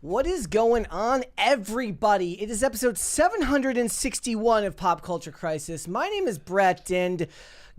What is going on, everybody? It is episode 761 of Pop Culture Crisis. My name is Brett, and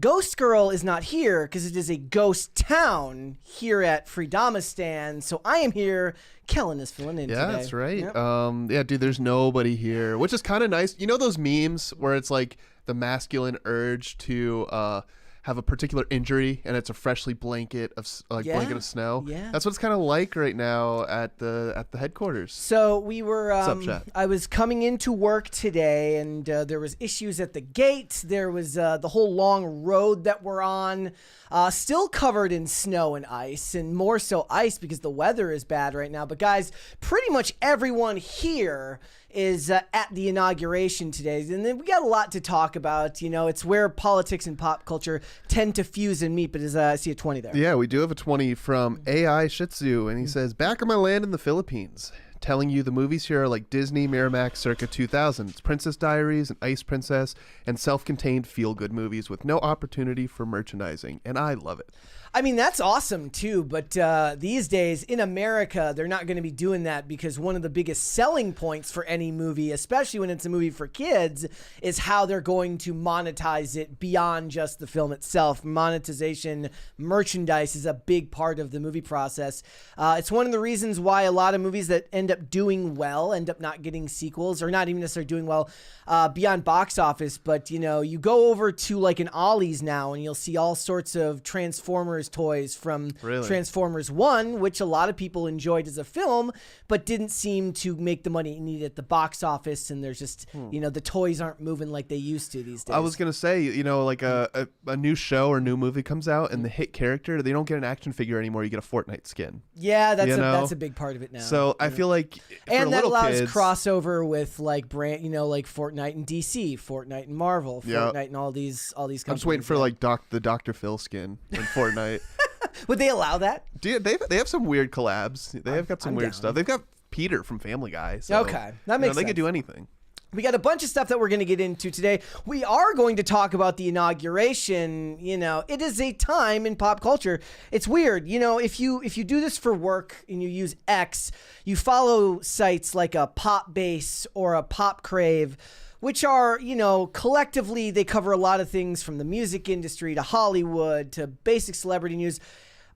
Ghost Girl is not here because it is a ghost town here at Freedomistan. So I am here. Kellen is filling in today. Yeah, that's right. Yep. Yeah, dude, there's nobody here, which is kind of nice. You know those memes where it's like the masculine urge to have a particular injury and it's a freshly blanket of snow. Yeah, that's what it's kind of like right now at the headquarters. So we were. Chat? I was coming into work today, and there was issues at the gate. There was the whole long road that we're on, still covered in snow and ice, and more so ice because the weather is bad right now. But guys, pretty much everyone here is at the inauguration today, and then we got a lot to talk about. You know, it's where politics and pop culture tend to fuse and meet. But I see a 20 there. Yeah, we do have a 20 from AI Shih Tzu, and he says, "Back on my land in the Philippines, telling you the movies here are like Disney, Miramax, circa 2000. It's Princess Diaries and Ice Princess and self-contained feel-good movies with no opportunity for merchandising, and I love it." I mean, that's awesome too, but these days in America, they're not going to be doing that because one of the biggest selling points for any movie, especially when it's a movie for kids, is how they're going to monetize it beyond just the film itself. Monetization, merchandise is a big part of the movie process. It's one of the reasons why a lot of movies that end up doing well end up not getting sequels, or not even necessarily doing well beyond box office. But, you know, you go over to like an Ollie's now and you'll see all sorts of Transformers toys from Transformers 1, which a lot of people enjoyed as a film, but didn't seem to make the money it needed at the box office. And there's just, you know, the toys aren't moving like they used to these days. I was going to say, you know, like a new show or new movie comes out and the hit character, they don't get an action figure anymore. You get a Fortnite skin. Yeah, that's a big part of it now. So I feel like and that allows crossover with like brand, you know, like Fortnite and DC, Fortnite and Marvel, Fortnite and all these companies. I'm just waiting for like the Dr. Phil skin in Fortnite. Would they allow that? Dude, they have some weird collabs. They have got some weird stuff. They've got Peter from Family Guy. So, okay, that makes sense. They could do anything. We got a bunch of stuff that we're going to get into today. We are going to talk about the inauguration. You know, it is a time in pop culture. It's weird. You know, if you do this for work and you use X, you follow sites like a Pop Base or a Pop Crave, which are, you know, collectively, they cover a lot of things from the music industry to Hollywood to basic celebrity news.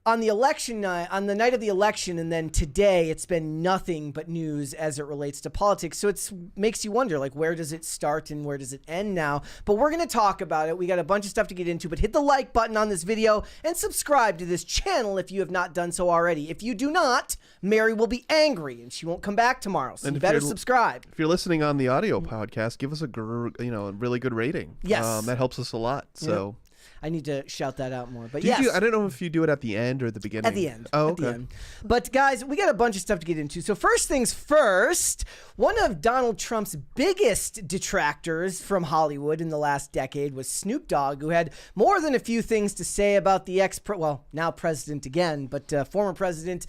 On the election night, on the night of the election, and then today, it's been nothing but news as it relates to politics. So it makes you wonder, like, where does it start and where does it end now? But we're going to talk about it. We got a bunch of stuff to get into, but hit the like button on this video and subscribe to this channel if you have not done so already. If you do not, Mary will be angry and she won't come back tomorrow. So you better subscribe. If you're listening on the audio podcast, give us a really good rating. Yes, that helps us a lot. So. Yeah. I need to shout that out more. But I don't know if you do it at the end or at the beginning. At the end. Oh, okay. At the end. But guys, we got a bunch of stuff to get into. So first things first, one of Donald Trump's biggest detractors from Hollywood in the last decade was Snoop Dogg, who had more than a few things to say about the now president again, but former president,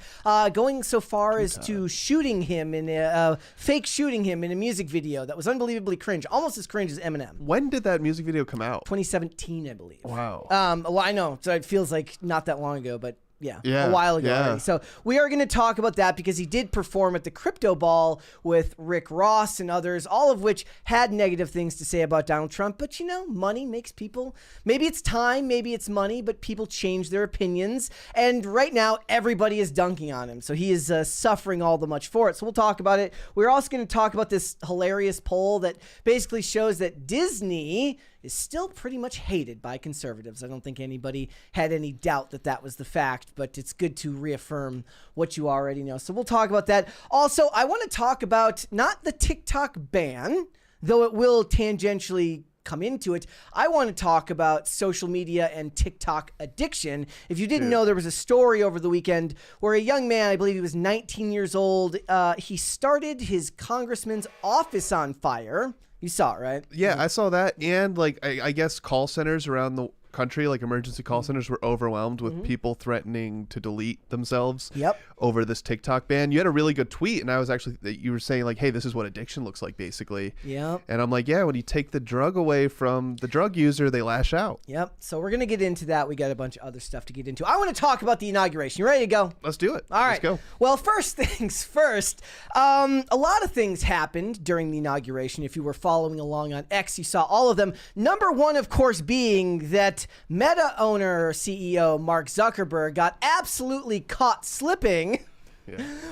going so far as to shooting him in fake shooting him in a music video that was unbelievably cringe, almost as cringe as Eminem. When did that music video come out? 2017, I believe. Wow. Well, I know, so it feels like not that long ago, but yeah, a while ago. Yeah. Already. So we are going to talk about that because he did perform at the Crypto Ball with Rick Ross and others, all of which had negative things to say about Donald Trump. But, you know, money makes people, maybe it's time, maybe it's money, but people change their opinions. And right now, everybody is dunking on him. So he is suffering all the much for it. So we'll talk about it. We're also going to talk about this hilarious poll that basically shows that Disney is still pretty much hated by conservatives. I don't think anybody had any doubt that that was the fact, but it's good to reaffirm what you already know. So we'll talk about that. Also, I want to talk about not the TikTok ban, though it will tangentially come into it. I want to talk about social media and TikTok addiction. If you didn't know, there was a story over the weekend where a young man, I believe he was 19 years old, he started his congressman's office on fire. You saw it, right? Yeah, I saw that. And like, I guess call centers around country, like emergency call centers were overwhelmed with people threatening to delete themselves Yep. over this TikTok ban. You had a really good tweet, and I was actually, you were saying like, hey, this is what addiction looks like, basically. Yep. And I'm like, yeah, when you take the drug away from the drug user, they lash out. Yep. So we're going to get into that. We got a bunch of other stuff to get into. I want to talk about the inauguration. You ready to go? Let's do it. All right. Let's go. Well, first things first, a lot of things happened during the inauguration. If you were following along on X, you saw all of them. Number one, of course, being that Meta owner CEO Mark Zuckerberg got absolutely caught slipping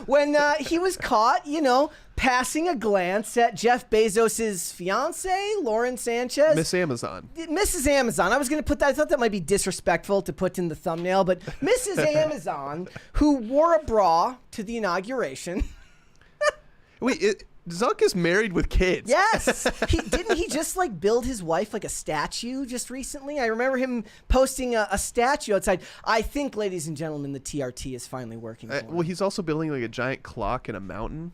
when he was caught, passing a glance at Jeff Bezos' fiance, Lauren Sanchez. Miss Amazon. Mrs. Amazon. I was going to put that. I thought that might be disrespectful to put in the thumbnail, but Mrs. Amazon, who wore a bra to the inauguration. Wait, Zuck is married with kids. Yes. Didn't he just build his wife like a statue just recently? I remember him posting a statue outside. I think, ladies and gentlemen, the TRT is finally working for him. Well, he's also building like a giant clock in a mountain.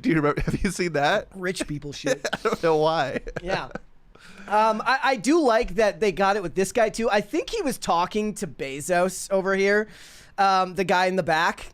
Do you remember? Have you seen that? Rich people shit. I don't know why. Yeah. I do like that they got it with this guy too. I think he was talking to Bezos over here, the guy in the back.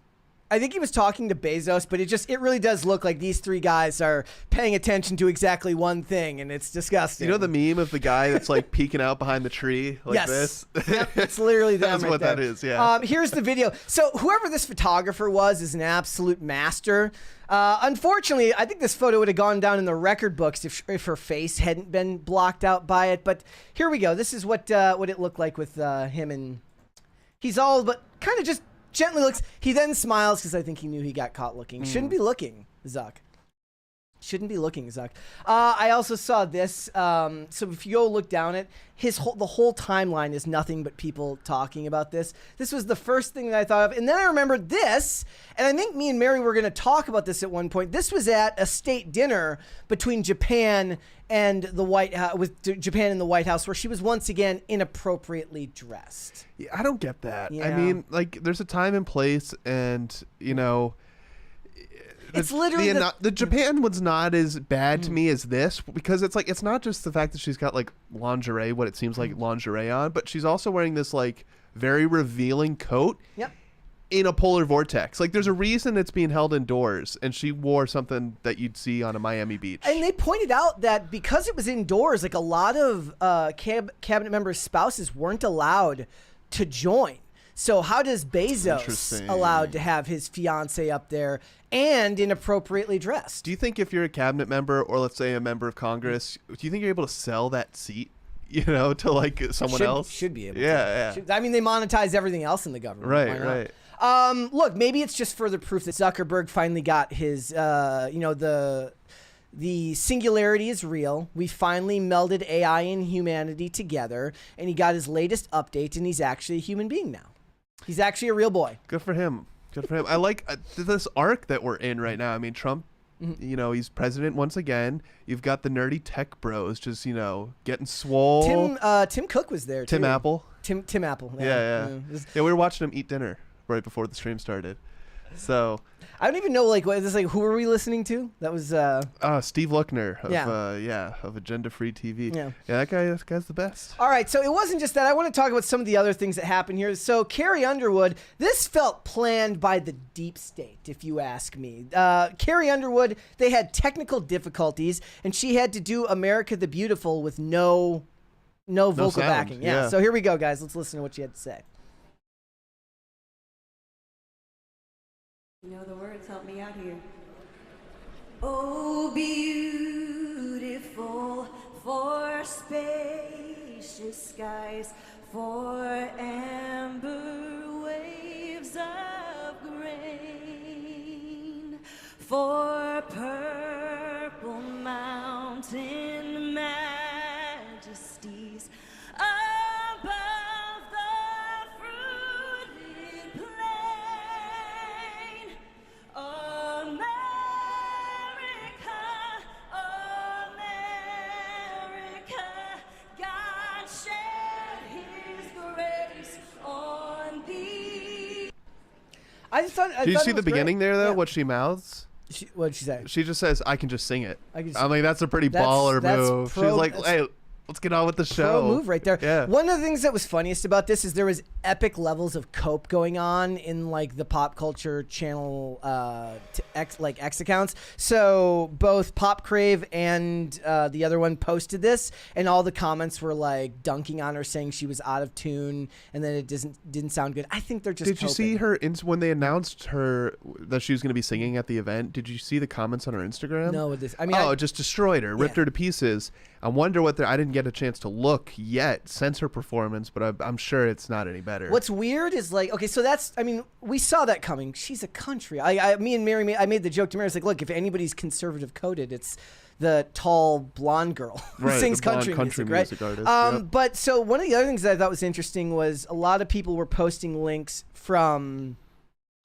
I think he was talking to Bezos, but it really does look like these three guys are paying attention to exactly one thing, and it's disgusting. You know the meme of the guy that's like peeking out behind the tree like this? Yep, it's literally them. That's right what there. that is, yeah. Here's the video. So whoever this photographer was is an absolute master. Unfortunately, I think this photo would have gone down in the record books if her face hadn't been blocked out by it. But here we go. This is what it looked like with him, and he's all but kind of just gently looks. He then smiles because I think he knew he got caught looking. Shouldn't be looking, Zuck. Shouldn't be looking, Zuck. I also saw this. So if you go look down at the whole timeline is nothing but people talking about this. This was the first thing that I thought of, and then I remembered this, and I think me and Mary were going to talk about this at one point. This was at a state dinner between Japan and the White House, with Japan and the White House, where she was once again inappropriately dressed. Yeah, I don't get that. Yeah. I mean, there's a time and place, and It's literally the Japan one's not as bad to me as this, because it's not just the fact that she's got lingerie, what it seems like lingerie on, but she's also wearing this very revealing coat. Yep. In a polar vortex. There's a reason it's being held indoors, and she wore something that you'd see on a Miami beach. And they pointed out that because it was indoors, a lot of cabinet members' spouses weren't allowed to join. So how does Bezos allowed to have his fiance up there and inappropriately dressed? Do you think if you're a cabinet member, or let's say a member of Congress, do you think you're able to sell that seat, to someone else? Should be able to. Yeah. I mean, they monetize everything else in the government. Right. Look, maybe it's just further proof that Zuckerberg finally got his, the singularity is real. We finally melded AI and humanity together, and he got his latest update, and he's actually a human being now. He's actually a real boy. Good for him. I like this arc that we're in right now. I mean, Trump, he's president once again. You've got the nerdy tech bros just, getting swole. Tim Cook was there, too. Tim Apple. Tim Apple. Yeah. We were watching him eat dinner right before the stream started. So I don't even know what is this who were we listening to? That was Steve Luckner of Agenda Free TV. Yeah, that guy's the best. All right, so it wasn't just that. I want to talk about some of the other things that happened here. So Carrie Underwood, this felt planned by the deep state, if you ask me. Carrie Underwood, they had technical difficulties, and she had to do America the Beautiful with no vocal sound. backing. Yeah. So here we go, guys. Let's listen to what she had to say. The words help me out here. Oh, beautiful for spacious skies, for amber waves of grain, for purple mountain majesties above the fruited plain. America, God shed his grace on thee. Do you see the beginning there, though? Yeah. What she mouths? What did she say? She just says, "I can just sing it." I'm like, that's a pretty baller move. She's like, "Hey, Let's get on with the show. Pro move right there. Yeah. One of the things that was funniest about this is there was epic levels of cope going on in like the pop culture channel X accounts. So both Pop Crave and the other one posted this, and all the comments were like dunking on her, saying she was out of tune and that it didn't sound good. I think they're just. Did you see her when they announced her that she was going to be singing at the event? Did you see the comments on her Instagram? No, with this. I mean, it just destroyed her, ripped her to pieces. I wonder what I didn't get a chance to look yet since her performance, but I'm sure it's not any better. What's weird is like, okay, so that's, I mean, we saw that coming. She's a country. Me and Mary, I made the joke to Mary. It's like, look, if anybody's conservative coded, it's the tall blonde girl who sings country music, right? Artist, yep. But so one of the other things that I thought was interesting was a lot of people were posting links from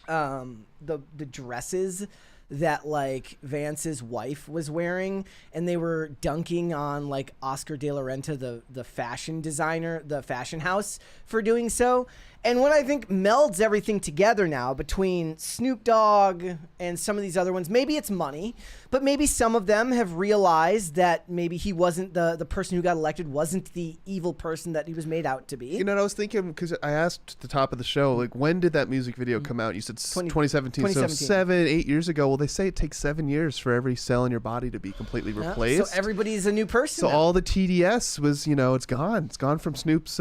the dresses that like Vance's wife was wearing, and they were dunking on like Oscar de la Renta, the fashion designer, the fashion house, for doing so. And what I think melds everything together now between Snoop Dogg and some of these other ones, maybe it's money, but maybe some of them have realized that maybe he wasn't the person who got elected wasn't the evil person that he was made out to be. You know, I was thinking, because I asked at the top of the show, like, when did that music video come out? You said 2017. So 7-8 years ago. Well, they say it takes 7 years for every cell in your body to be completely replaced. So everybody's a new person. So now. all the TDS was, it's gone. It's gone from Snoop's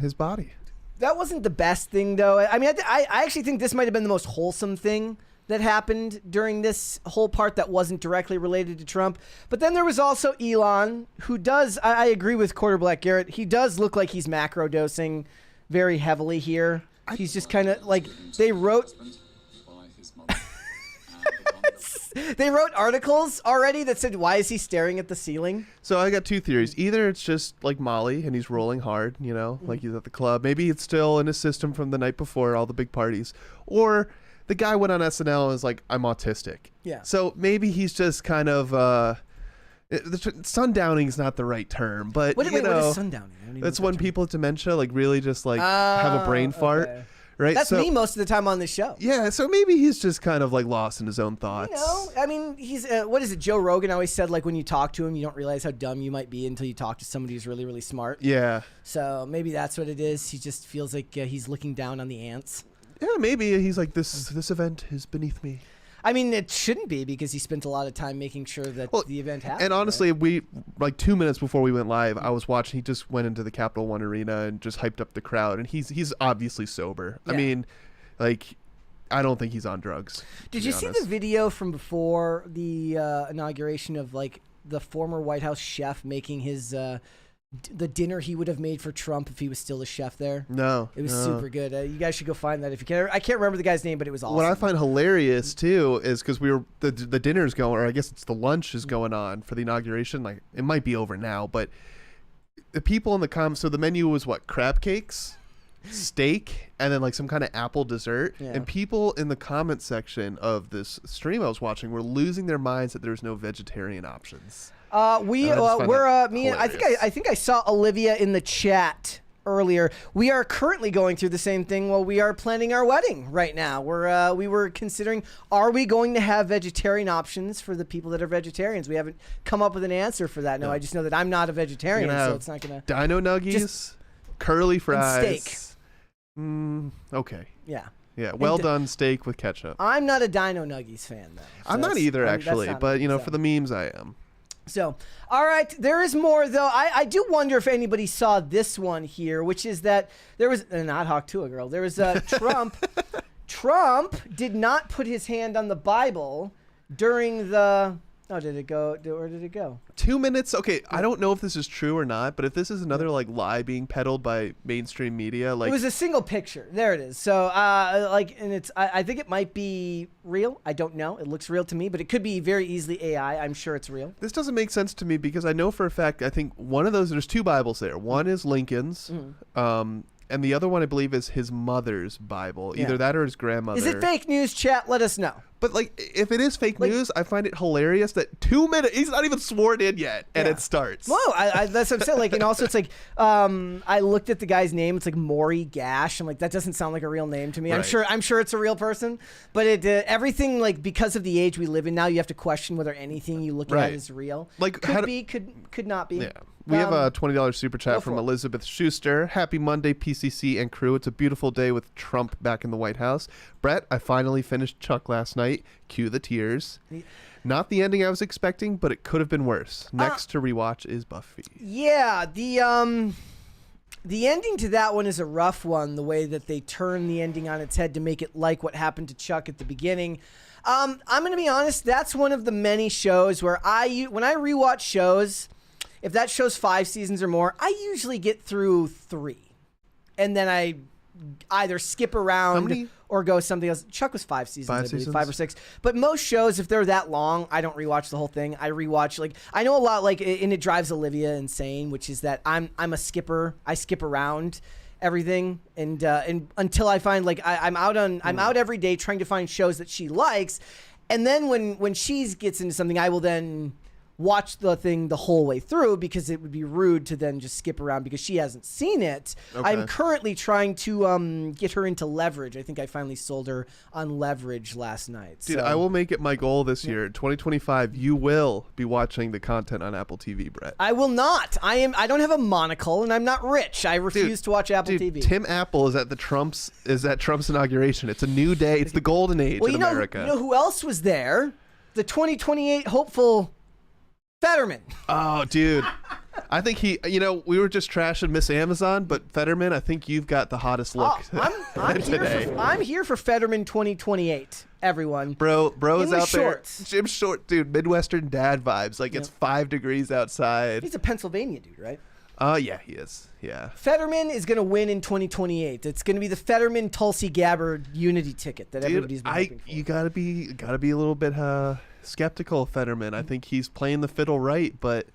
his body. That wasn't the best thing, though. I mean, I actually think this might have been the most wholesome thing that happened during this whole part that wasn't directly related to Trump. But then there was also Elon, who does, I agree with Quarter Black Garrett, he does look like he's macro dosing very heavily here. He's just kind of like, they wrote articles already that said, why is he staring at the ceiling? So I got two theories. Either it's just like Molly and he's rolling hard, like he's at the club. Maybe it's still in his system from the night before all the big parties. Or the guy went on SNL and was like, I'm autistic. Yeah. So maybe he's just kind of sundowning is not the right term, but what is sundowning? That's when people with dementia like really just like have a brain fart. Okay. Right? That's me most of the time on this show. Yeah, so maybe he's just kind of like lost in his own thoughts. I mean, he's what is it? Joe Rogan always said, like, when you talk to him, you don't realize how dumb you might be until you talk to somebody who's really, really smart. Yeah. So maybe that's what it is. He just feels like he's looking down on the ants. Yeah, maybe he's like, this event is beneath me. I mean, it shouldn't be, because he spent a lot of time making sure that the event happened. And honestly, right? we like 2 minutes before we went live, I was watching. He just went into the Capital One Arena and just hyped up the crowd, and he's obviously sober. Yeah. I mean, like, I don't think he's on drugs. Did you see the video from before the inauguration of like the former White House chef making his the dinner he would have made for Trump if he was still a chef there? No. It was super good. You guys should go find that if you can. I can't remember the guy's name, but it was awesome. What I find hilarious too is because the dinner's going, or I guess it's the lunch is going on for the inauguration. Like, it might be over now, but the people in the comments. So the menu was what? Crab cakes, steak, and then like some kind of apple dessert. Yeah. And people in the comment section of this stream I was watching were losing their minds that there's no vegetarian options. I think I saw Olivia in the chat earlier. We are currently going through the same thing while we are planning our wedding right now. We were considering, are we going to have vegetarian options for the people that are vegetarians? We haven't come up with an answer for that. No, I just know that I'm not a vegetarian, so it's not gonna. Dino nuggies, curly fries, and steak. Okay. Yeah. Yeah, well done steak with ketchup. I'm not a Dino Nuggies fan, though. So I'm not either, actually, but so. For the memes, I am. So, all right, there is more, though. I do wonder if anybody saw this one here, which is that there was not Hawk Tua girl. There was Trump. Trump did not put his hand on the Bible during the. Oh, did it go? Where did it go? 2 minutes. Okay, I don't know if this is true or not, but if this is another like lie being peddled by mainstream media, like it was a single picture. There it is. So, and it's. I think it might be real. I don't know. It looks real to me, but it could be very easily AI. I'm sure it's real. This doesn't make sense to me because I know for a fact. I think one of those. There's two Bibles there. One is Lincoln's. And the other one, I believe, is his mother's Bible. Either that or his grandmother. Is it fake news, chat? Let us know. But, like, if it is fake news, I find it hilarious that 2 minutes, he's not even sworn in yet, and it starts. Whoa, that's what I'm saying. Like, and also it's like, I looked at the guy's name. It's like Maury Gash. I'm like, that doesn't sound like a real name to me. Right. I'm sure it's a real person. But everything, like, because of the age we live in now, you have to question whether anything you look at is real. Like, could be, could not be. Yeah. We have a $20 super Go chat for from it. Elizabeth Schuster. Happy Monday, PCC and crew. It's a beautiful day with Trump back in the White House. Brett, I finally finished Chuck last night. Cue the tears. Not the ending I was expecting, but it could have been worse. Next to rewatch is Buffy. Yeah, the ending to that one is a rough one, the way that they turn the ending on its head to make it like what happened to Chuck at the beginning. I'm going to be honest, that's one of the many shows where when I rewatch shows, if that show's 5 seasons or more, I usually get through 3. And then I either skip around or go something else. Chuck was 5 seasons, I believe, 5 or 6. But most shows, if they're that long, I don't rewatch the whole thing. I rewatch, like, I know a lot, like, and it drives Olivia insane, which is that I'm a skipper. I skip around everything, and until I find, like, I'm out every day trying to find shows that she likes, and then when she gets into something, I will then watch the thing the whole way through, because it would be rude to then just skip around because she hasn't seen it. Okay. I'm currently trying to get her into Leverage. I think I finally sold her on Leverage last night. Dude, so. I will make it my goal this year. 2025, you will be watching the content on Apple TV, Brett. I will not. I don't have a monocle, and I'm not rich. I refuse to watch Apple TV. Tim Apple is at Trump's inauguration. It's a new day. It's the golden age in America. You know who else was there? The 2028 hopeful Fetterman. Oh, dude. I think we were just trashing Miss Amazon, but Fetterman, I think you've got the hottest look today. I'm here for Fetterman 2028, everyone. Bro is out shorts. there. Jim Short, dude, Midwestern dad vibes. Like, it's 5 degrees outside. He's a Pennsylvania dude, right? Yeah, he is. Yeah. Fetterman is going to win in 2028. It's going to be the Fetterman Tulsi Gabbard unity ticket that everybody's been hoping for. You gotta be a little bit skeptical of Fetterman. I think he's playing the fiddle right, but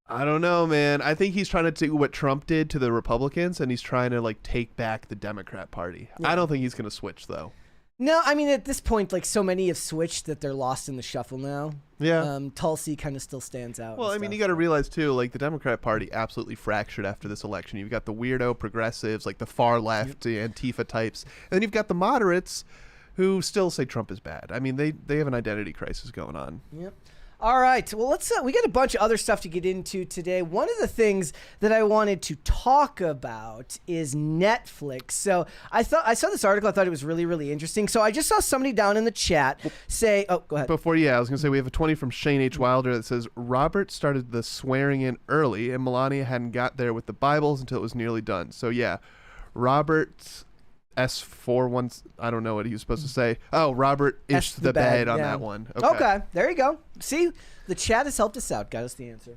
I don't know, man. I think he's trying to do what Trump did to the Republicans, and he's trying to, like, take back the Democrat Party. Yeah. I don't think he's going to switch, though. No, I mean, at this point, like, so many have switched that they're lost in the shuffle now. Yeah. Tulsi kind of still stands out. Well, I mean, you got to realize, too, like, the Democrat Party absolutely fractured after this election. You've got the weirdo progressives, like the far left, Antifa types. And then you've got the moderates who still say Trump is bad. I mean, they have an identity crisis going on. Yep. All right. Well, let's. We got a bunch of other stuff to get into today. One of the things that I wanted to talk about is Netflix. So I saw this article. I thought it was really, really interesting. So I just saw somebody down in the chat say, "Oh, go ahead." I was gonna say we have a 20 from Shane H. Wilder that says Robert started the swearing in early, and Melania hadn't got there with the Bibles until it was nearly done. So yeah, Robert S41, I don't know what he was supposed to say. Oh, Robert is the bed on that one. Okay, there you go. See, the chat has helped us out, got us the answer.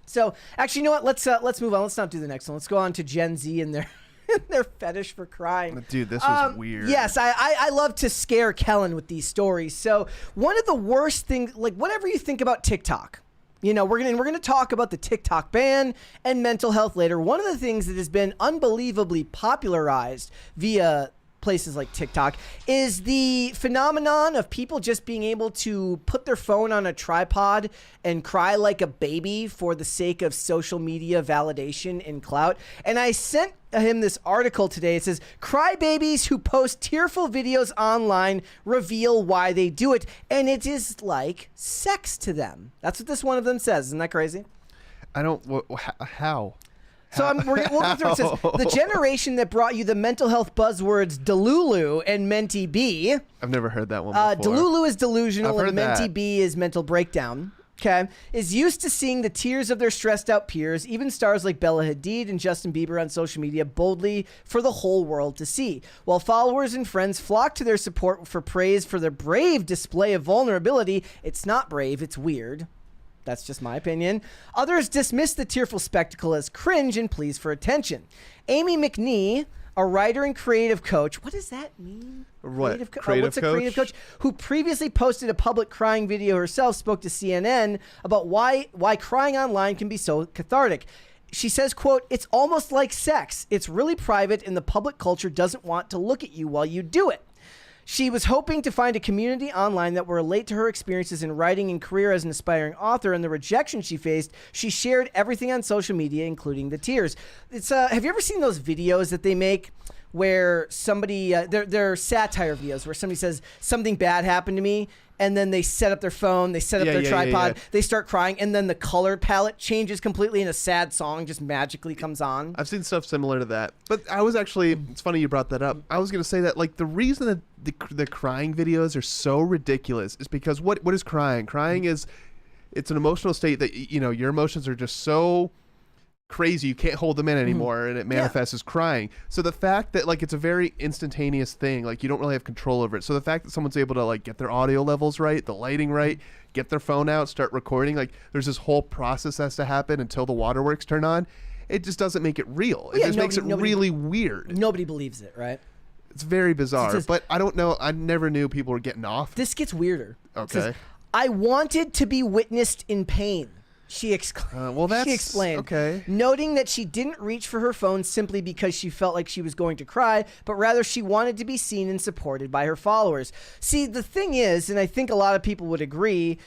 So, actually, you know what? Let's move on. Let's not do the next one. Let's go on to Gen Z and their fetish for crying. Dude, this was weird. Yes, I love to scare Kellen with these stories. So, one of the worst things, like, whatever you think about TikTok, you know, we're gonna talk about the TikTok ban and mental health later. One of the things that has been unbelievably popularized via places like TikTok is the phenomenon of people just being able to put their phone on a tripod and cry like a baby for the sake of social media validation and clout. And I sent him this article today. It says, crybabies who post tearful videos online reveal why they do it. And it is like sex to them. That's what this one of them says. Isn't that crazy? I don't, how? So we'll go through it. It says, the generation that brought you the mental health buzzwords Delulu and Menti B. I've never heard that one before. Delulu is delusional and Menti that. B is mental breakdown. Okay, is used to seeing the tears of their stressed out peers, even stars like Bella Hadid and Justin Bieber on social media boldly for the whole world to see. While followers and friends flock to their support for praise for their brave display of vulnerability, it's not brave, it's weird. That's just my opinion. Others dismiss the tearful spectacle as cringe and pleas for attention. Amy McNee, a writer and creative coach. What does that mean? What? What's a creative coach? Who previously posted a public crying video herself, spoke to CNN about why crying online can be so cathartic. She says, quote, "It's almost like sex. It's really private and the public culture doesn't want to look at you while you do it." She was hoping to find a community online that would relate to her experiences in writing and career as an aspiring author and the rejection she faced. She shared everything on social media, including the tears. It's have you ever seen those videos that they make where somebody they're satire videos where somebody says something bad happened to me, and then they set up their phone, they set up their tripod, they start crying, and then the color palette changes completely and a sad song just magically comes on. I've seen stuff similar to that. But I was actually, it's funny you brought that up. I was going to say that like the reason that the crying videos are so ridiculous is because what is crying? Crying is, it's an emotional state that, you know, your emotions are just so crazy you can't hold them in anymore, and it manifests as crying. So the fact that like it's a very instantaneous thing, like you don't really have control over it. So the fact that someone's able to like get their audio levels right, the lighting right, get their phone out, start recording, like there's this whole process that has to happen until the waterworks turn on. It just doesn't make it real. It just makes it really weird. Nobody believes it, right? It's very bizarre. But I don't know. I never knew people were getting off. This gets weirder. Okay. Says, I wanted to be witnessed in pain. She explained, okay. Noting that she didn't reach for her phone simply because she felt like she was going to cry, but rather she wanted to be seen and supported by her followers. See, the thing is, and I think a lot of people would agree,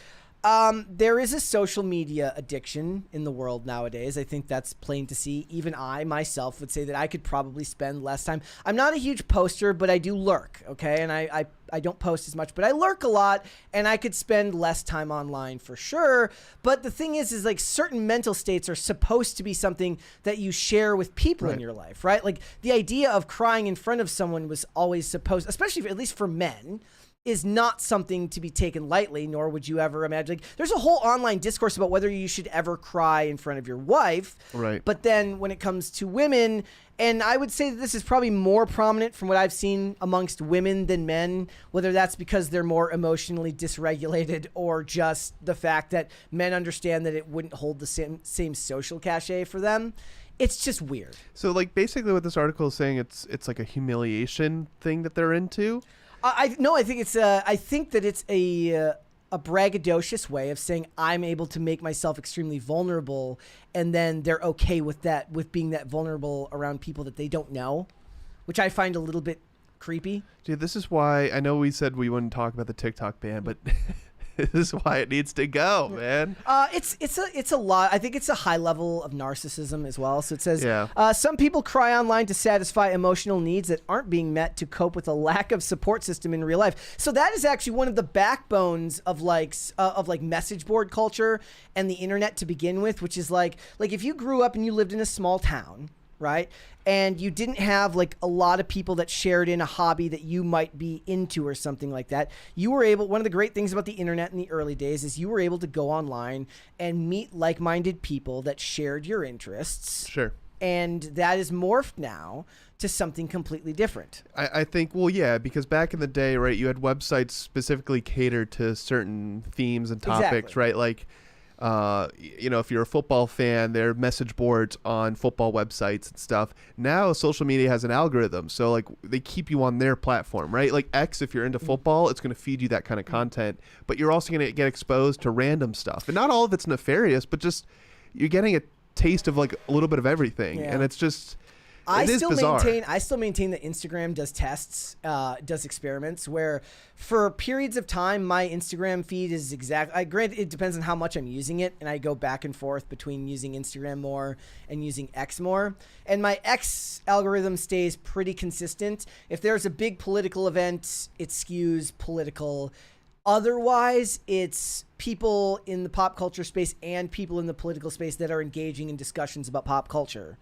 there is a social media addiction in the world nowadays. I think that's plain to see. Even I myself would say that I could probably spend less time. I'm not a huge poster, but I do lurk, okay? And I don't post as much, but I lurk a lot, and I could spend less time online for sure. But the thing is like certain mental states are supposed to be something that you share with people in your life, right? Like the idea of crying in front of someone was always supposed, especially at least for men, is not something to be taken lightly, nor would you ever imagine. Like, there's a whole online discourse about whether you should ever cry in front of your wife. Right. But then when it comes to women, and I would say that this is probably more prominent from what I've seen amongst women than men, whether that's because they're more emotionally dysregulated or just the fact that men understand that it wouldn't hold the same social cachet for them. It's just weird. So like basically what this article is saying, it's like a humiliation thing that they're into. I think it's I think that it's a braggadocious way of saying I'm able to make myself extremely vulnerable, and then they're okay with that, with being that vulnerable around people that they don't know, which I find a little bit creepy. Dude, this is why I know we said we wouldn't talk about the TikTok ban, but this is why it needs to go, man. It's a lot. I think it's a high level of narcissism as well. So it says, some people cry online to satisfy emotional needs that aren't being met to cope with a lack of support system in real life. So that is actually one of the backbones of like message board culture and the internet to begin with, which is like if you grew up and you lived in a small town, right? And you didn't have like a lot of people that shared in a hobby that you might be into or something like that. You were able, one of the great things about the internet in the early days is you were able to go online and meet like-minded people that shared your interests. Sure. And that is morphed now to something completely different. I think, well, yeah, because back in the day, right, you had websites specifically catered to certain themes and topics, right? Like, you know, if you're a football fan, there are message boards on football websites and stuff. Now social media has an algorithm, so like they keep you on their platform, right? Like X, if you're into football, it's going to feed you that kind of content, but you're also going to get exposed to random stuff, and not all of it's nefarious, but just you're getting a taste of like a little bit of everything, and it's just I still maintain that Instagram does tests, does experiments where for periods of time, my Instagram feed is granted, it depends on how much I'm using it. And I go back and forth between using Instagram more and using X more. And my X algorithm stays pretty consistent. If there's a big political event, it skews political. Otherwise, it's people in the pop culture space and people in the political space that are engaging in discussions about pop culture.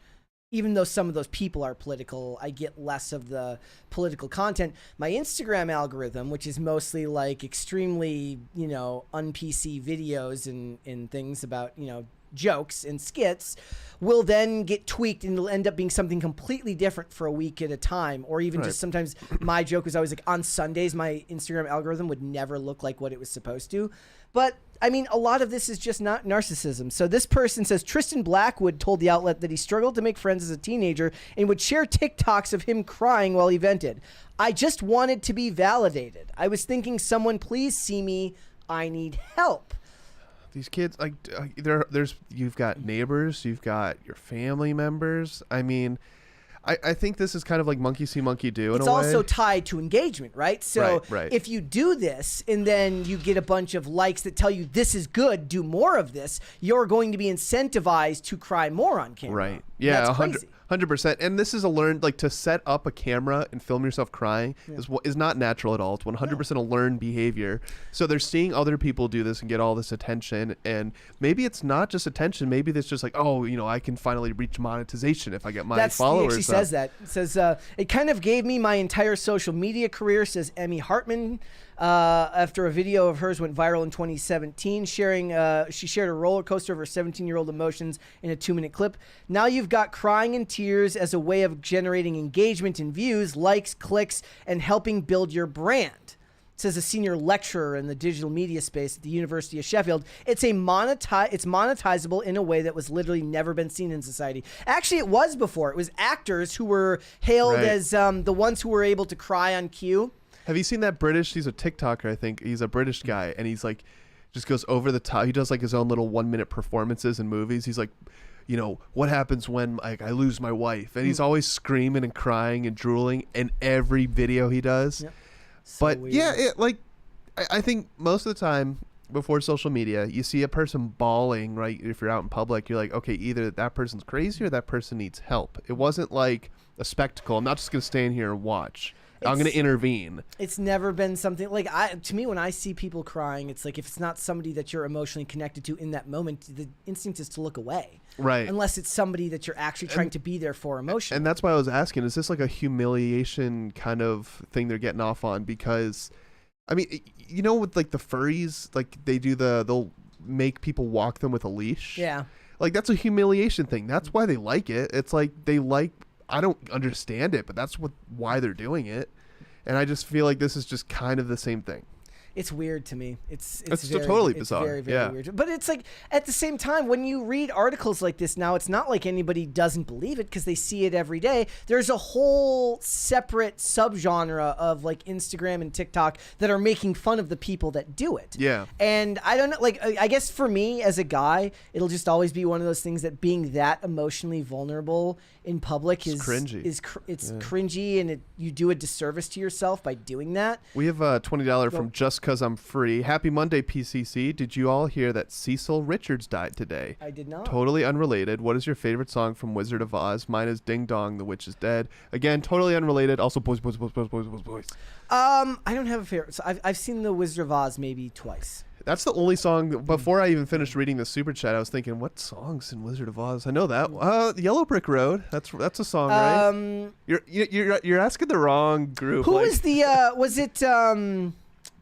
Even though some of those people are political, I get less of the political content. My Instagram algorithm, which is mostly like extremely, you know, un-PC videos and things about, you know, jokes and skits, will then get tweaked and it'll end up being something completely different for a week at a time. Or even just sometimes my joke was always like on Sundays, my Instagram algorithm would never look like what it was supposed to. But I mean, a lot of this is just not narcissism. So this person says Tristan Blackwood told the outlet that he struggled to make friends as a teenager and would share TikToks of him crying while he vented. I just wanted to be validated. I was thinking, someone please see me. I need help. These kids, like, you've got neighbors, you've got your family members. I mean, I think this is kind of like monkey see, monkey do in a way. It's also tied to engagement, right? So if you do this and then you get a bunch of likes that tell you this is good, do more of this, you're going to be incentivized to cry more on camera. Right. Yeah, That's crazy. 100%. And this is a learned, like, to set up a camera and film yourself crying is not natural at all. It's 100% a learned behavior. So they're seeing other people do this and get all this attention. And maybe it's not just attention. Maybe it's just like, oh, I can finally reach monetization if I get my followers. He actually says that. It says, it kind of gave me my entire social media career, says Emmy Hartman. After a video of hers went viral in 2017, she shared a roller coaster of her 17-year-old emotions in a 2-minute clip. Now you've got crying and tears as a way of generating engagement and views, likes, clicks, and helping build your brand. Says a senior lecturer in the digital media space at the University of Sheffield. It's monetizable in a way that was literally never been seen in society. Actually, it was before. It was actors who were hailed as the ones who were able to cry on cue. Have you seen that he's a TikToker, I think. He's a British guy, and he's like, just goes over the top. He does like his own little 1-minute performances in movies. He's like, what happens when I lose my wife? And he's always screaming and crying and drooling in every video he does. Yep. So but weird. Yeah, I think most of the time before social media, you see a person bawling, right? If you're out in public, you're like, okay, either that person's crazy or that person needs help. It wasn't like a spectacle. I'm not just going to stand here and watch. I'm going to intervene. It's never been something like to me, when I see people crying, it's like if it's not somebody that you're emotionally connected to in that moment, the instinct is to look away. Right. Unless it's somebody that you're actually trying to be there for emotionally. And that's why I was asking, is this like a humiliation kind of thing they're getting off on? Because, I mean, with like the furries, like they'll make people walk them with a leash. Yeah. Like that's a humiliation thing. That's why they like it. It's like I don't understand it, but that's why they're doing it. And I just feel like this is just kind of the same thing. It's weird to me. It's totally bizarre. Very, very weird. But it's like, at the same time, when you read articles like this now, it's not like anybody doesn't believe it because they see it every day. There's a whole separate subgenre of like Instagram and TikTok that are making fun of the people that do it. Yeah. And I don't know, like, I guess for me as a guy, it'll just always be one of those things that being that emotionally vulnerable in public is cringy. It's cringy, and you do a disservice to yourself by doing that. We have $20 from Just Cause I'm Free. Happy Monday, PCC. Did you all hear that Cecil Richards died today? I did not. Totally unrelated. What is your favorite song from Wizard of Oz? Mine is Ding Dong, The Witch is Dead. Again, totally unrelated. Also, boys. I don't have a favorite. So I've seen The Wizard of Oz maybe twice. That's the only song. Before I even finished reading the super chat, I was thinking, what songs in Wizard of Oz? I know that. Yellow Brick Road. That's a song, right? You're asking the wrong group. Who was the? Was it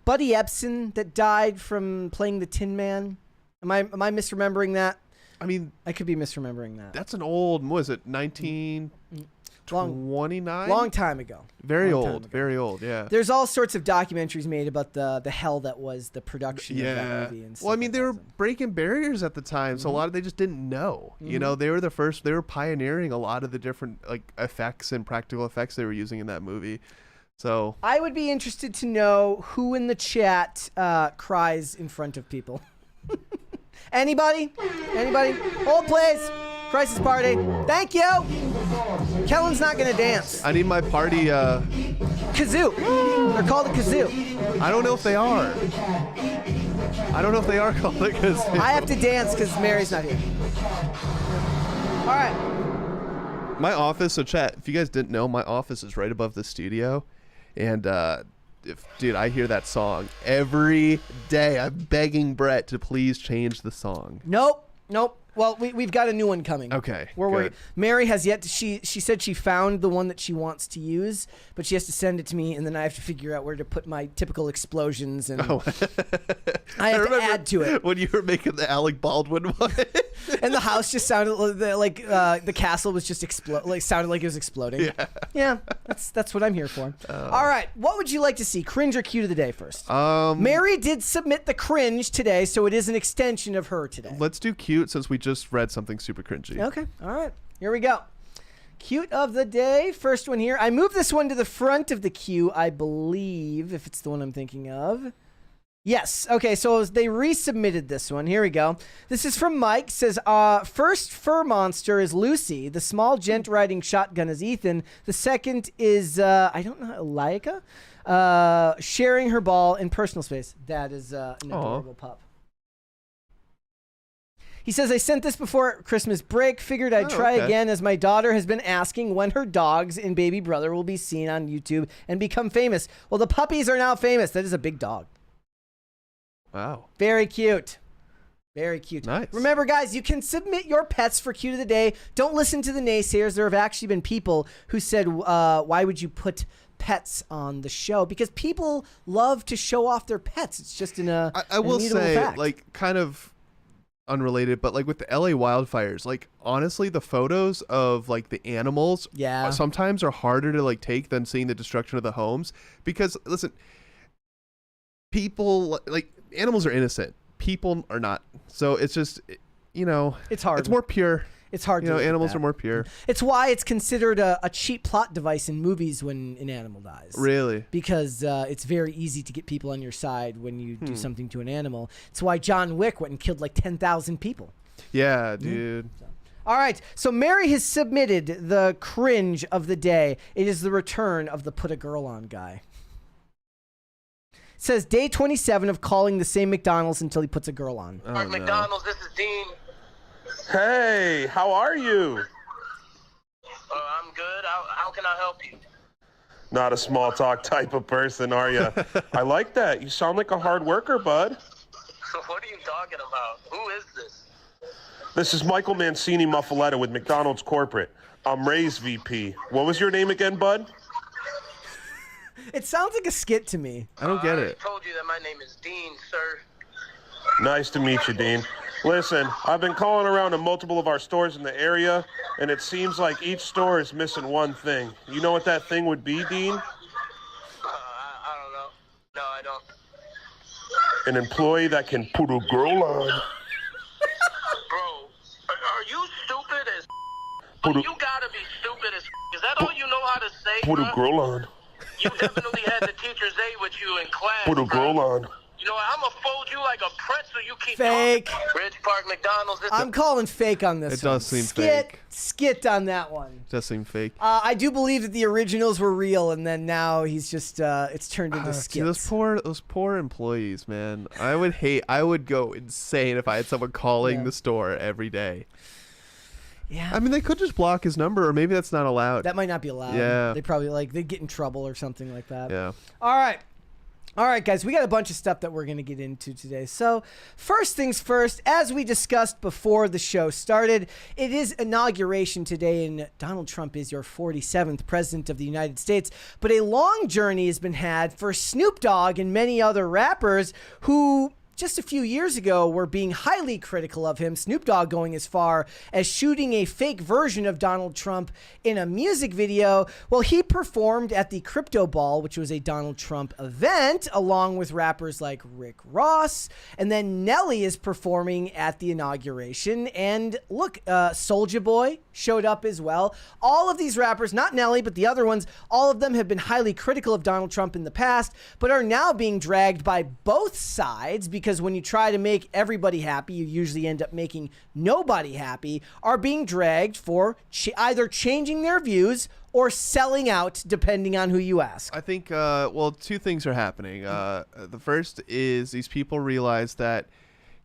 Buddy Ebsen that died from playing the Tin Man? Am I misremembering that? I mean, I could be misremembering that. That's an old. Was it 1929? Long time ago. Very old. Yeah. There's all sorts of documentaries made about the hell that was the production of that movie. And well, I mean, they were breaking barriers at the time, so a lot of they just didn't know. You know, they were the first. They were pioneering a lot of the different like effects and practical effects they were using in that movie. So I would be interested to know who in the chat cries in front of people. Anybody? Hold, please. Crisis party. Thank you. Kellen's not gonna dance. I need my party. Kazoo. They're called a kazoo. I don't know if they are. Called a kazoo. I have to dance because Mary's not here. All right. My office. So chat. If you guys didn't know, my office is right above the studio, and dude, I hear that song every day. I'm begging Brett to please change the song. Nope. Well, we've got a new one coming. Okay. Good. Mary has yet to, she said she found the one that she wants to use, but she has to send it to me, and then I have to figure out where to put my typical explosions, and I have to add to it. When you were making the Alec Baldwin one. And the house just sounded like the castle was just sounded like it was exploding. Yeah, that's what I'm here for. All right, what would you like to see? Cringe or cue of the day first? Mary did submit the cringe today, so it is an extension of her today. Let's do cute since we just read something super cringy. Okay, all right, here we go. Cute of the day, first one here. I moved this one to the front of the queue, I believe, if it's the one I'm thinking of. Yes. Okay, so they resubmitted this one. Here we go. This is from Mike. Says, first fur monster is Lucy. The small gent riding shotgun is Ethan. The second is, I don't know, Laika, sharing her ball in personal space. That is an adorable pup. He says, I sent this before Christmas break. Figured I'd try again as my daughter has been asking when her dogs and baby brother will be seen on YouTube and become famous. Well, the puppies are now famous. That is a big dog. Wow. Very cute. Very cute. Nice. Remember, guys, you can submit your pets for Cute of the Day. Don't listen to the naysayers. There have actually been people who said, why would you put pets on the show? Because people love to show off their pets. It's just I will say, fact. like, kind of unrelated, but like with the LA wildfires, like honestly, the photos of like the animals sometimes are harder to like take than seeing the destruction of the homes. Because listen, people, like, animals are innocent. People are not. So it's just, it's hard. It's more pure. It's hard to animals are more pure. It's why it's considered a cheap plot device in movies when an animal dies. Really? Because it's very easy to get people on your side when you do something to an animal. It's why John Wick went and killed like 10,000 people. Yeah, dude. All right. So Mary has submitted the cringe of the day. It is the return of the put a girl on guy. It says day 27 of calling the same McDonald's until he puts a girl on. Oh, no. McDonald's, this is Dean. Hey, how are you? I'm good. How can I help you? Not a small talk type of person, are you? I like that. You sound like a hard worker, bud. What are you talking about? Who is this? This is Michael Mancini Muffaletta with McDonald's Corporate. I'm Ray's VP. What was your name again, bud? It sounds like a skit to me. I don't get it. I told you that my name is Dean, sir. Nice to meet you, Dean. Listen, I've been calling around to multiple of our stores in the area, and it seems like each store is missing one thing. You know what that thing would be, Dean? I don't know. No, I don't. An employee that can put a girl on. Bro, are you stupid as you gotta be stupid as Is that all you know how to say, Put a bruh? girl on. You definitely had the teacher's aide with you in class, Put a bruh. girl on. You know what? I'm gonna fold you like a pretzel. You keep Fake. talking. Ridge Park McDonald's. I'm calling fake on this It one. does seem skit, fake. Skit on that one. It does seem fake. I do believe that the originals were real, and then now he's just it's turned into skits. See, those poor employees, man. I would go insane if I had someone calling the store every day. Yeah. I mean, they could just block his number, or maybe that's not allowed. That might not be allowed. Yeah. They probably they'd get in trouble or something like that. Yeah. All right, guys, we got a bunch of stuff that we're going to get into today. So, first things first, as we discussed before the show started, it is inauguration today, and Donald Trump is your 47th president of the United States. But a long journey has been had for Snoop Dogg and many other rappers who just a few years ago were being highly critical of him. Snoop Dogg going as far as shooting a fake version of Donald Trump in a music video. Well, he performed at the Crypto Ball, which was a Donald Trump event, along with rappers like Rick Ross. And then Nelly is performing at the inauguration. And look, Soulja Boy showed up as well. All of these rappers, not Nelly, but the other ones, all of them have been highly critical of Donald Trump in the past, but are now being dragged by both sides because when you try to make everybody happy, you usually end up making nobody happy, are being dragged for either changing their views or selling out, depending on who you ask. I think, two things are happening. The first is these people realize that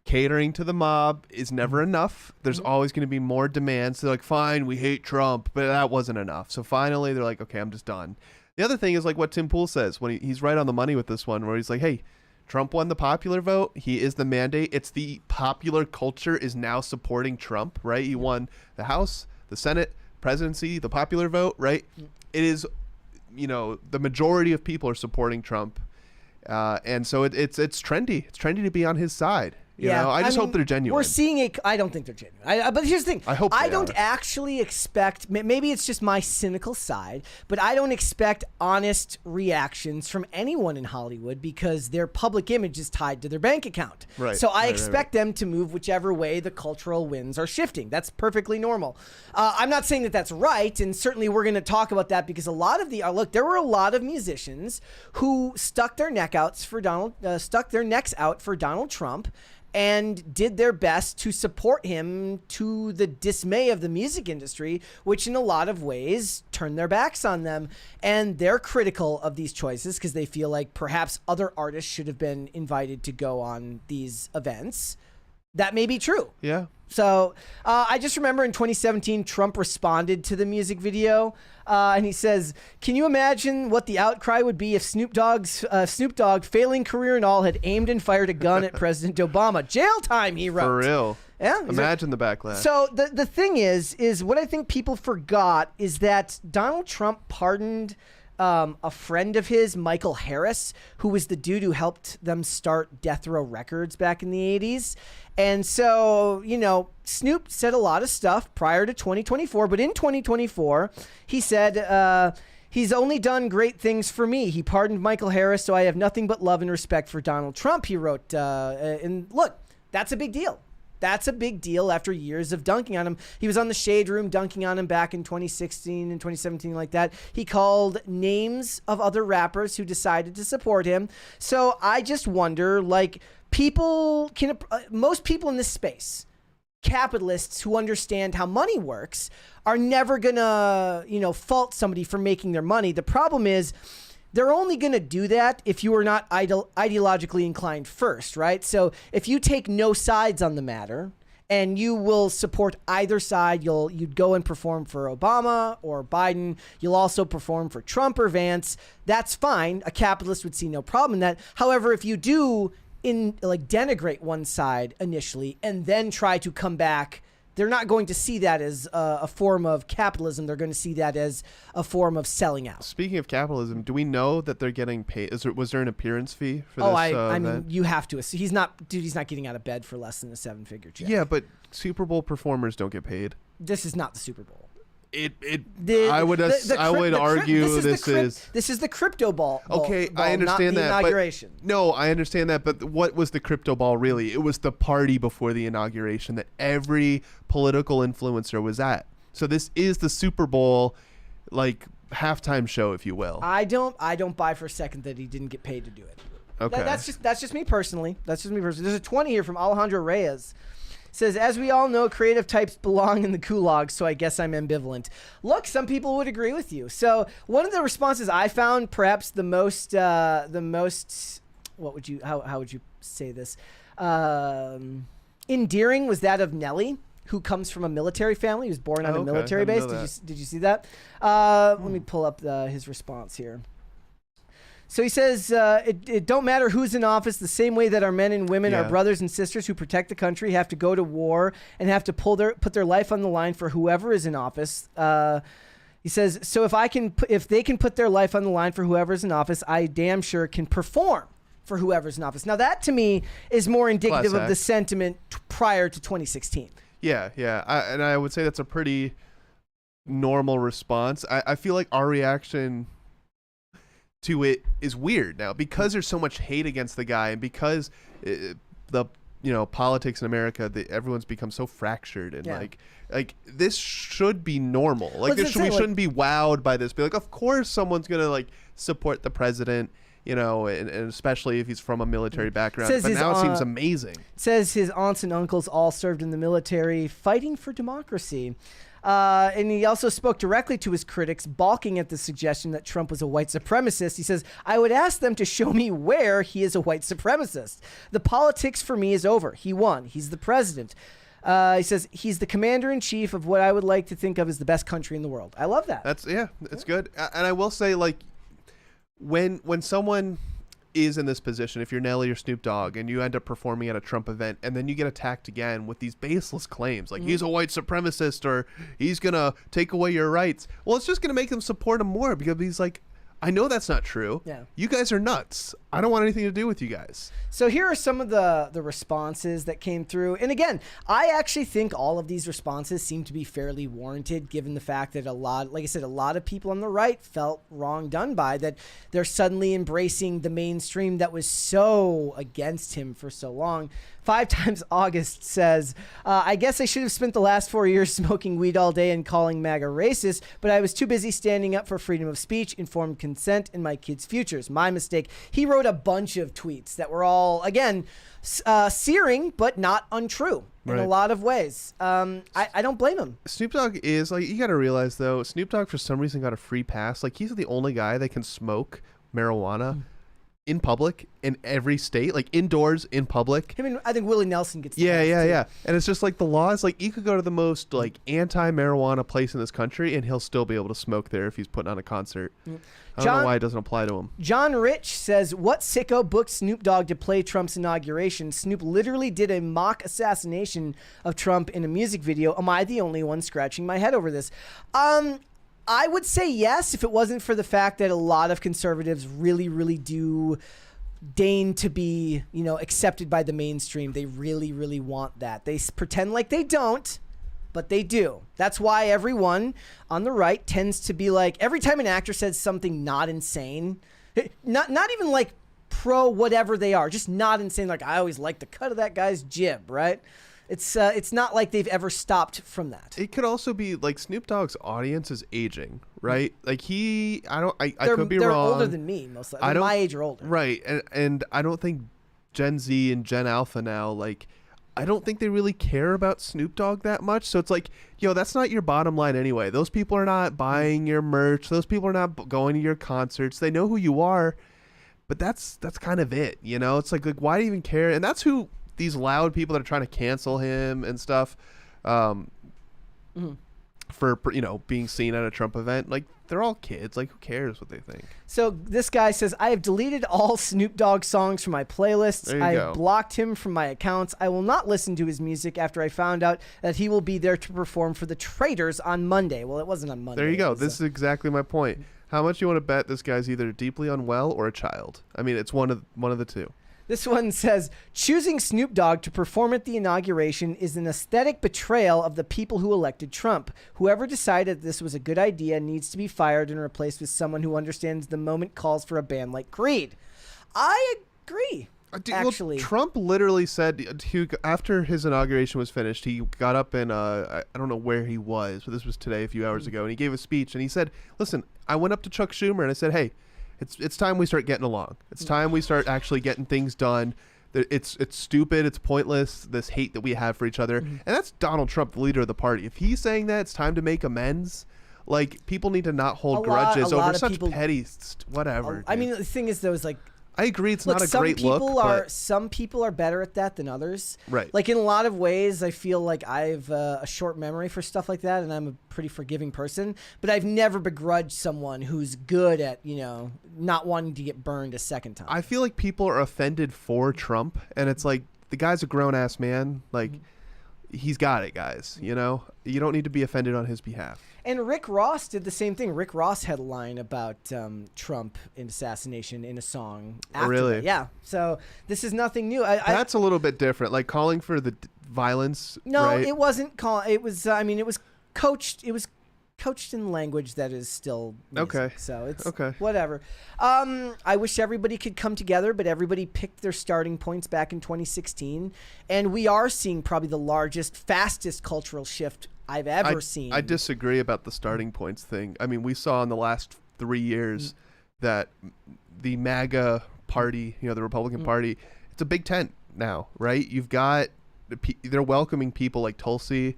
catering to the mob is never enough. There's always going to be more demands. They're like, fine, we hate Trump, but that wasn't enough. So finally, they're like, okay, I'm just done. The other thing is like what Tim Pool says when he's right on the money with this one, where he's like, hey, Trump won the popular vote. He is the mandate. It's the popular culture is now supporting Trump, right? He won the House, the Senate, presidency, the popular vote, right? It is, the majority of people are supporting Trump. And so it's trendy. It's trendy to be on his side. You know, I just hope they're genuine. We're seeing I don't think they're genuine. But here's the thing. I hope I they don't are. actually expect, maybe it's just my cynical side, but I don't expect honest reactions from anyone in Hollywood because their public image is tied to their bank account. Right, So I right, expect them to move whichever way the cultural winds are shifting. That's perfectly normal. I'm not saying that that's right, and certainly we're going to talk about that because a lot of there were a lot of musicians who stuck their necks out for Donald Trump and did their best to support him to the dismay of the music industry, which in a lot of ways turned their backs on them. And they're critical of these choices because they feel like perhaps other artists should have been invited to go on these events. That may be true. Yeah. So I just remember in 2017, Trump responded to the music video, and he says, "Can you imagine what the outcry would be if Snoop Dogg, failing career and all, had aimed and fired a gun at President Obama? Jail time," he wrote. For real. Yeah. Imagine the backlash. So the thing is what I think people forgot is that Donald Trump pardoned a friend of his, Michael Harris, who was the dude who helped them start Death Row Records back in the 80s. And so, Snoop said a lot of stuff prior to 2024, but in 2024, he said, he's only done great things for me. He pardoned Michael Harris, so I have nothing but love and respect for Donald Trump, he wrote. And look, that's a big deal. That's a big deal after years of dunking on him. He was on the Shade Room dunking on him back in 2016 and 2017 like that. He called names of other rappers who decided to support him. So I just wonder, most people in this space, capitalists who understand how money works, are never gonna, fault somebody for making their money. The problem is, they're only going to do that if you are not ideologically inclined first, right? So if you take no sides on the matter and you will support either side, you'd go and perform for Obama or Biden. You'll also perform for Trump or Vance. That's fine. A capitalist would see no problem in that. However, if you do denigrate one side initially and then try to come back, they're not going to see that as a form of capitalism. They're going to see that as a form of selling out. Speaking of capitalism, do we know that they're getting paid? Was there an appearance fee for this? I mean, you have to. He's not getting out of bed for less than a 7-figure check. Yeah, but Super Bowl performers don't get paid. This is not the Super Bowl. I would argue this is the crypto ball. Okay, ball, I understand not that. The inauguration. No, I understand that. But what was the crypto ball really? It was the party before the inauguration that every political influencer was at. So this is the Super Bowl, halftime show, if you will. I don't buy for a second that he didn't get paid to do it. Okay, that's just me personally. There's a 20 here from Alejandro Reyes. Says, as we all know, creative types belong in the gulag, so I guess I'm ambivalent. Look, some people would agree with you. So one of the responses I found, perhaps the most, how would you say this? Endearing was that of Nelly, who comes from a military family. He was born on a military base. Did you see that? Let me pull up his response here. So he says, it don't matter who's in office, the same way that our men and women, our brothers and sisters who protect the country have to go to war and have to put their life on the line for whoever is in office. He says, so if they can put their life on the line for whoever's in office, I damn sure can perform for whoever's in office. Now that to me is more indicative of the sentiment prior to 2016. Yeah. And I would say that's a pretty normal response. I feel like our reaction to it is weird now because there's so much hate against the guy, and because the politics in America, everyone's become so fractured, and like this should be normal. We shouldn't be wowed by this. Be like, of course someone's gonna support the president, and especially if he's from a military background. But now it seems amazing. Says his aunts and uncles all served in the military, fighting for democracy. And he also spoke directly to his critics, balking at the suggestion that Trump was a white supremacist. He says, I would ask them to show me where he is a white supremacist. The politics for me is over. He won. He's the president. He says he's the commander-in-chief of what I would like to think of as the best country in the world. I love that. It's good. And I will say, when someone is in this position, if you're Nelly or Snoop Dogg and you end up performing at a Trump event and then you get attacked again with these baseless claims he's a white supremacist or he's gonna take away your rights, well, it's just gonna make them support him more, because he's like, I know that's not true. Yeah. You guys are nuts. I don't want anything to do with you guys. So here are some of the responses that came through. And again, I actually think all of these responses seem to be fairly warranted, given the fact that a lot of people on the right felt wrong done by, that they're suddenly embracing the mainstream that was so against him for so long. 5 Times August says, I guess I should have spent the last 4 years smoking weed all day and calling MAGA racist, but I was too busy standing up for freedom of speech, informed consent, and my kids' futures. My mistake. He wrote a bunch of tweets that were all, again, searing, but not untrue in a lot of ways. I don't blame him. Snoop Dogg is, you got to realize, though, Snoop Dogg for some reason got a free pass. He's the only guy that can smoke marijuana in public in every state, like indoors in public. I think Willie Nelson gets. Yeah. And it's just like the law is like you could go to the most like anti-marijuana place in this country and he'll still be able to smoke there if he's putting on a concert. I don't know why it doesn't apply to him. John Rich says, what sicko booked Snoop Dogg to play Trump's inauguration? Snoop literally did a mock assassination of Trump in a music video. Am I the only one scratching my head over this? I would say yes, if it wasn't for the fact that a lot of conservatives really, really do deign to be, accepted by the mainstream. They really, really want that. They pretend like they don't, but they do. That's why everyone on the right tends to be like, every time an actor says something not insane, not even like pro whatever they are, just not insane. Like, I always like the cut of that guy's jib, right? It's not like they've ever stopped from that. It could also be like Snoop Dogg's audience is aging, right? Like I could be they're wrong. They're older than me, mostly. My age or older. Right. And I don't think Gen Z and Gen Alpha now, like, I don't think they really care about Snoop Dogg that much. So it's like, that's not your bottom line anyway. Those people are not buying your merch. Those people are not going to your concerts. They know who you are, but that's kind of it. It's like why do you even care? And that's who these loud people that are trying to cancel him and stuff for being seen at a Trump event, like they're all kids. Like, who cares what they think? So this guy says, I have deleted all Snoop Dogg songs from my playlists. I have blocked him from my accounts. I will not listen to his music after I found out that he will be there to perform for the Traitors on Monday. Well, it wasn't on Monday. There you go. This is exactly my point. How much you want to bet this guy's either deeply unwell or a child? I mean, it's one of the two. This one says, choosing Snoop Dogg to perform at the inauguration is an aesthetic betrayal of the people who elected Trump. Whoever decided this was a good idea needs to be fired and replaced with someone who understands the moment calls for a band like Creed. I agree. Actually, Trump literally said after his inauguration was finished, he got up and I don't know where he was, but this was today, a few hours ago, and he gave a speech and he said, listen, I went up to Chuck Schumer and I said, hey, it's time we start getting along. It's time we start actually getting things done. It's stupid. It's pointless, this hate that we have for each other. And that's Donald Trump, the leader of the party. If he's saying that it's time to make amends, like, people need to not hold grudges over such petty whatever. I mean, the thing is, though, is like, I agree, it's not a great look. But some people are better at that than others. Right. Like, in a lot of ways, I feel like I've a short memory for stuff like that, and I'm a pretty forgiving person. But I've never begrudged someone who's good at, not wanting to get burned a second time. I feel like people are offended for Trump, and it's like, the guy's a grown-ass man. Like, he's got it, guys. You don't need to be offended on his behalf. And Rick Ross did the same thing. Rick Ross had a line about Trump and assassination in a song. After really? That. Yeah. So this is nothing new. That's a little bit different. Like calling for the violence. No, right? it wasn't. It was. It was coached. It was coached in language that is still music. Okay. So it's okay. Whatever. I wish everybody could come together, but everybody picked their starting points back in 2016, and we are seeing probably the largest, fastest cultural shift I've ever seen. I disagree about the starting points thing. I mean, we saw in the last 3 years that the MAGA party, the Republican Party, it's a big tent now, right? You've got they're welcoming people like Tulsi,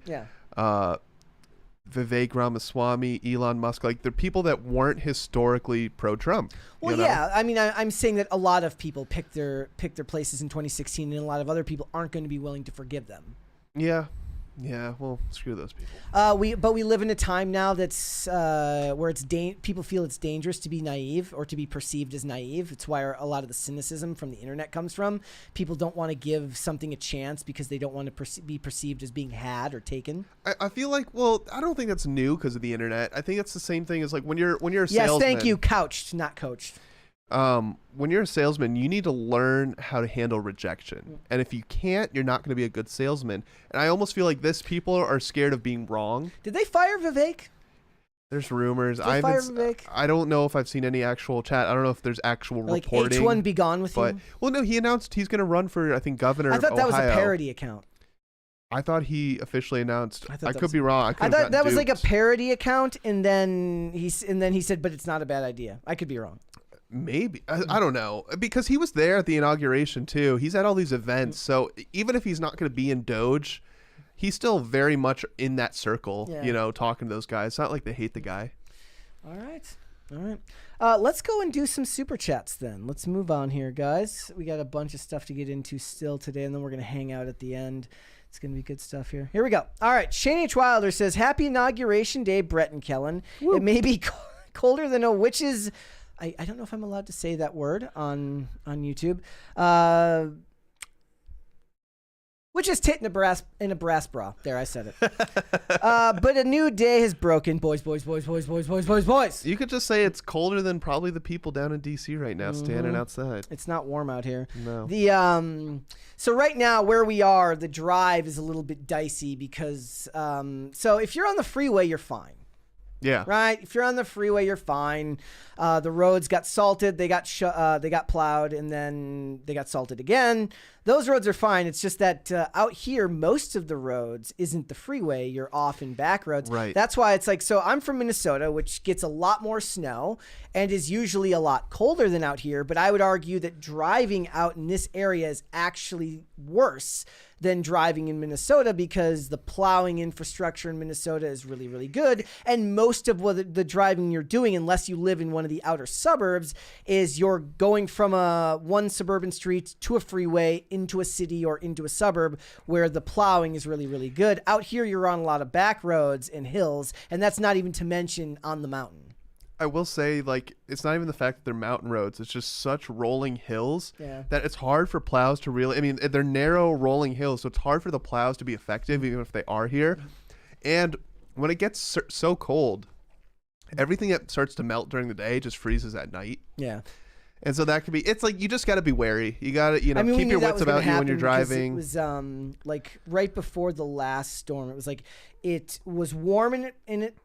Vivek Ramaswamy, Elon Musk, like they're people that weren't historically pro-Trump. Well, yeah, I mean, I'm saying that a lot of people picked their places in 2016, and a lot of other people aren't going to be willing to forgive them. Yeah, well, screw those people. But we live in a time now that's where people feel it's dangerous to be naive or to be perceived as naive. It's why a lot of the cynicism from the internet comes from. People don't want to give something a chance because they don't want to be perceived as being had or taken. I feel like, well, I don't think that's new because of the internet. I think that's the same thing as like when you're a salesman. Yes, thank you. Couched, not coached. When you're a salesman, you need to learn how to handle rejection. And if you can't, you're not going to be a good salesman. And I almost feel like people are scared of being wrong. Did they fire Vivek? There's rumors. Did they fire Vivek? I don't know if I've seen any actual chat. I don't know if there's actual reporting. H1 be gone with you? Well, no, he announced he's going to run for, I think, governor of Ohio. I thought that was a parody account. I thought he officially announced. I could be wrong. I thought that was like a parody account, and then he said, but it's not a bad idea. I could be wrong. Maybe. I don't know. Because he was there at the inauguration, too. He's at all these events. So even if he's not going to be in Doge, he's still very much in that circle, talking to those guys. It's not like they hate the guy. All right. Let's go and do some super chats then. Let's move on here, guys. We got a bunch of stuff to get into still today, and then we're going to hang out at the end. It's going to be good stuff here. Here we go. All right. Shane H. Wilder says, Happy Inauguration Day, Brett and Kellen. Woo. It may be colder than a witch's... I don't know if I'm allowed to say that word on YouTube. Which is tit in a brass bra. There, I said it. But a new day has broken. Boys. You could just say it's colder than probably the people down in D.C. right now standing outside. It's not warm out here. No. So right now where we are, the drive is a little bit dicey because so if you're on the freeway, you're fine. Yeah. Right. If you're on the freeway, you're fine. The roads got salted. They got plowed, and then they got salted again. Those roads are fine. It's just that out here, most of the roads isn't the freeway. You're off in back roads. Right. That's why it's like, so I'm from Minnesota, which gets a lot more snow and is usually a lot colder than out here. But I would argue that driving out in this area is actually worse than driving in Minnesota because the plowing infrastructure in Minnesota is really, really good. And most of what the driving you're doing, unless you live in one of the outer suburbs, is you're going from one suburban street to a freeway into a city or into a suburb where the plowing is really, really good. Out here, you're on a lot of back roads and hills, and that's not even to mention on the mountain. I will say, like, it's not even the fact that they're mountain roads. It's just such rolling hills that it's hard for plows to really... I mean, they're narrow rolling hills, so it's hard for the plows to be effective, even if they are here. And when it gets so cold, everything that starts to melt during the day just freezes at night. Yeah. And so that could be... It's like, you just got to be wary. You got to, keep your wits about you when you're driving. It was, like, right before the last storm. It was like, it was warm and it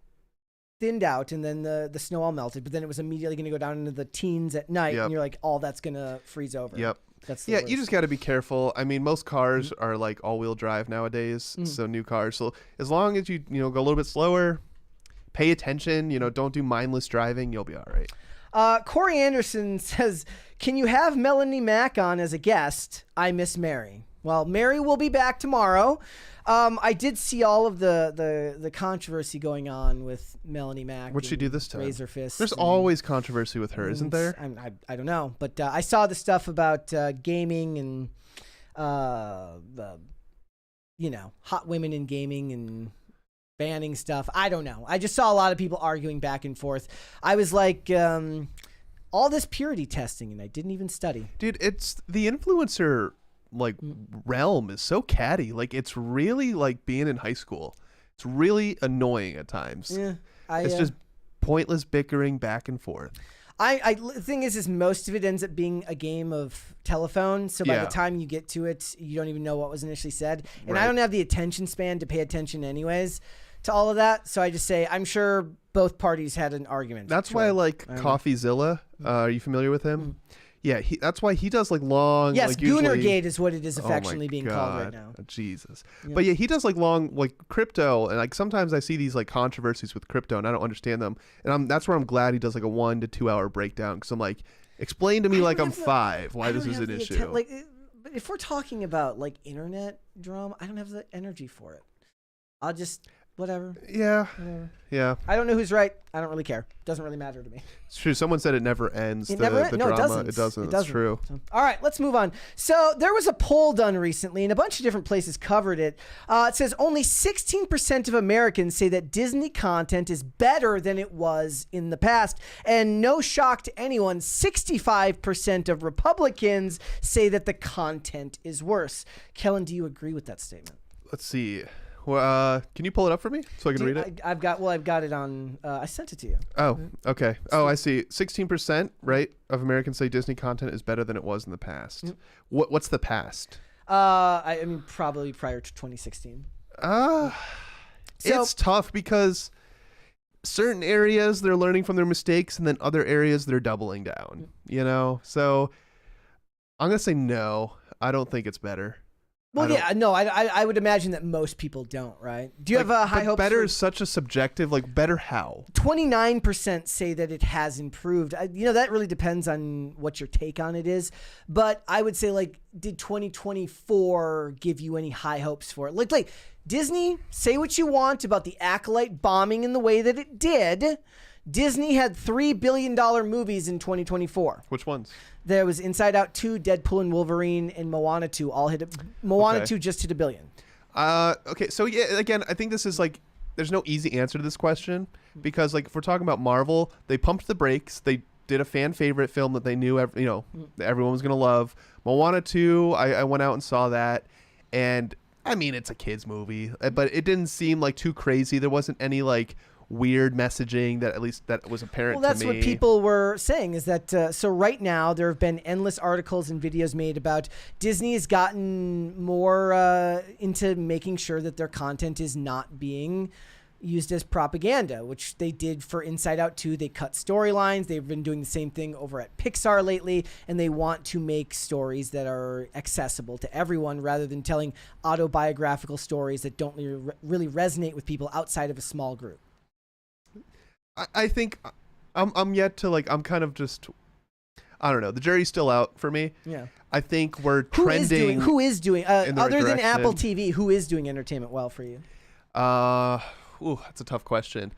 thinned out, and then the snow all melted, but then it was immediately going to go down into the teens at night, and you're like, all that's going to freeze over. Yep. That's the worst. worst. You just got to be careful. I mean, most cars are like all-wheel drive nowadays, so new cars. So as long as you go a little bit slower, pay attention, don't do mindless driving, you'll be all right. Corey Anderson says, can you have Melanie Mack on as a guest? I miss Mary. Well, Mary will be back tomorrow. I did see all of the controversy going on with Melanie Mack. What'd she do this time? Razor Fist. There's always controversy with her, isn't there? I don't know, but I saw the stuff about gaming and hot women in gaming and banning stuff. I don't know. I just saw a lot of people arguing back and forth. I was like, all this purity testing, and I didn't even study. Dude, it's the influencer realm is so catty. Like, it's really like being in high school. It's really annoying at times. Yeah, it's just pointless bickering back and forth. The thing is most of it ends up being a game of telephone. So by the time you get to it, you don't even know what was initially said. And I don't have the attention span to pay attention anyways to all of that. So I just say, I'm sure both parties had an argument. That's why I like CoffeeZilla. Are you familiar with him? Yeah, that's why he does long. Yes, usually... Goonergate is what it is affectionately being called right now. Jesus, but he does long crypto, and sometimes I see these controversies with crypto, and I don't understand them, and that's where I'm glad he does a 1 to 2 hour breakdown, because I'm like, explain to me like I'm 5 why this is an issue. But if we're talking about internet drama, I don't have the energy for it. I'll just whatever. Yeah. I don't know who's right. I don't really care. Doesn't really matter to me. It's true. Someone said it never ends. The drama. It doesn't. It's true. So, all right, let's move on. So there was a poll done recently, and a bunch of different places covered it. It says only 16% of Americans say that Disney content is better than it was in the past. And no shock to anyone, 65% of Republicans say that the content is worse. Kellen, do you agree with that statement? Let's see. Well, can you pull it up for me so I can read it? I've got it on. I sent it to you. Oh, okay. Oh, I see. 16%, right, of Americans say Disney content is better than it was in the past. Mm-hmm. What's the past? I mean, probably prior to 2016. It's tough because certain areas they're learning from their mistakes, and then other areas they're doubling down. So I'm gonna say no. I don't think it's better. Well, I would imagine that most people don't, right? Do you have a high hopes? Better is such a subjective, better how? 29% say that it has improved. That really depends on what your take on it is. But I would say, did 2024 give you any high hopes for it? Like Disney, say what you want about the Acolyte bombing in the way that it did. Disney had $3 billion movies in 2024. Which ones? There was Inside Out 2, Deadpool and Wolverine, and Moana 2 all hit Moana Okay. 2 just hit $1 billion. Okay, so yeah, again, I think this is like, there's no easy answer to this question because, like, if we're talking about Marvel, they pumped the brakes. They did a fan favorite film that they knew, that everyone was gonna love. Moana 2, I went out and saw that, and I mean, it's a kids movie, but it didn't seem like too crazy. There wasn't any like weird messaging that was apparent. Well, that's to me. what people were saying is that so right now there have been endless articles and videos made about Disney has gotten more into making sure that their content is not being used as propaganda, which they did for Inside Out 2. They cut storylines. They've been doing the same thing over at Pixar lately, and they want to make stories that are accessible to everyone rather than telling autobiographical stories that don't really resonate with people outside of a small group. I think I'm yet to like, I'm kind of just, I don't know. The jury's still out for me. Yeah. I think we're trending. Who is doing in the other right than direction. Apple TV, who is doing entertainment well for you? That's a tough question.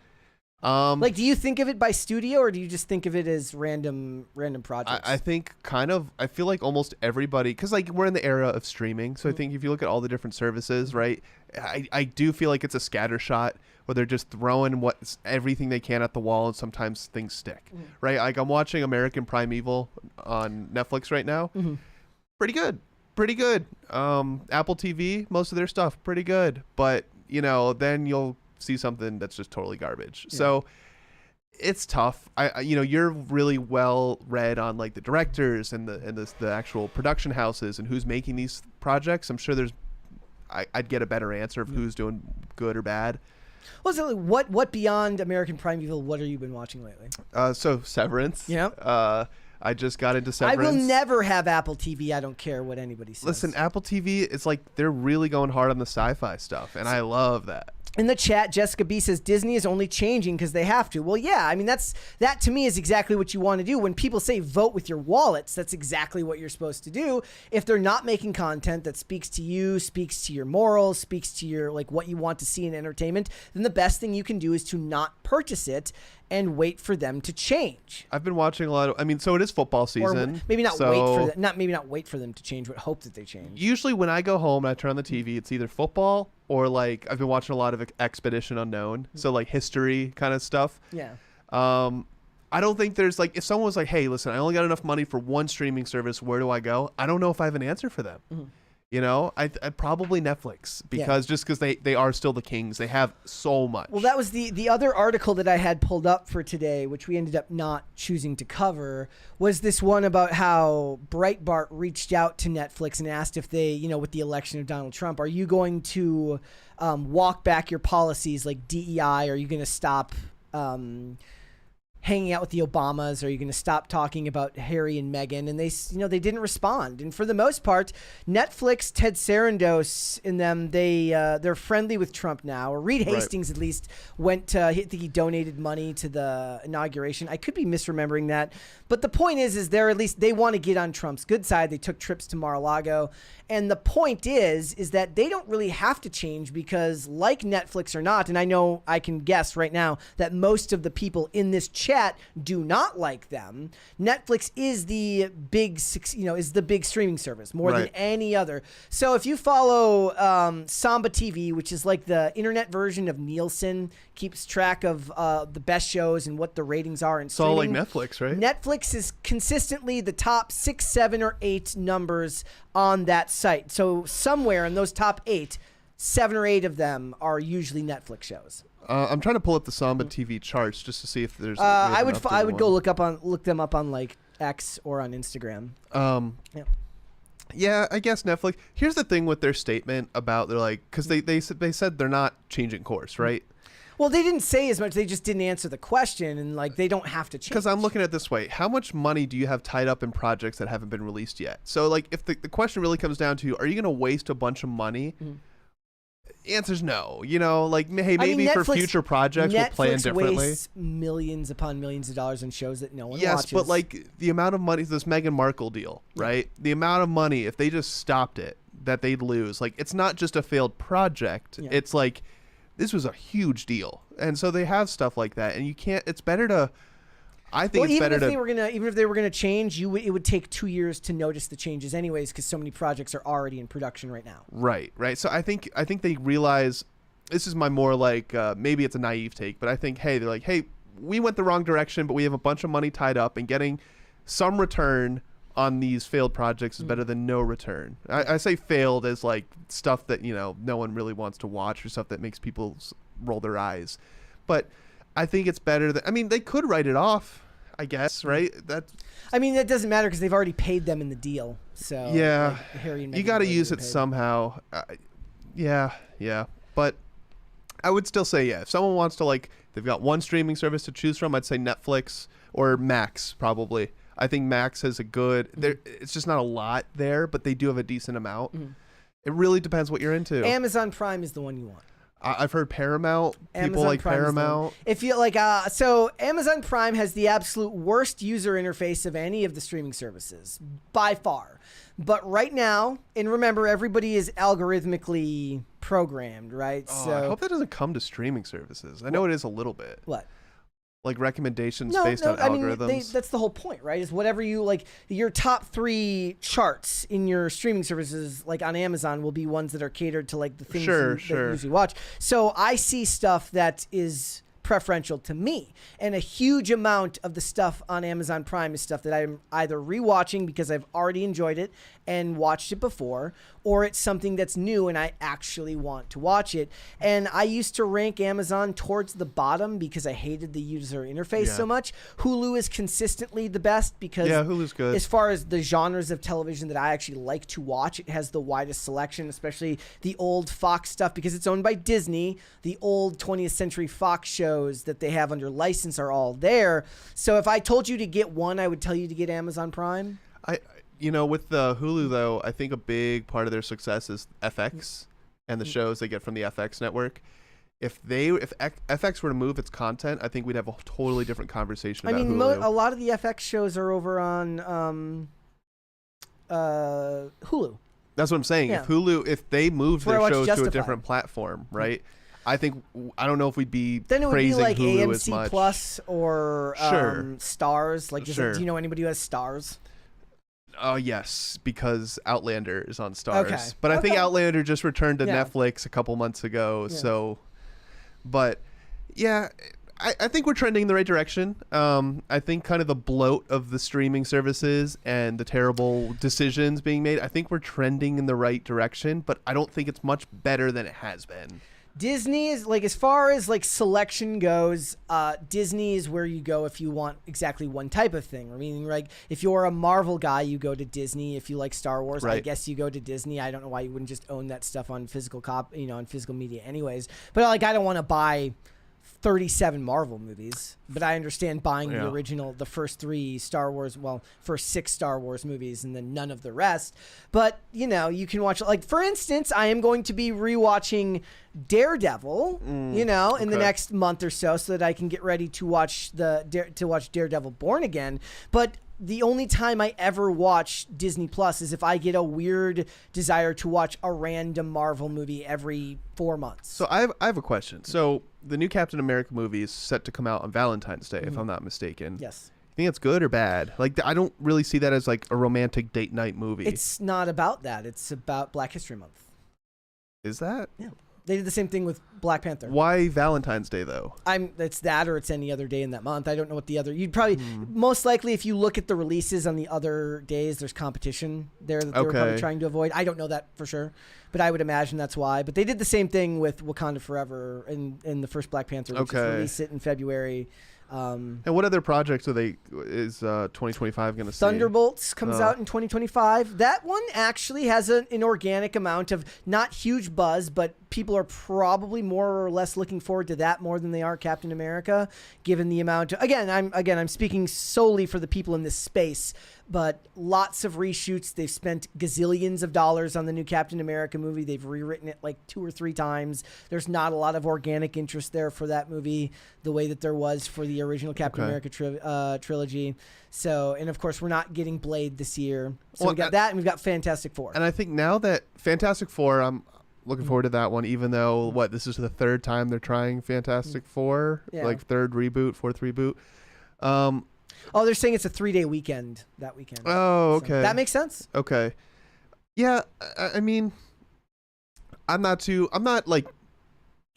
Like, do you think of it by studio, or do you just think of it as random projects? I think kind of, I feel like almost everybody, because like we're in the era of streaming, so I think if you look at all the different services, right, I do feel like it's a scatter shot where they're just throwing everything they can at the wall, and sometimes things stick, right? Like I'm watching American Primeval on Netflix right now. Pretty good. Apple TV, most of their stuff, pretty good. But, then you'll see something that's just totally garbage. Yeah. So it's tough. You're really well read on like the directors and the actual production houses and who's making these projects. I'm sure I'd get a better answer of who's doing good or bad. Well, so what beyond American Primeval, what have you been watching lately? So Severance. Yeah. I just got into Severance. I will never have Apple TV. I don't care what anybody says. Listen, Apple TV, it's like they're really going hard on the sci-fi stuff, and I love that. In the chat, Jessica B says Disney is only changing because they have to. Well, yeah, I mean that to me is exactly what you want to do. When people say vote with your wallets, that's exactly what you're supposed to do. If they're not making content that speaks to you, speaks to your morals, speaks to your like what you want to see in entertainment, then the best thing you can do is to not purchase it and wait for them to change. I've been watching a lot of, so it is football season. Or maybe not wait for them to change, but hope that they change. Usually when I go home and I turn on the TV, it's either football or like I've been watching a lot of Expedition Unknown. So like history kind of stuff. Yeah. I don't think there's like, if someone was like, hey, listen, I only got enough money for one streaming service, where do I go? I don't know if I have an answer for them. I'd probably Netflix because they are still the kings. They have so much. Well, that was the other article that I had pulled up for today, which we ended up not choosing to cover, was this one about how Breitbart reached out to Netflix and asked if they, with the election of Donald Trump, are you going to walk back your policies like DEI? Are you going to stop hanging out with the Obamas? Are you going to stop talking about Harry and Meghan? And they didn't respond. And for the most part, Netflix, Ted Sarandos and them, they're friendly with Trump now. Or Reed Hastings at least went to, I think he donated money to the inauguration. I could be misremembering that. But the point is they want to get on Trump's good side. They took trips to Mar-a-Lago. And the point is that they don't really have to change because like Netflix or not, and I know I can guess right now that most of the people in this chat do not like them. Netflix is the big streaming service more than any other. So if you follow Samba TV, which is like the internet version of Nielsen, keeps track of the best shows and what the ratings are in streaming. It's all like Netflix, right? Netflix is consistently the top 6, 7, or 8 numbers on that site. So somewhere in those top 8, 7 or 8 of them are usually Netflix shows. I'm trying to pull up the Samba TV charts just to see if there's. I would go look them up on like X or on Instagram. Yeah, I guess Netflix. Here's the thing with their statement about they're like, because they said they're not changing course, right? Well, they didn't say as much. They just didn't answer the question, and like they don't have to change. Because I'm looking at it this way: how much money do you have tied up in projects that haven't been released yet? So, like, if the question really comes down to, are you going to waste a bunch of money? The answer's no. Like, hey, maybe for future projects we'll plan differently. Netflix wastes millions upon millions of dollars on shows that no one watches. Yes, but like the amount of money, this Meghan Markle deal, right? The amount of money, if they just stopped it, that they'd lose. Like, it's not just a failed project. Yeah. It's like this was a huge deal, and so they have stuff like that, and you can't. It's better to. I think it's better to. Even if they were gonna change, it would take 2 years to notice the changes, anyways, because so many projects are already in production right now. Right. So I think they realize. This is my more like maybe it's a naive take, but I think they're like, hey, we went the wrong direction, but we have a bunch of money tied up, and getting some return on these failed projects is better than no return. I say failed as like stuff that no one really wants to watch or stuff that makes people roll their eyes, but I think it's better that they could write it off, I guess, right? That doesn't matter because they've already paid them in the deal. So yeah, like, Harry and you Meghan got to already use been it paid. somehow. Yeah, but I would still say if someone wants to they've got one streaming service to choose from, I'd say Netflix or Max probably. I think Max has a good. It's just not a lot there, but they do have a decent amount. It really depends what you're into. Amazon Prime is the one you want. I've heard Paramount. People Amazon like Prime is the one. Paramount. If you like, so Amazon Prime has the absolute worst user interface of any of the streaming services by far. But right now, and remember, everybody is algorithmically programmed, right? Oh, so I hope that doesn't come to streaming services. I know it is a little bit. what? Like recommendations based on algorithms. That's the whole point, right? Is whatever you like, your top 3 charts in your streaming services, like on Amazon, will be ones that are catered to like the things that you usually watch. So I see stuff that is preferential to me, and a huge amount of the stuff on Amazon Prime is stuff that I'm either rewatching because I've already enjoyed it and watched it before, or it's something that's new and I actually want to watch it. And I used to rank Amazon towards the bottom because I hated the user interface so much. Hulu is consistently the best because Hulu's good. As far as the genres of television that I actually like to watch, it has the widest selection, especially the old Fox stuff because it's owned by Disney. The old 20th Century Fox shows that they have under license are all there. So if I told you to get one, I would tell you to get Amazon Prime. With the Hulu though, I think a big part of their success is FX and the shows they get from the FX network. If FX were to move its content, I think we'd have a totally different conversation about Hulu. A lot of the FX shows are over on Hulu. That's what I'm saying. Yeah. If they moved their shows to a Justified. different platform, right? I don't know if we'd be Then it would be praising like Hulu as AMC much. Plus or Stars. Like, Sure. Do you know anybody who has Stars? Oh, yes, because Outlander is on Stars. Okay. But I think Outlander just returned to Yeah. Netflix a couple months ago. Yeah. So, but yeah, I think we're trending in the right direction. I think kind of the bloat of the streaming services and the terrible decisions being made, I think we're trending in the right direction, but I don't think it's much better than it has been. Disney is like, as far as like selection goes, Disney is where you go if you want exactly one type of thing. I mean, like if you're a Marvel guy, you go to Disney. If you like Star Wars, I Right. guess you go to Disney. I don't know why you wouldn't just own that stuff on physical on physical media anyways. But like, I don't want to buy 37 Marvel movies, but I understand buying the original, the first 6 Star Wars movies and then none of the rest. But, you can watch, like, for instance, I am going to be rewatching Daredevil, in the next month or so that I can get ready to watch Daredevil Born Again. But the only time I ever watch Disney Plus is if I get a weird desire to watch a random Marvel movie every 4 months. So I have a question. So the new Captain America movie is set to come out on Valentine's Day, if I'm not mistaken. Yes. You think it's good or bad? Like, I don't really see that as like a romantic date night movie. It's not about that. It's about Black History Month. Is that? Yeah. They did the same thing with Black Panther. Why Valentine's Day though? It's that or it's any other day in that month. I don't know what the other. You'd probably most likely if you look at the releases on the other days, there's competition there that they were probably trying to avoid. I don't know that for sure, but I would imagine that's why. But they did the same thing with Wakanda Forever in the first Black Panther, which released it in February. And what other projects is 2025 going to see? Thunderbolts comes out in 2025. That one actually has an organic amount of not huge buzz, but people are probably more or less looking forward to that more than they are Captain America, given the amount of, I'm speaking solely for the people in this space, but lots of reshoots. They've spent gazillions of dollars on the new Captain America movie. They've rewritten it like 2 or 3 times. There's not a lot of organic interest there for that movie the way that there was for the original Captain America trilogy. So, and of course, we're not getting Blade this year. So we got that, and we've got Fantastic Four. And I think now that Fantastic Four, looking forward to that one. Even though this is the third time they're trying Fantastic Four, like third reboot, fourth reboot. They're saying it's a 3-day weekend that weekend. Oh, okay. So that makes sense. Okay. Yeah, I mean, I'm not like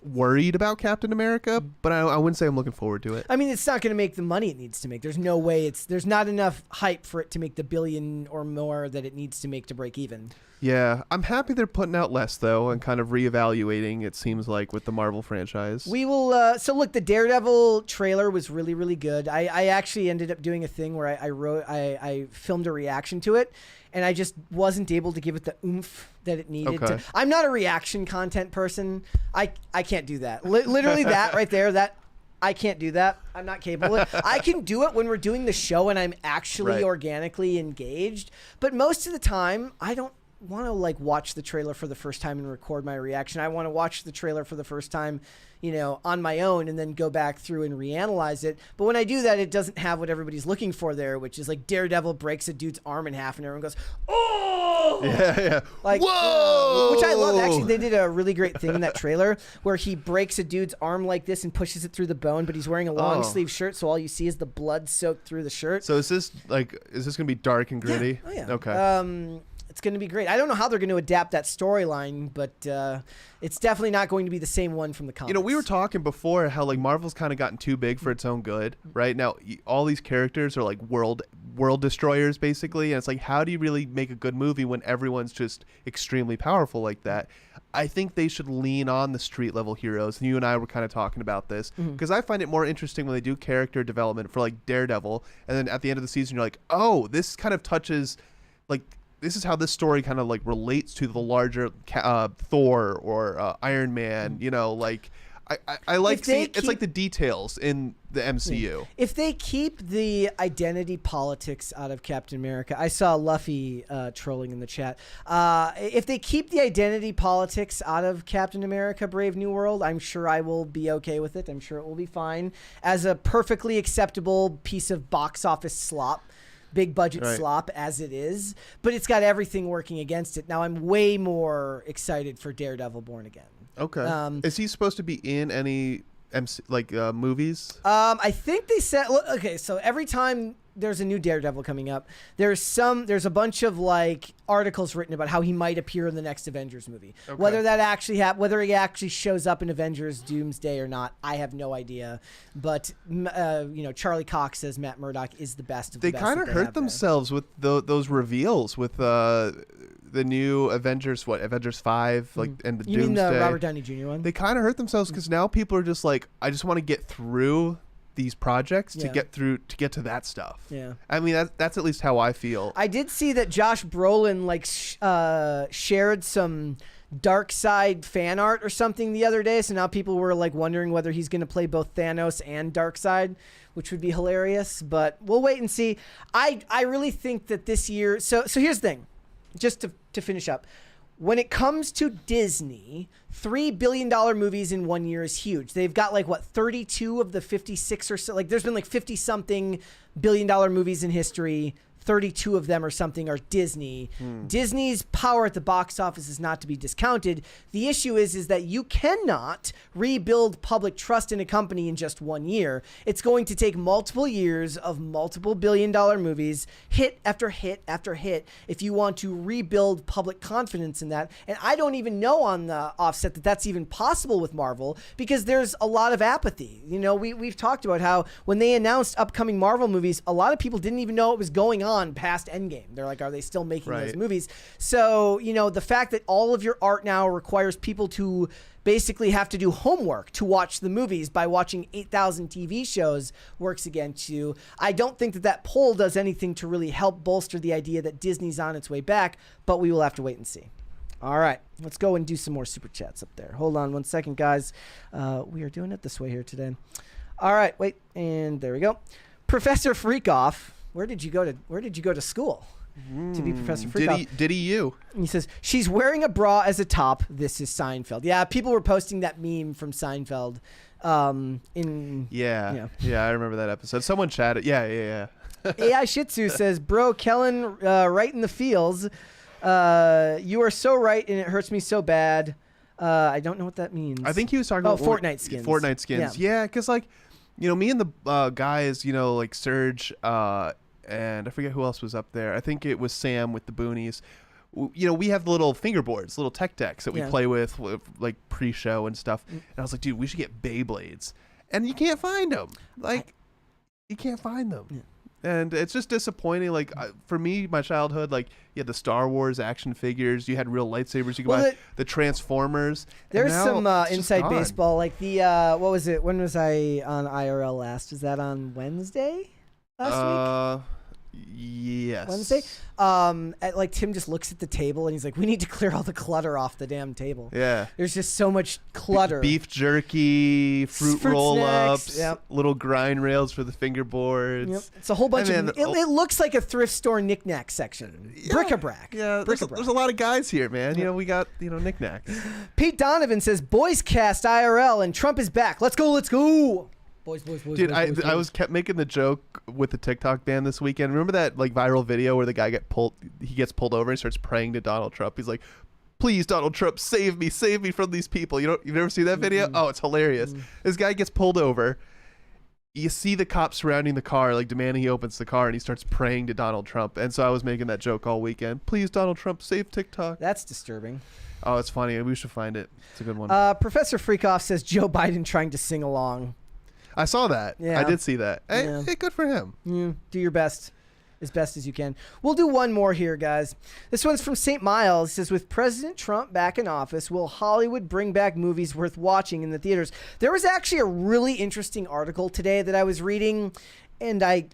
worried about Captain America, but I wouldn't say I'm looking forward to it. I mean, it's not going to make the money it needs to make. There's no way there's not enough hype for it to make the billion or more that it needs to make to break even. Yeah, I'm happy they're putting out less though, and kind of reevaluating. It seems like with the Marvel franchise. We will. So look, the Daredevil trailer was really, really good. I actually ended up doing a thing where I filmed a reaction to it, and I just wasn't able to give it the oomph that it needed. Okay. I'm not a reaction content person. I can't do that. Literally that right there. That. I can't do that. I'm not capable. I can do it when we're doing the show and I'm actually organically engaged. But most of the time, I don't want to like watch the trailer for the first time and record my reaction. I want to watch the trailer for the first time, on my own and then go back through and reanalyze it. But when I do that, it doesn't have what everybody's looking for there, which is like Daredevil breaks a dude's arm in half and everyone goes, "Oh!" Yeah. Like, whoa! Which I love. Actually, they did a really great thing in that trailer where he breaks a dude's arm like this and pushes it through the bone, but he's wearing a long sleeve shirt, so all you see is the blood soaked through the shirt. So is this gonna be dark and gritty? Yeah. Oh, yeah. Okay. It's going to be great. I don't know how they're going to adapt that storyline, but it's definitely not going to be the same one from the comics. We were talking before how like Marvel's kind of gotten too big for its own good, right? Now all these characters are like world destroyers basically, and it's like, how do you really make a good movie when everyone's just extremely powerful like that? I think they should lean on the street level heroes, and you and I were kind of talking about this because I find it more interesting when they do character development for like Daredevil, and then at the end of the season you're like, oh, this kind of touches like. This is how this story kind of like relates to the larger Thor or Iron Man. I like seeing it's like the details in the MCU. If they keep the identity politics out of Captain America, I saw Luffy trolling in the chat. If they keep the identity politics out of Captain America: Brave New World, I'm sure I will be okay with it. I'm sure it will be fine as a perfectly acceptable piece of box office slop. Big budget slop as it is, but it's got everything working against it. Now I'm way more excited for Daredevil Born Again. Okay. Is he supposed to be in any movies? I think they said, okay, so every time there's a new Daredevil coming up, there's a bunch of like articles written about how he might appear in the next Avengers movie. Okay. Whether that actually whether he actually shows up in Avengers Doomsday or not, I have no idea. But Charlie Cox says Matt Murdock is the best of the best. They kind of hurt themselves with those reveals with the new Avengers, Avengers 5, and the Doomsday. You mean the Robert Downey Jr. one? They kind of hurt themselves because now people are just like, I just want to get through these projects to get to that stuff. Yeah. I mean, that's at least how I feel. I did see that Josh Brolin shared some Dark Side fan art or something the other day, so now people were like wondering whether he's going to play both Thanos and Dark Side, which would be hilarious, but we'll wait and see. I really think that this year, so here's the thing, just to finish up. When it comes to Disney, $3 billion movies in 1 year is huge. They've got 32 of the 56 or so. There's been 50 something $1 billion movies in history. 32 of them or something are Disney. Disney's power at the box office is not to be discounted. The issue is that you cannot rebuild public trust in a company in just 1 year. It's going to take multiple years of multiple $1 billion movies, hit after hit after hit, if you want to rebuild public confidence in that. And I don't even know on the offset that that's even possible with Marvel because there's a lot of apathy. We've talked about how when they announced upcoming Marvel movies, a lot of people didn't even know what was going on past Endgame. They're like, are they still making those movies? So, the fact that all of your art now requires people to basically have to do homework to watch the movies by watching 8,000 TV shows works against you. I don't think that poll does anything to really help bolster the idea that Disney's on its way back, but we will have to wait and see. All right, let's go and do some more super chats up there. Hold on 1 second, guys. We are doing it this way here today. All right, wait, and there we go. Professor Freakoff. Where did you go to school to be Professor Freakoff? Did you? He says, she's wearing a bra as a top. This is Seinfeld. Yeah, people were posting that meme from Seinfeld. Yeah, I remember that episode. Someone chatted. Yeah. AI Shih Tzu says, bro, Kellen, right in the feels. You are so right, and it hurts me so bad. I don't know what that means. I think he was talking Oh, about Fortnite skins. Fortnite skins. Yeah, because like, me and the guys, like Serge, and I forget who else was up there. I think it was Sam with the Boonies. We have the little fingerboards, little tech decks that we play with like pre-show and stuff. And I was like, dude, we should get Beyblades. And you can't find them. Like, you can't find them. Yeah. And it's just disappointing. Like, for me, my childhood, like, you had the Star Wars action figures. You had real lightsabers. You could buy the Transformers. There's some inside baseball. Like the, what was it? When was I on IRL last? Was that on Wednesday last week? Yes. Wednesday. Like Tim just looks at the table and he's like, "We need to clear all the clutter off the damn table." Yeah. There's just so much clutter. Beef jerky, fruit roll-ups, snacks, little grind rails for the fingerboards. Yep. It's a whole bunch of. It looks like a thrift store knick-knack section. Bric-a-brac. Yeah. There's a lot of guys here, man. We got knick-knacks. Pete Donovan says, "Boys cast IRL and Trump is back. Let's go. Let's go." Boys, dude, I kept making the joke with the TikTok ban this weekend. Remember that like viral video where the guy gets pulled over and starts praying to Donald Trump. He's like, "Please, Donald Trump, save me from these people." You've never seen that video? Mm-hmm. Oh, it's hilarious. This guy gets pulled over. You see the cops surrounding the car, like demanding he opens the car, and he starts praying to Donald Trump. And so I was making that joke all weekend. Please, Donald Trump, save TikTok. That's disturbing. Oh, it's funny. We should find it. It's a good one. Professor Freakoff says Joe Biden trying to sing along. I saw that. Yeah. I did see that. Yeah. Hey, good for him. Do your best. As best as you can. We'll do one more here, guys. This one's from St. Miles. It says, with President Trump back in office, will Hollywood bring back movies worth watching in the theaters? There was actually a really interesting article today that I was reading, and I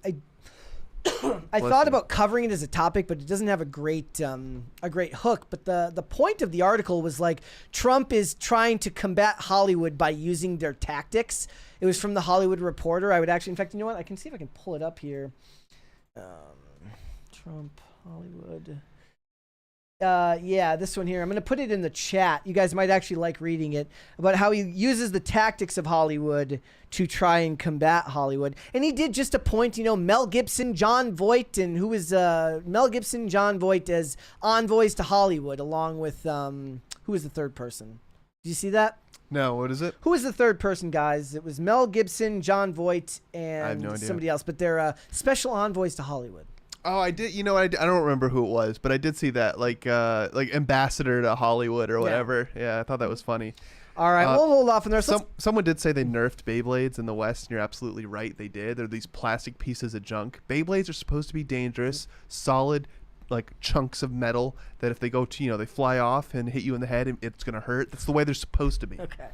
thought about covering it as a topic, but it doesn't have a great hook. But the point of the article was like Trump is trying to combat Hollywood by using their tactics. It was from the Hollywood Reporter. I would actually, in fact, you know what? I can see if I can pull it up here. Trump, Hollywood. Yeah, this one here. I'm going to put it in the chat. You guys might actually like reading it about how he uses the tactics of Hollywood to try and combat Hollywood. And he did just appoint, Mel Gibson, John Voight, and who is Mel Gibson, John Voight as envoys to Hollywood, along with who is the third person? Did you see that? No, what is it? Who was the third person, guys? It was Mel Gibson, John Voight, and I have no idea. Somebody else. But they're special envoys to Hollywood. Oh, I did. I don't remember who it was, but I did see that, like ambassador to Hollywood or whatever. Yeah, I thought that was funny. All right, we'll hold off on there. Someone did say they nerfed Beyblades in the West, and you're absolutely right. They did. They're these plastic pieces of junk. Beyblades are supposed to be dangerous, solid, like chunks of metal that if they go to, they fly off and hit you in the head, and it's gonna hurt. That's the way they're supposed to be. Okay.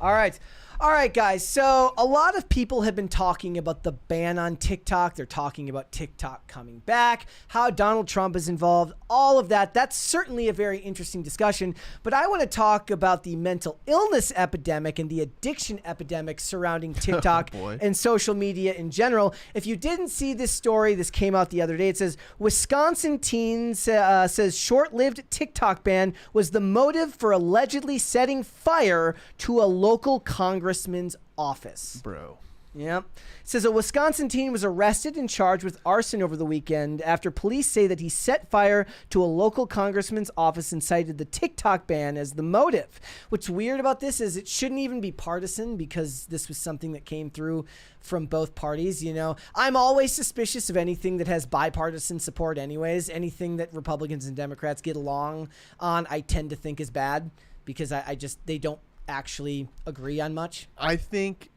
All right, guys. So a lot of people have been talking about the ban on TikTok. They're talking about TikTok coming back, how Donald Trump is involved, all of that. That's certainly a very interesting discussion. But I want to talk about the mental illness epidemic and the addiction epidemic surrounding TikTok and social media in general. If you didn't see this story, this came out the other day. It says, Wisconsin teen says short-lived TikTok ban was the motive for allegedly setting fire to a local congressman's office. Bro. Yeah. It says a Wisconsin teen was arrested and charged with arson over the weekend after police say that he set fire to a local congressman's office and cited the TikTok ban as the motive. What's weird about this is it shouldn't even be partisan because this was something that came through from both parties. I'm always suspicious of anything that has bipartisan support anyways. Anything that Republicans and Democrats get along on, I tend to think is bad because they don't actually agree on much. I think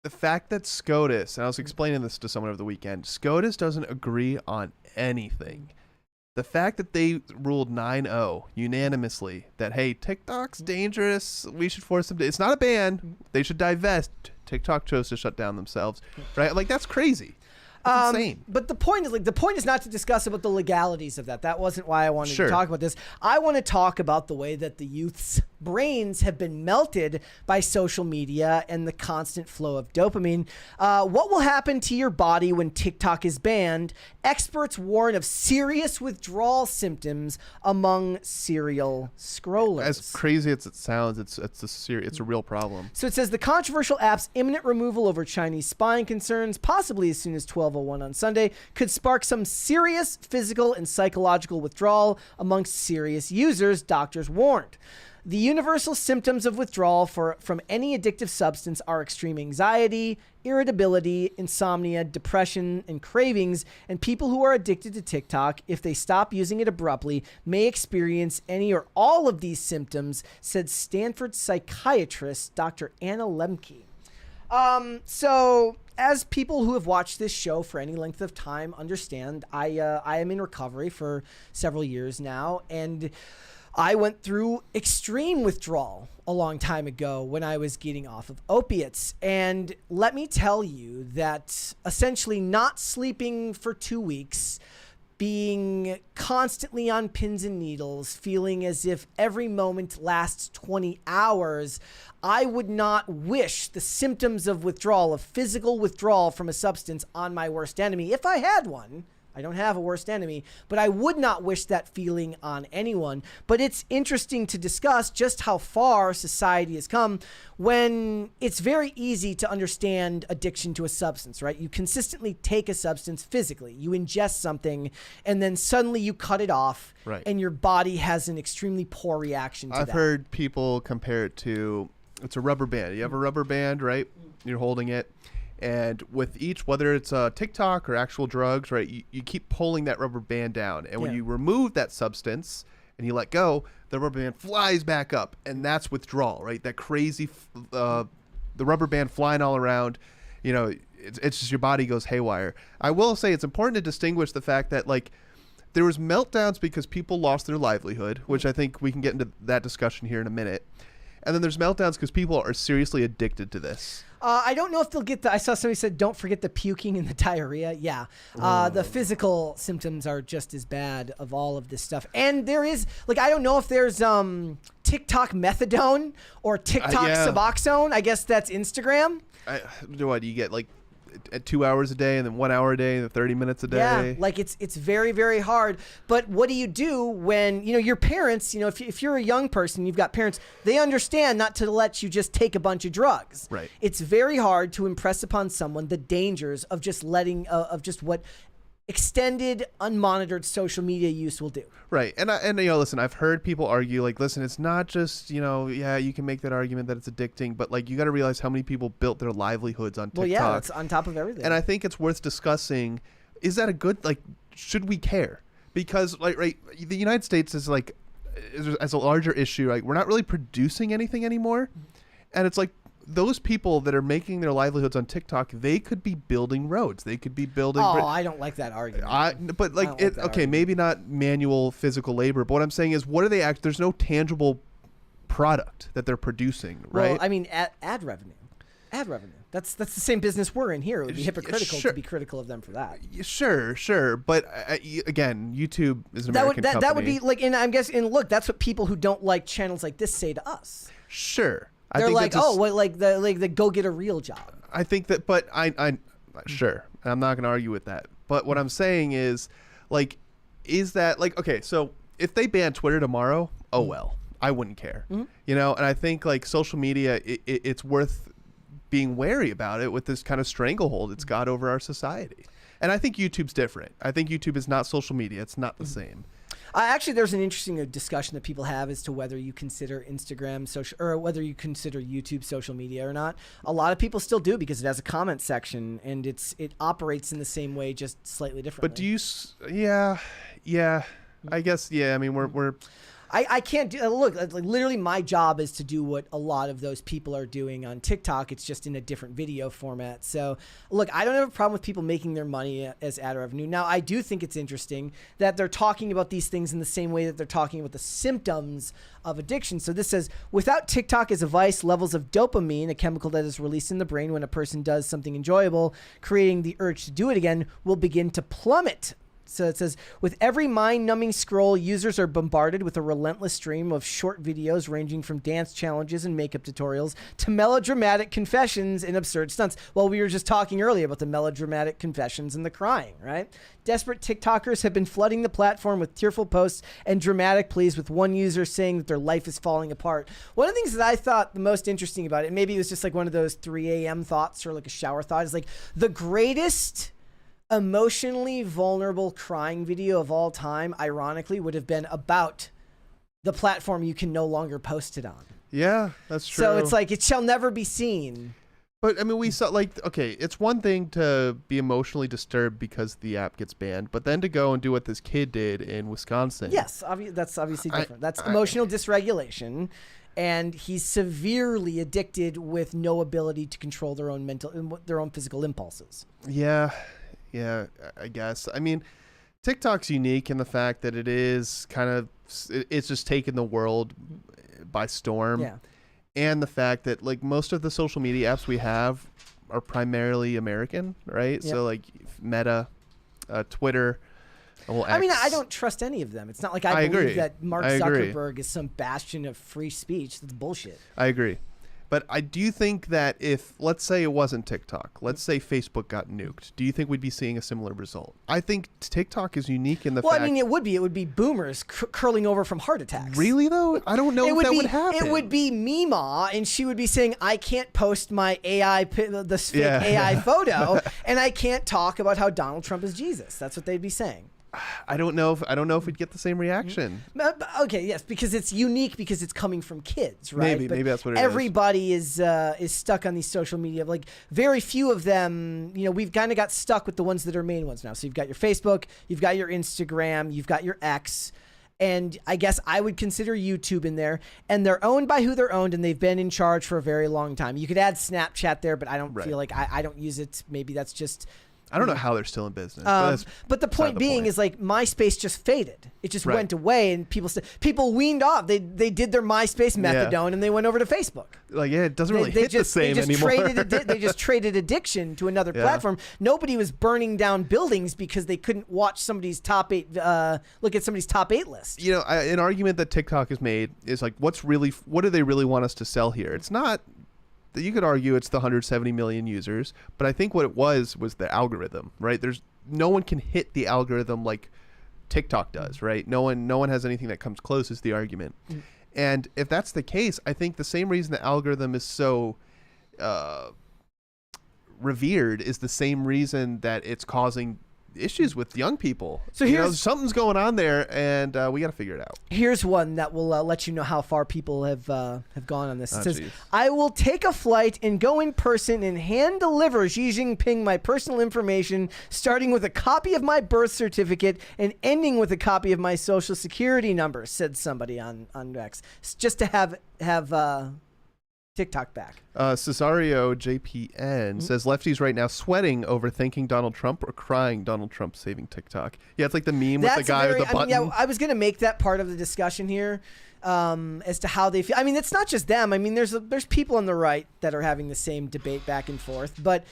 the fact that SCOTUS, and I was explaining this to someone over the weekend, SCOTUS doesn't agree on anything. The fact that they ruled 9-0 unanimously that, hey, TikTok's dangerous, we should force them to, it's not a ban, they should divest. TikTok chose to shut down themselves, right? Like, that's crazy. That's insane. But the point is not to discuss about the legalities of that. That wasn't why I wanted to talk about this. I want to talk about the way that the youth's brains have been melted by social media and the constant flow of dopamine. What will happen to your body when TikTok is banned? Experts warn of serious withdrawal symptoms among serial scrollers. As crazy as it sounds, it's a real problem. So it says the controversial app's imminent removal over Chinese spying concerns, possibly as soon as 12:01 on Sunday, could spark some serious physical and psychological withdrawal amongst serious users, doctors warned. The universal symptoms of withdrawal from any addictive substance are extreme anxiety, irritability, insomnia, depression, and cravings. And people who are addicted to TikTok, if they stop using it abruptly, may experience any or all of these symptoms, said Stanford psychiatrist Dr. Anna Lemke. So as people who have watched this show for any length of time understand, I am in recovery for several years now, and I went through extreme withdrawal a long time ago when I was getting off of opiates. And let me tell you that essentially not sleeping for 2 weeks, being constantly on pins and needles, feeling as if every moment lasts 20 hours, I would not wish the symptoms of withdrawal, of physical withdrawal from a substance, on my worst enemy. If I had one, I don't have a worst enemy, but I would not wish that feeling on anyone. But it's interesting to discuss just how far society has come when it's very easy to understand addiction to a substance, right? You consistently take a substance physically, you ingest something, and then suddenly you cut it off, right, and your body has an extremely poor reaction to that. I've heard people compare it to, it's a rubber band. You have a rubber band, right? You're holding it. And with each, whether it's TikTok or actual drugs, right, you keep pulling that rubber band down. And when you remove that substance and you let go, the rubber band flies back up. And that's withdrawal, right? That crazy, the rubber band flying all around, you know, it's just your body goes haywire. I will say it's important to distinguish the fact that, like, there was meltdowns because people lost their livelihood, which I think we can get into that discussion here in a minute. And then there's meltdowns because people are seriously addicted to this. I don't know if they'll get I saw somebody said, don't forget the puking and the diarrhea. Yeah. The physical symptoms are just as bad of all of this stuff. And there is, like, I don't know if there's TikTok methadone or TikTok Suboxone. I guess that's Instagram. What do you get, like, at 2 hours a day and then 1 hour a day and then 30 minutes a day? Yeah, like it's very, very hard. But what do you do when, you know, your parents, you know, if you're a young person, you've got parents, they understand not to let you just take a bunch of drugs. Right. It's very hard to impress upon someone the dangers of just letting, of just what extended, unmonitored social media use will do. Right. And you know, listen, I've heard people argue, like, listen, it's not just, you know, yeah, you can make that argument that it's addicting, but, like, you got to realize how many people built their livelihoods on TikTok. Well, yeah, that's on top of everything. And I think it's worth discussing, is that a good, like, should we care? Because, like, right, the United States is, like, as a larger issue, like, we're not really producing anything anymore. And it's like, those people that are making their livelihoods on TikTok, they could be building roads. They could be building. I don't like that argument. But like, okay, argument. Maybe not manual physical labor. But what I'm saying is, what are they there's no tangible product that they're producing, right? Well, I mean, ad revenue. Ad revenue. That's the same business we're in here. It would be hypocritical to be critical of them for that. Sure. But again, YouTube is an American company. That would be like, and I'm guessing, and look, that's what people who don't like channels like this say to us. Sure. They're like, like the go get a real job. I think that, but I sure, I'm not going to argue with that. But what I'm saying is, like, is that, like, okay, so if they ban Twitter tomorrow, oh well, I wouldn't care, you know. And I think, like, social media, it's worth being wary about it with this kind of stranglehold it's got over our society. And I think YouTube's different. I think YouTube is not social media. It's not the same. Actually, there's an interesting discussion that people have as to whether you consider Instagram social, or whether you consider YouTube social media or not. A lot of people still do because it has a comment section and it operates in the same way, just slightly differently. But do you? Yeah. I guess. Yeah. I mean, we're. I can't do, look, like, literally my job is to do what a lot of those people are doing on TikTok. It's just in a different video format. So look, I don't have a problem with people making their money as ad revenue. Now, I do think it's interesting that they're talking about these things in the same way that they're talking about the symptoms of addiction. So this says, without TikTok as a vice, levels of dopamine, a chemical that is released in the brain when a person does something enjoyable, creating the urge to do it again, will begin to plummet. So it says, with every mind-numbing scroll, users are bombarded with a relentless stream of short videos ranging from dance challenges and makeup tutorials to melodramatic confessions and absurd stunts. Well, we were just talking earlier about the melodramatic confessions and the crying, right? Desperate TikTokers have been flooding the platform with tearful posts and dramatic pleas, with one user saying that their life is falling apart. One of the things that I thought the most interesting about it, maybe it was just like one of those 3 a.m. thoughts or like a shower thought, is like the greatest emotionally vulnerable crying video of all time, ironically, would have been about the platform you can no longer post it on. Yeah, that's true. So it's like it shall never be seen. But I mean, we saw okay, it's one thing to be emotionally disturbed because the app gets banned, but then to go and do what this kid did in Wisconsin. Yes, that's obviously different. That's emotional dysregulation, and he's severely addicted with no ability to control their own physical impulses. Yeah, I guess. I mean, TikTok's unique in the fact that it is it's just taken the world by storm. Yeah. And the fact that like most of the social media apps we have are primarily American, right? Yep. So like Meta, Twitter, X. I mean, I don't trust any of them. It's not like I believe agree. that Mark I agree. Zuckerberg is some bastion of free speech. That's bullshit. I agree. But I do think that if, let's say it wasn't TikTok, let's say Facebook got nuked, do you think we'd be seeing a similar result? I think TikTok is unique in the fact... Well, I mean, it would be boomers curling over from heart attacks. Really, though? I don't know if that would happen. It would be Mima, and she would be saying, I can't post my this fake AI photo, and I can't talk about how Donald Trump is Jesus. That's what they'd be saying. I don't know if we'd get the same reaction. Okay, yes, because it's unique because it's coming from kids, right? Maybe that's what it is. Everybody is stuck on these social media. Like very few of them, we've kind of got stuck with the ones that are main ones now. So you've got your Facebook, you've got your Instagram, you've got your X, and I guess I would consider YouTube in there. And they're owned by who they're owned, and they've been in charge for a very long time. You could add Snapchat there, but I don't feel like I don't use it. Maybe that's just... I don't know how they're still in business. But the point being is like MySpace just faded. It just went away, and people weaned off. They did their MySpace methadone, and they went over to Facebook. Like, yeah, it doesn't really hit the same anymore. They just traded addiction to another platform. Nobody was burning down buildings because they couldn't watch somebody's top 8, look at somebody's top 8 list. An argument that TikTok has made is like, what do they really want us to sell here? It's not... You could argue it's the 170 million users, but I think what it was the algorithm, right? No one can hit the algorithm like TikTok does, right? No one has anything that comes close is the argument. And if that's the case, I think the same reason the algorithm is so revered is the same reason that it's causing issues with young people. So something's going on there, and we got to figure it out. Here's one that will let you know how far people have gone on this. It says, geez. I will take a flight and go in person and hand deliver Xi Jinping my personal information, starting with a copy of my birth certificate and ending with a copy of my social security number, said somebody on X, just to have TikTok back. Cesario JPN says lefties right now sweating over thanking Donald Trump or crying Donald Trump saving TikTok. Yeah, it's like the meme with the guy with the button. I was going to make that part of the discussion here as to how they feel. I mean, it's not just them. I mean, there's people on the right that are having the same debate back and forth. But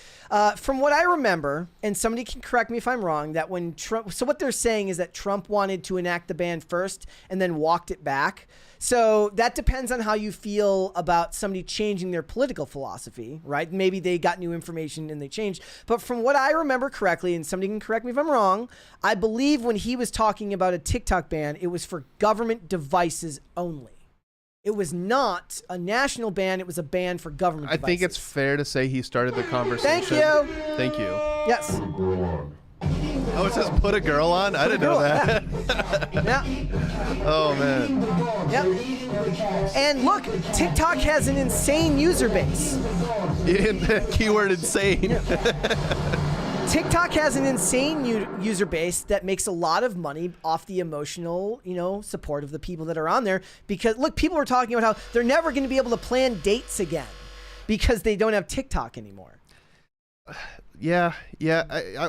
from what I remember, and somebody can correct me if I'm wrong, that when Trump, so what they're saying is that Trump wanted to enact the ban first and then walked it back. So that depends on how you feel about somebody changing their political philosophy, right? Maybe they got new information and they changed. But from what I remember correctly, and somebody can correct me if I'm wrong, I believe when he was talking about a TikTok ban, it was for government devices only. It was not a national ban. It was a ban for government devices. I think it's fair to say he started the conversation. Thank you. Thank you. Yes. Oh, it says put a girl on? I didn't know that. Yeah. Oh, man. Yep. And look, TikTok has an insane user base. Keyword insane. TikTok has an insane user base that makes a lot of money off the emotional, support of the people that are on there. Because, look, people are talking about how they're never going to be able to plan dates again because they don't have TikTok anymore. Yeah.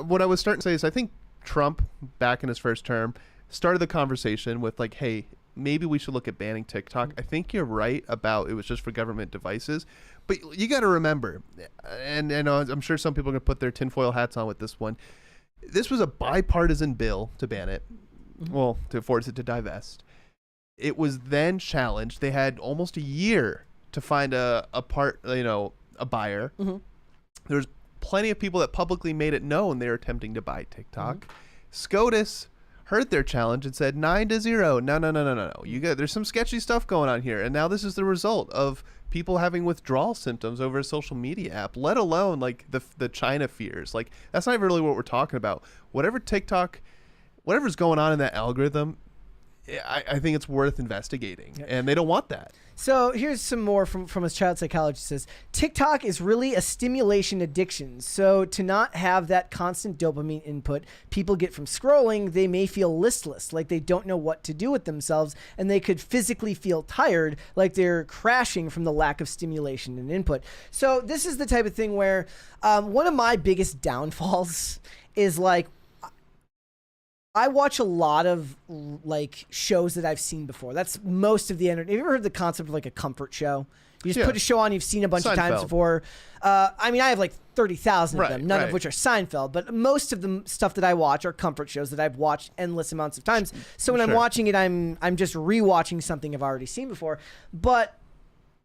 What I was starting to say is I think Trump, back in his first term, started the conversation with like, hey, maybe we should look at banning TikTok. I think you're right about it was just for government devices. But you got to remember, and I'm sure some people are going to put their tinfoil hats on with this one. This was a bipartisan bill to ban it, well, to force it to divest. It was then challenged. They had almost a year to find a buyer. There's plenty of people that publicly made it known they were attempting to buy TikTok. SCOTUS heard their challenge and said 9-0. No. There's some sketchy stuff going on here. And now this is the result of people having withdrawal symptoms over a social media app, let alone like the China fears. Like that's not even really what we're talking about. Whatever's going on in that algorithm, I think it's worth investigating, and they don't want that. So here's some more from a child psychologist. Says TikTok is really a stimulation addiction. So to not have that constant dopamine input people get from scrolling, they may feel listless, like they don't know what to do with themselves, and they could physically feel tired, like they're crashing from the lack of stimulation and input. So this is the type of thing where one of my biggest downfalls is like, I watch a lot of like shows that I've seen before. That's most of the entertainment. Have you ever heard the concept of like a comfort show? You just put a show on you've seen a bunch of times before. I mean, I have like 30,000 of them, none of which are Seinfeld, but most of the stuff that I watch are comfort shows that I've watched endless amounts of times. So when I'm watching it, I'm just rewatching something I've already seen before. But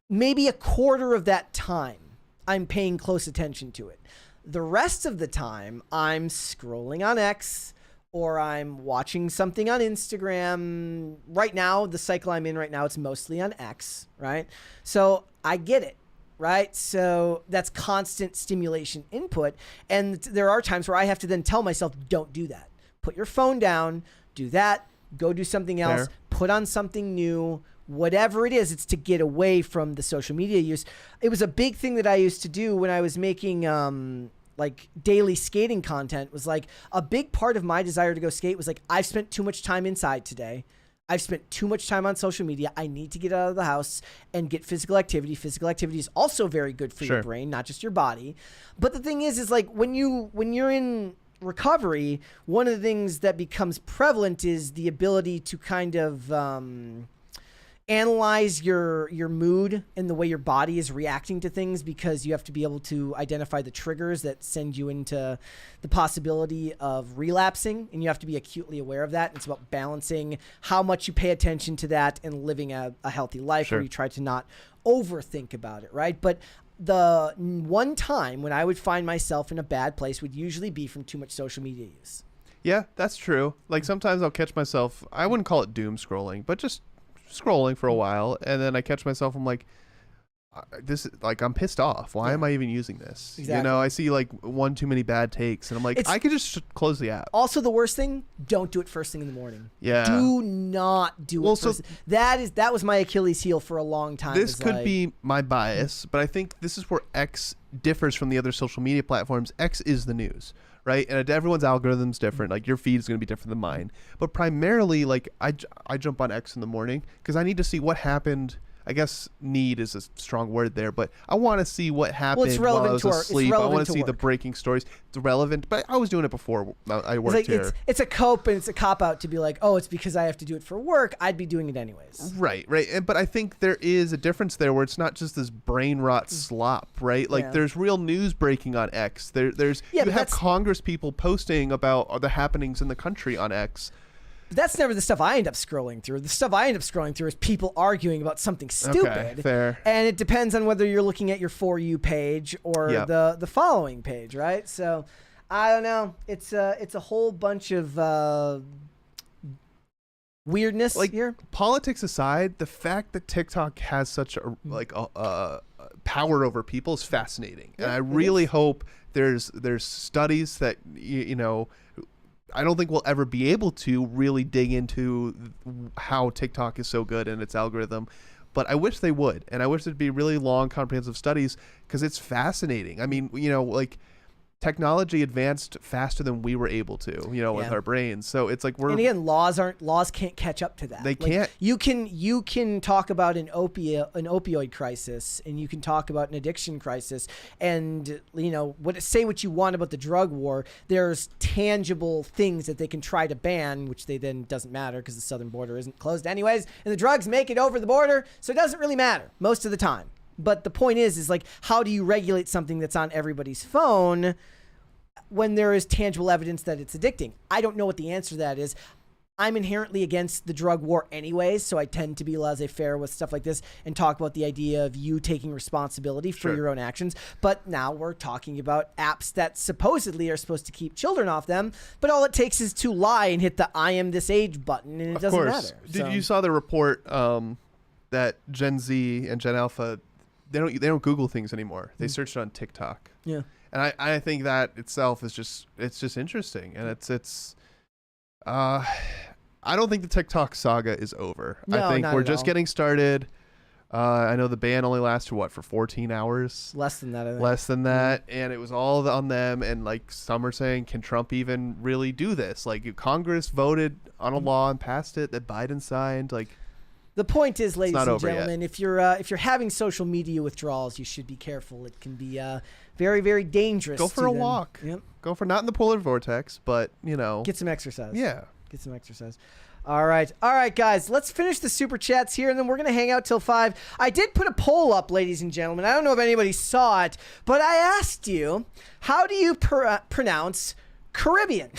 maybe a quarter of that time, I'm paying close attention to it. The rest of the time, I'm scrolling on X, or I'm watching something on Instagram. Right now, the cycle I'm in right now, it's mostly on X, right? So I get it, right? So that's constant stimulation input. And there are times where I have to then tell myself, don't do that. Put your phone down, do that, go do something else, put on something new, whatever it is, it's to get away from the social media use. It was a big thing that I used to do when I was making like daily skating content. Was like a big part of my desire to go skate was like, I've spent too much time inside today. I've spent too much time on social media. I need to get out of the house and get physical activity. Physical activity is also very good for your brain, not just your body. But the thing is like when you're in recovery, one of the things that becomes prevalent is the ability to kind of analyze your mood and the way your body is reacting to things, because you have to be able to identify the triggers that send you into the possibility of relapsing, and you have to be acutely aware of that. It's about balancing how much you pay attention to that and living a healthy life where you try to not overthink about it, right? But the one time when I would find myself in a bad place would usually be from too much social media use. Yeah, that's true. Like sometimes I'll catch myself, I wouldn't call it doom scrolling, but just scrolling for a while, and then I catch myself, I'm like, this is like, I'm pissed off. Why am I even using this? Exactly. You know, I see like one too many bad takes, and I'm like, I could just close the app. Also, the worst thing, don't do it first thing in the morning. Yeah. Do not do it first. That was my Achilles heel for a long time. This could be my bias, but I think this is where X differs from the other social media platforms. X is the news, right? And everyone's algorithm's different. Like your feed is going to be different than mine. But primarily, like I jump on X in the morning because I need to see what happened. I guess need is a strong word there, but I want to see what happened while I was asleep. I want to see the breaking stories. It's relevant, but I was doing it before I worked here. It's a cope and it's a cop-out to be like, oh, it's because I have to do it for work. I'd be doing it anyways. Right. But I think there is a difference there where it's not just this brain rot slop, right? Like there's real news breaking on X. You have Congress people posting about the happenings in the country on X. That's never the stuff I end up scrolling through. The stuff I end up scrolling through is people arguing about something stupid. Okay, fair. And it depends on whether you're looking at your For You page or the following page, right? So, I don't know. It's a whole bunch of weirdness here. Politics aside, the fact that TikTok has such a power over people is fascinating. And I really hope there's studies that, you know, I don't think we'll ever be able to really dig into how TikTok is so good and its algorithm, but I wish they would. And I wish there'd be really long, comprehensive studies because it's fascinating. I mean, you know, like technology advanced faster than we were able to, you know, with our brains. So it's like and again, laws can't catch up to that. They can't. You can talk about an opioid crisis, and you can talk about an addiction crisis, and you know say what you want about the drug war. There's tangible things that they can try to ban, which they then doesn't matter because the southern border isn't closed anyways, and the drugs make it over the border, so it doesn't really matter most of the time. But the point is like, how do you regulate something that's on everybody's phone when there is tangible evidence that it's addicting? I don't know what the answer to that is. I'm inherently against the drug war anyways, so I tend to be laissez-faire with stuff like this and talk about the idea of you taking responsibility for your own actions. But now we're talking about apps that supposedly are supposed to keep children off them, but all it takes is to lie and hit the I am this age button, and it doesn't matter. Did you saw the report that Gen Z and Gen Alpha, they don't Google things anymore. They search it on TikTok. Yeah. And I think that itself is just interesting, and it's I don't think the TikTok saga is over. No, I think not we're at just all. getting started. I know the ban only lasted for 14 hours. Less than that, I think. Less than that, and it was all on them. And like some are saying, can Trump even really do this? Like Congress voted on a law and passed it that Biden signed. Like The point is, ladies not and over yet. gentlemen, if you're having social media withdrawals, you should be careful. It can be very, very dangerous. go for to a then- walk. Yep. Go for not in the polar vortex, but Get some exercise. yeah. Get some exercise. All right, guys. Let's finish the super chats here, and then we're gonna hang out till 5. I did put a poll up, ladies and gentlemen. I don't know if anybody saw it, but I asked you, how do you pronounce Caribbean?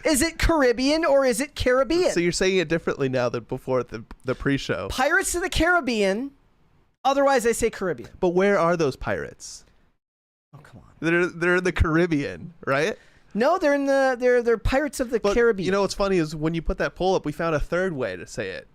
Is it Caribbean or is it Caribbean? So you're saying it differently now than before the pre-show. Pirates of the Caribbean. Otherwise, I say Caribbean. But where are those pirates? Oh, come on. They're in the Caribbean, right? No, they're in they're Pirates of the But Caribbean. you know what's funny is when you put that poll up, we found a third way to say it.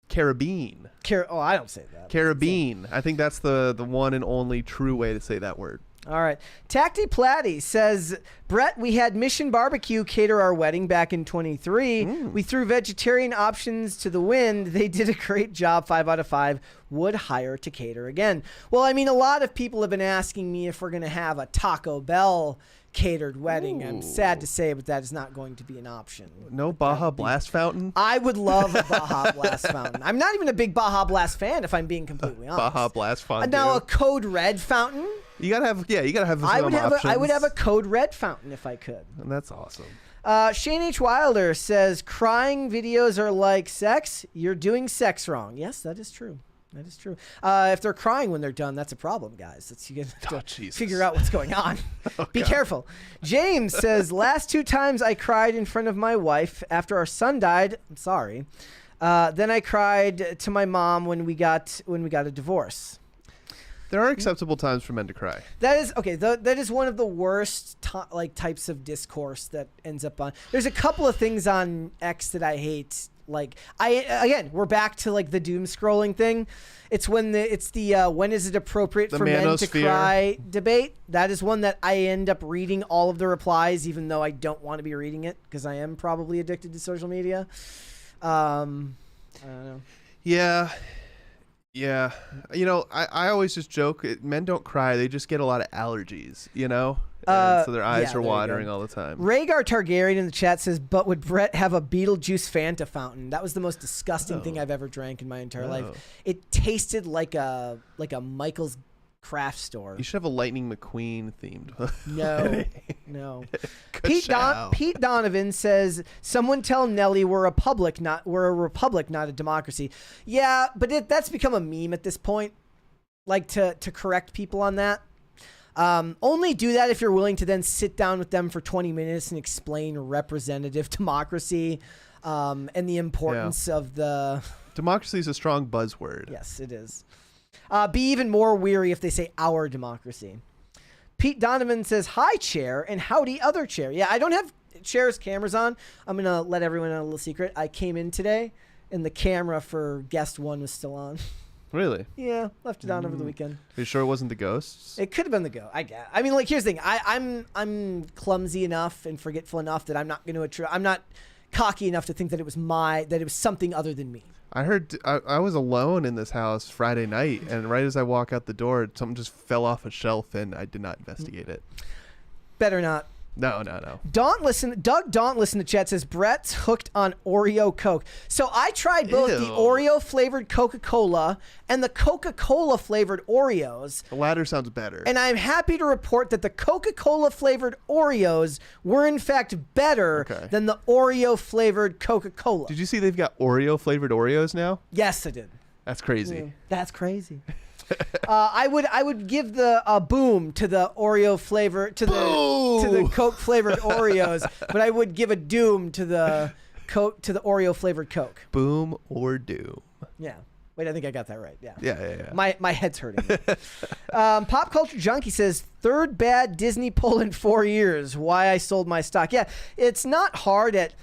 Caribbean. I don't say that. Caribbean. I think that's the one and only true way to say that word. All right. Tacty Platty says, Brett, we had Mission Barbecue cater our wedding back in 23. We threw vegetarian options to the wind. They did a great job. 5 out of 5 would hire to cater again. Well, I mean, a lot of people have been asking me if we're going to have a Taco Bell catered wedding. I'm sad to say, but that is not going to be an option. No Baja Blast fountain? I would love a Baja Blast fountain. I'm not even a big Baja Blast fan, if I'm being completely honest. Baja Blast fondue. Now, a Code Red fountain. You gotta have some I would options. have a Code Red fountain if I could. And that's awesome. Shane H. Wilder says, crying videos are like sex. You're doing sex wrong. Yes, that is true. That is true. If they're crying when they're done, that's a problem, guys. You got to Jesus. figure out what's going on. Be God. careful. James says, last 2 times I cried in front of my wife after our son died. I'm sorry. Then I cried to my mom when we got a divorce. There are acceptable times for men to cry. That is okay. That is one of the worst types of discourse that ends up on. There's a couple of things on X that I hate. Like we're back to like the doom scrolling thing. It's when when is it appropriate The for men to manosphere. cry debate. That is one that I end up reading all of the replies, even though I don't want to be reading it because I am probably addicted to social media. I don't know. Yeah. Yeah. You know, I always just joke, men don't cry. They just get a lot of allergies, you know? And so their eyes yeah, are there you watering go. all the time. Rhaegar Targaryen in the chat says, but would Brett have a Beetlejuice Fanta fountain? That was the most disgusting thing I've ever drank in my entire life. It tasted like a Michael's craft store. You should have a Lightning McQueen themed. No. Ka-chow. Pete Donovan says, someone tell Nelly we're a republic, not a democracy. Yeah, but that's become a meme at this point. Like to correct people on that. Only do that if you're willing to then sit down with them for 20 minutes and explain representative democracy and the importance of the... Democracy is a strong buzzword. Yes, it is. Be even more weary if they say our democracy. Pete Donovan says, hi, chair, and howdy, other chair. Yeah, I don't have chair's cameras on. I'm going to let everyone know a little secret. I came in today, and the camera for guest 1 was still on. Really? Yeah, left it on over the weekend. Are you sure it wasn't the ghosts? It could have been the go. I guess. I mean, like, here's the thing. I'm clumsy enough and forgetful enough that I'm not going to. I'm not cocky enough to think that it was something other than me. I heard I was alone in this house Friday night, and right as I walk out the door, something just fell off a shelf, and I did not investigate it. Better not. No. Doug Dauntless in the chat says, Brett's hooked on Oreo Coke. So I tried both the Ew. Oreo flavored Coca-Cola and the Coca-Cola flavored Oreos. The latter sounds better. And I'm happy to report that the Coca-Cola flavored Oreos were in fact better than the Oreo flavored Coca-Cola. Did you see they've got Oreo flavored Oreos now? Yes, I did. That's crazy. That's crazy. I would give the boom to the Oreo flavor to the Coke flavored Oreos, but I would give a doom to the Oreo flavored Coke. Boom or doom. Yeah. Wait, I think I got that right. Yeah. Yeah. My head's hurting. Pop Culture Junkie says, third bad Disney poll in 4 years. Why I sold my stock. Yeah, it's not hard at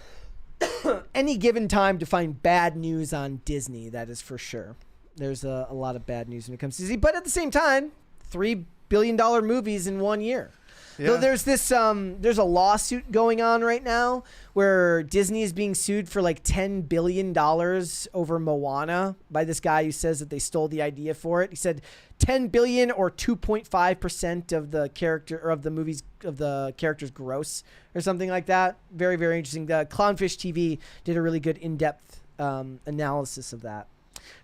any given time to find bad news on Disney. That is for sure. There's a lot of bad news when it comes to Disney. But at the same time, $3 billion movies in 1 year. Though Yeah. there's this there's a lawsuit going on right now where Disney is being sued for like $10 billion over Moana by this guy who says that they stole the idea for it. He said 10 billion or 2.5% of the character or of the movies of the character's gross or something like that. Very, very interesting. The Clownfish TV did a really good in-depth analysis of that.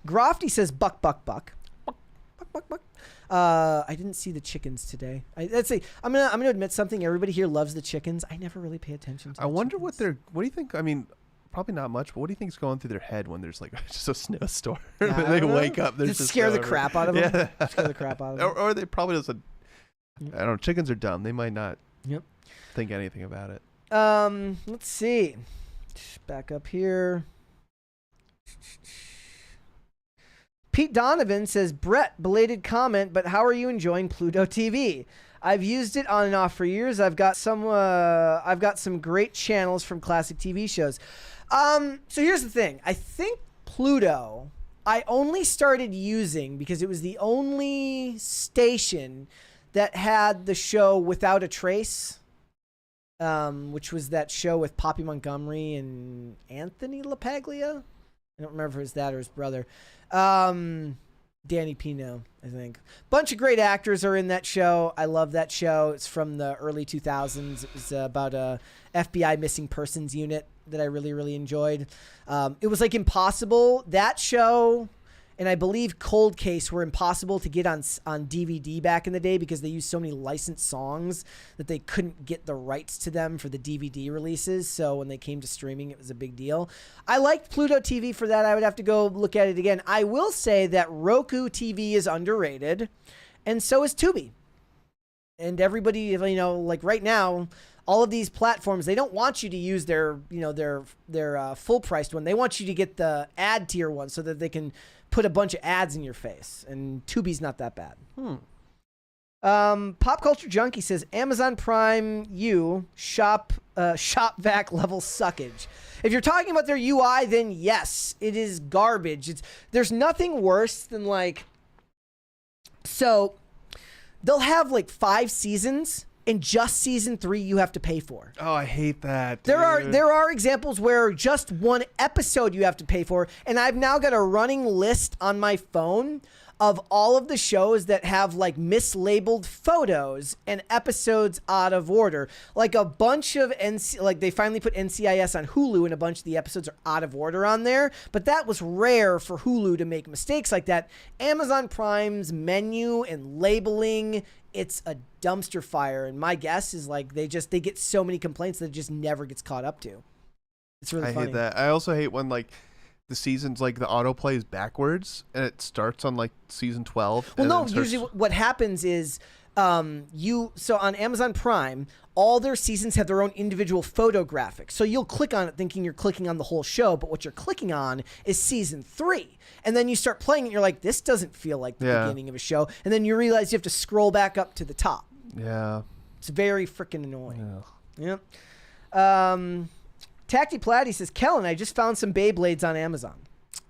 Grofty says buck, buck, buck. Buck, buck, buck, buck. I didn't see the chickens today. Let's see. I'm gonna admit something. Everybody here loves the chickens. I never really pay attention to I wonder what do you think? I mean, probably not much, but what do you think is going through their head when there's like just a snowstorm? I they don't know. wake up. There's Just scare the snow crap out of them. Yeah. Scare the crap out of them. Or they probably just. I don't know. Chickens are dumb. They might not. Yep. Think anything about it. Let's see. Back up here. Pete Donovan says, Brett, belated comment, but how are you enjoying Pluto TV? I've used it on and off for years. I've got some great channels from classic TV shows. So here's the thing. I think Pluto I only started using because it was the only station that had the show Without a Trace, which was that show with Poppy Montgomery and Anthony LaPaglia. I don't remember if it was that or his brother. Danny Pino, I think. Bunch of great actors are in that show. I love that show. It's from the early 2000s. It was about a FBI missing persons unit that I really, really enjoyed. It was like impossible. That show and I believe Cold Case were impossible to get on DVD back in the day because they used so many licensed songs that they couldn't get the rights to them for the DVD releases. So when they came to streaming, it was a big deal. I liked Pluto TV for that. I would have to go look at it again. I will say that Roku TV is underrated, and so is Tubi. And everybody, you know, like right now, all of these platforms, they don't want you to use their, you know, their full priced one. They want you to get the ad tier one so that they can put a bunch of ads in your face. And Tubi's not that bad. Pop Culture Junkie says Amazon Prime shop vac level suckage. If you're talking about their UI, then yes, it is garbage. There's nothing worse than like, so they'll have like 5 seasons. And just season 3 you have to pay for. Oh, I hate that. There are examples where just one episode you have to pay for, and I've now got a running list on my phone of all of the shows that have like mislabeled photos and episodes out of order. Like a bunch of like they finally put NCIS on Hulu and a bunch of the episodes are out of order on there, but that was rare for Hulu to make mistakes like that. Amazon Prime's menu and labeling, it's a dumpster fire, and my guess is like they get so many complaints that it just never gets caught up to. It's really funny. I hate that. I also hate when like the seasons, like the autoplay is backwards and it starts on like season 12. Well, no, usually what happens is so on Amazon Prime, all their seasons have their own individual photo graphics. So you'll click on it thinking you're clicking on the whole show, but what you're clicking on is season 3. And then you start playing it and you're like, this doesn't feel like the beginning of a show. And then you realize you have to scroll back up to the top. Yeah. It's very freaking annoying. Yeah. Tacty Platty says, Kellen, I just found some Beyblades on Amazon.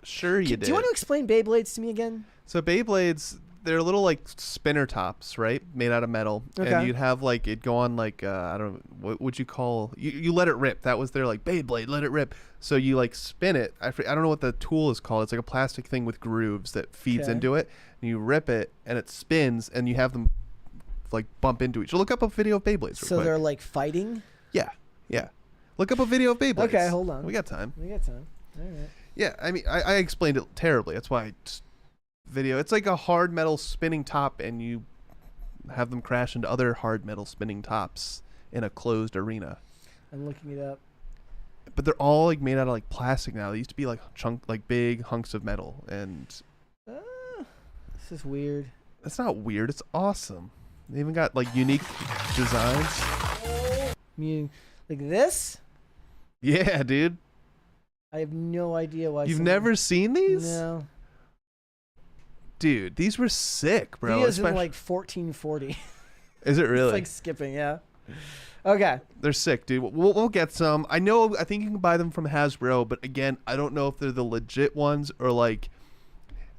Sure you did. Do you want to explain Beyblades to me again? So Beyblades, they're little like spinner tops, right? Made out of metal. Okay. And you'd have like, it'd go on like, I don't know, what would you call, you let it rip. That was their like Beyblade, let it rip. So you like spin it. I don't know what the tool is called. It's like a plastic thing with grooves that feeds into it. And you rip it and it spins and you have them like bump into each other. Look up a video of Beyblades. So they're like fighting? Yeah. Yeah. Look up a video of Beyblades. Okay, hold on. We got time. All right. Yeah, I mean, I explained it terribly. That's why video. It's like a hard metal spinning top, and you have them crash into other hard metal spinning tops in a closed arena. I'm looking it up. But they're all like made out of like plastic now. They used to be like big hunks of metal, and this is weird. It's not weird. It's awesome. They even got like unique designs. Like this? Yeah, dude. I have no idea why. You've never seen these? No. Dude, these were sick, bro. Video's in like 1440. Is it really? It's like skipping, yeah. Okay. They're sick, dude. We'll get some. I think you can buy them from Hasbro, but again, I don't know if they're the legit ones or like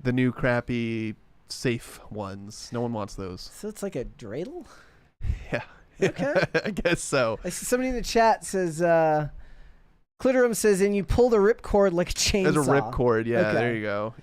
the new crappy safe ones. No one wants those. So it's like a dreidel? Yeah. Okay. I guess so. I see somebody in the chat says, Clitorum says, and you pull the ripcord like a chainsaw. There's a ripcord. Yeah, Okay. there you go.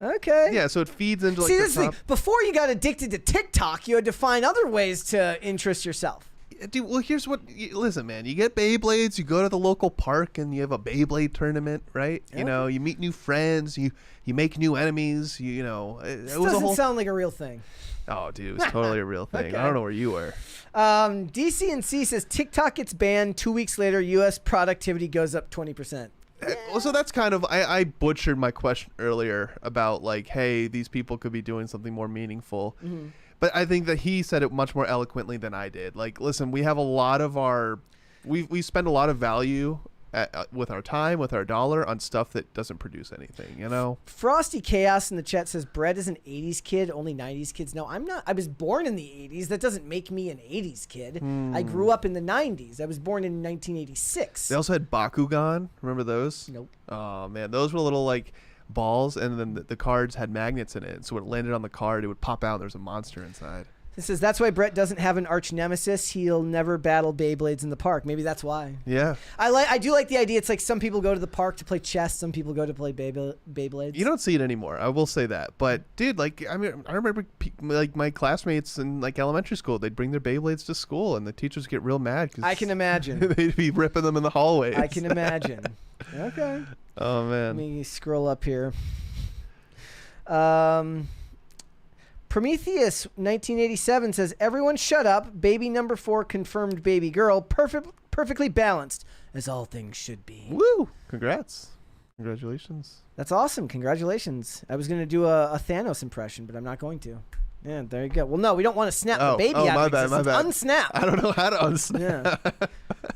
Okay. Yeah, so it feeds into like See, the this is the top. thing. Before you got addicted to TikTok, you had to find other ways to interest yourself. Dude, well, here's what. Listen, man. You get Beyblades. You go to the local park and you have a Beyblade tournament, right? You know, you meet new friends. You make new enemies. You know, This it was a doesn't whole. sound like a real thing. Oh, dude, it was totally a real thing. Okay. I don't know where you were. DCNC says TikTok gets banned. 2 weeks later, U.S. productivity goes up 20%. Well, so that's kind of I butchered my question earlier about like, hey, these people could be doing something more meaningful. Mm-hmm. But I think that he said it much more eloquently than I did. Like, listen, we have a lot of we spend a lot of value with our time, with our dollar on stuff that doesn't produce anything, you know? Frosty Chaos in the chat says Brett is an 80s kid, only 90s kids. No, I'm not. I was born in the 80s. That doesn't make me an 80s kid. I grew up in the 90s. I was born in 1986. They also had Bakugan. Remember those? Nope. Oh, man. Those were little, like, balls, and then the cards had magnets in it. So when it landed on the card, it would pop out, and there was a monster inside. It says that's why Brett doesn't have an arch nemesis. He'll never battle Beyblades in the park. Maybe that's why. Yeah. I do like the idea. It's like some people go to the park to play chess. Some people go to play Beyblades. You don't see it anymore. I will say that. But dude, like, I mean, I remember like my classmates in like elementary school. They'd bring their Beyblades to school, and the teachers get real mad because I can imagine. they'd be ripping them in the hallways. I can imagine. Okay. Oh Let man. me scroll up here. Prometheus 1987 says, everyone shut up. Baby number 4 confirmed baby girl. Perfectly balanced, as all things should be. Woo! Congrats. Congratulations. That's awesome. Congratulations. I was going to do a Thanos impression, but I'm not going to. Yeah, there you go. Well, no, we don't want to snap the baby out my of bad, existence. my bad. Unsnap. I don't know how to unsnap. Yeah.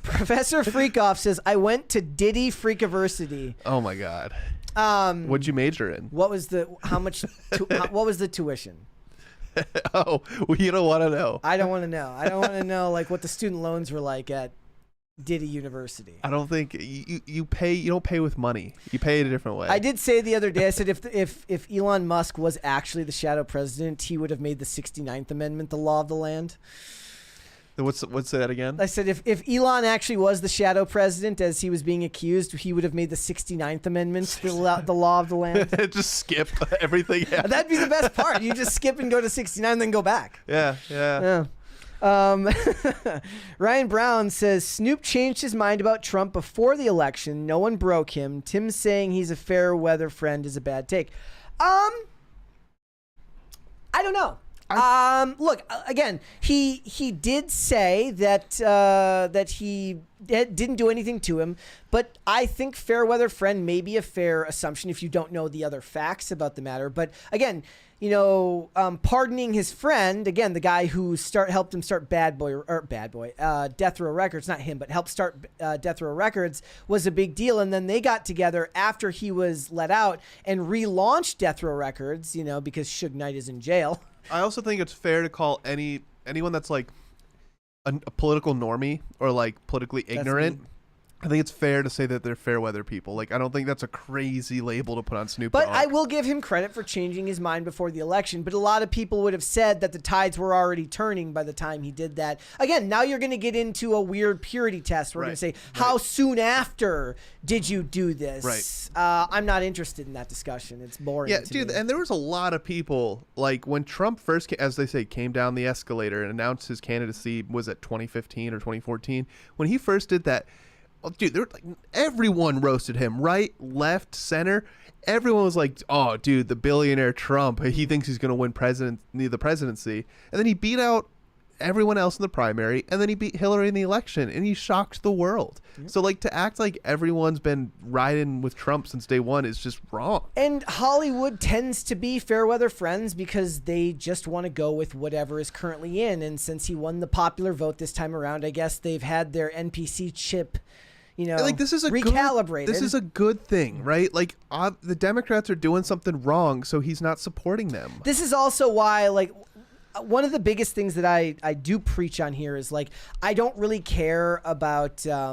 Professor Freakoff says, I went to Diddy Freakiversity. Oh my god. What'd you major in? What was the what was the tuition? Oh, well, you don't want to know. I don't want to know. I don't want to know like what the student loans were like at Diddy University. I don't think you pay. You don't pay with money. You pay it a different way. I did say the other day. I said if Elon Musk was actually the shadow president, he would have made the 69th Amendment the law of the land. What's that again? I said if Elon actually was the shadow president as he was being accused, he would have made the 69th Amendment the law of the land. Just skip everything. Yeah. That'd be the best part. You just skip and go to 69 and then go back. Yeah. Ryan Brown says Snoop changed his mind about Trump before the election. No one broke him. Tim saying he's a fair weather friend is a bad take. I don't know. Look, again, he did say that he didn't do anything to him, but I think fair weather friend may be a fair assumption if you don't know the other facts about the matter. But again, you know, pardoning his friend, again, the guy who helped him start Death Row Records, not him, but helped start Death Row Records was a big deal. And then they got together after he was let out and relaunched Death Row Records, you know, because Suge Knight is in jail. I also think it's fair to call anyone that's like a political normie or like politically ignorant. I think it's fair to say that they're fair weather people. Like, I don't think that's a crazy label to put on Snoop Dogg. But I will give him credit for changing his mind before the election. But a lot of people would have said that the tides were already turning by the time he did that. Again, now you're going to get into a weird purity test. We're going to say, how soon after did you do this? Right. I'm not interested in that discussion. It's boring. Yeah, to dude, me. and there was a lot of people, like, when Trump first, as they say, came down the escalator and announced his candidacy, was it 2015 or 2014? When he first did that, dude, everyone roasted him, right, left, center. Everyone was like, "Oh, dude, the billionaire Trump, he thinks he's going to win the presidency." And then he beat out everyone else in the primary, and then he beat Hillary in the election, and he shocked the world. So, like, to act like everyone's been riding with Trump since day one is just wrong. And Hollywood tends to be fair weather friends because they just want to go with whatever is currently in. And since he won the popular vote this time around, I guess they've had their NPC chip, you know, like, this is recalibrated. This is a good thing, right? Like, the Democrats are doing something wrong, so he's not supporting them. This is also why, like, one of the biggest things that I do preach on here is, like, I don't really care about I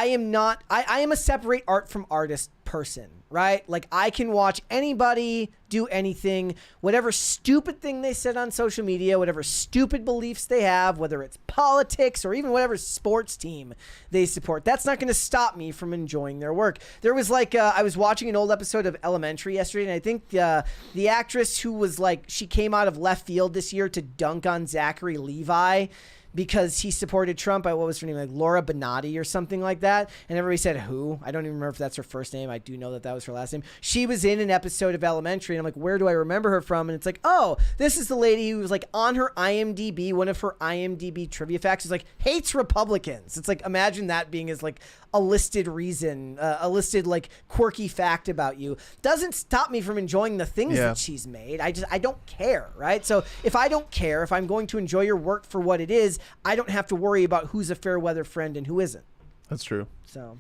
am a separate art from artist person, right? Like I can watch anybody do anything, whatever stupid thing they said on social media, whatever stupid beliefs they have, whether it's politics or even whatever sports team they support. That's not going to stop me from enjoying their work. There was like, I was watching an old episode of Elementary yesterday, and I think the actress who was like, she came out of left field this year to dunk on Zachary Levi because he supported Trump. What was her name? Like Laura Benatti or something like that. And everybody said, who? I don't even remember if that's her first name. I do know that that was her last name. She was in an episode of Elementary, and I'm like, where do I remember her from? And it's like, oh, this is the lady who was like on her IMDb. One of her IMDb trivia facts is like, hates Republicans. It's like, imagine that being as like a listed reason, a listed like quirky fact about you. Doesn't stop me from enjoying the things that she's made. I don't care, right? So if I don't care, if I'm going to enjoy your work for what it is, I don't have to worry about who's a fair weather friend and who isn't. That's true. So,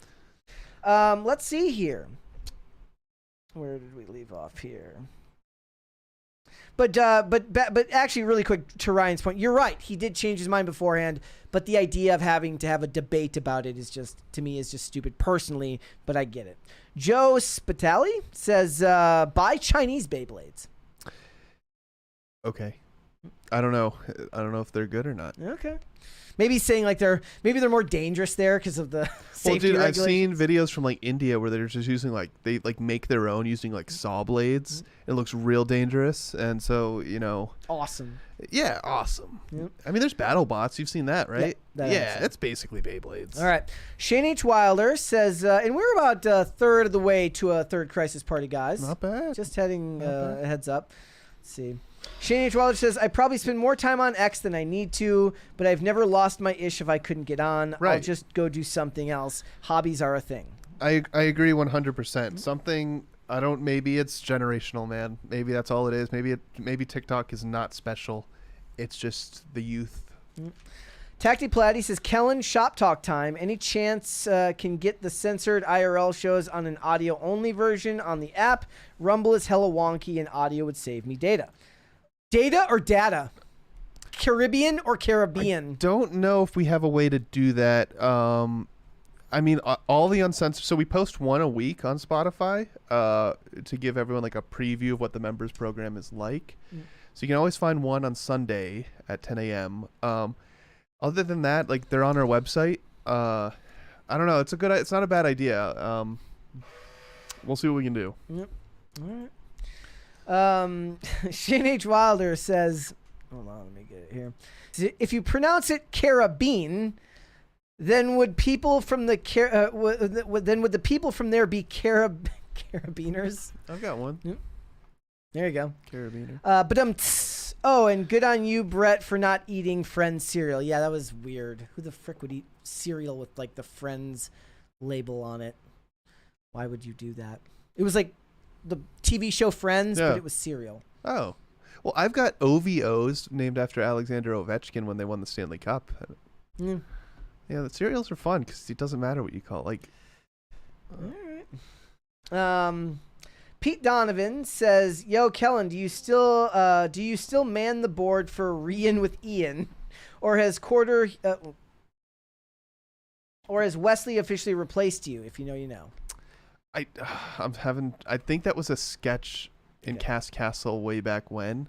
let's see here. Where did we leave off here? But actually, really quick to Ryan's point, you're right. He did change his mind beforehand, but the idea of having to have a debate about it is just, to me, is just stupid personally. But I get it. Joe Spitali says, buy Chinese Beyblades. Okay. I don't know. I don't know if they're good or not. Okay. Maybe he's saying like they're more dangerous there because of the safety dude, regulations. I've seen videos from like India where they're just using like they like make their own using like saw blades. It looks real dangerous, and so awesome. Yeah, awesome. Yep. I mean, there's battle bots. You've seen that, right? Yeah, it's basically Beyblades. All right. Shane H. Wilder says, and we're about a third of the way to a third crisis party, guys. Not bad. Just heading a heads up. Let's see. Shane H. Wilder says, I probably spend more time on X than I need to, but I've never lost my ish if I couldn't get on. Right. I'll just go do something else. Hobbies are a thing. I agree 100%. Something, maybe it's generational, man. Maybe that's all it is. Maybe TikTok is not special. It's just the youth. Tacti Platy says, Kellen, shop talk time. Any chance can get the censored IRL shows on an audio-only version on the app? Rumble is hella wonky and audio would save me data. Data or data? Caribbean or Caribbean? I don't know if we have a way to do that. I mean, all the uncensored. So we post one a week on Spotify to give everyone like a preview of what the members program is like. So you can always find one on Sunday at 10 a.m. Other than that, like they're on our website. I don't know. It's not a bad idea. We'll see what we can do. Yep. All right. Shane H. Wilder says, hold on, let me get it here. If you pronounce it Caribbean, then would people from the then would the people from there be Carabiners? I've got one. Yep. There you go. Carabiner. Oh, and good on you, Brett, for not eating Friends cereal. Yeah, that was weird. Who the frick would eat cereal with like the Friends label on it? Why would you do that? It was like the TV show Friends, but it was cereal. Oh. Well, I've got OVOs named after Alexander Ovechkin when they won the Stanley Cup. Yeah, the cereals are fun because it doesn't matter what you call it. Like, all right. Pete Donovan says, "Yo, Kellen, do you still man the board for Rian with Ian, or has Wesley officially replaced you? If you know, you know." I think that was a sketch in Cast Castle way back when.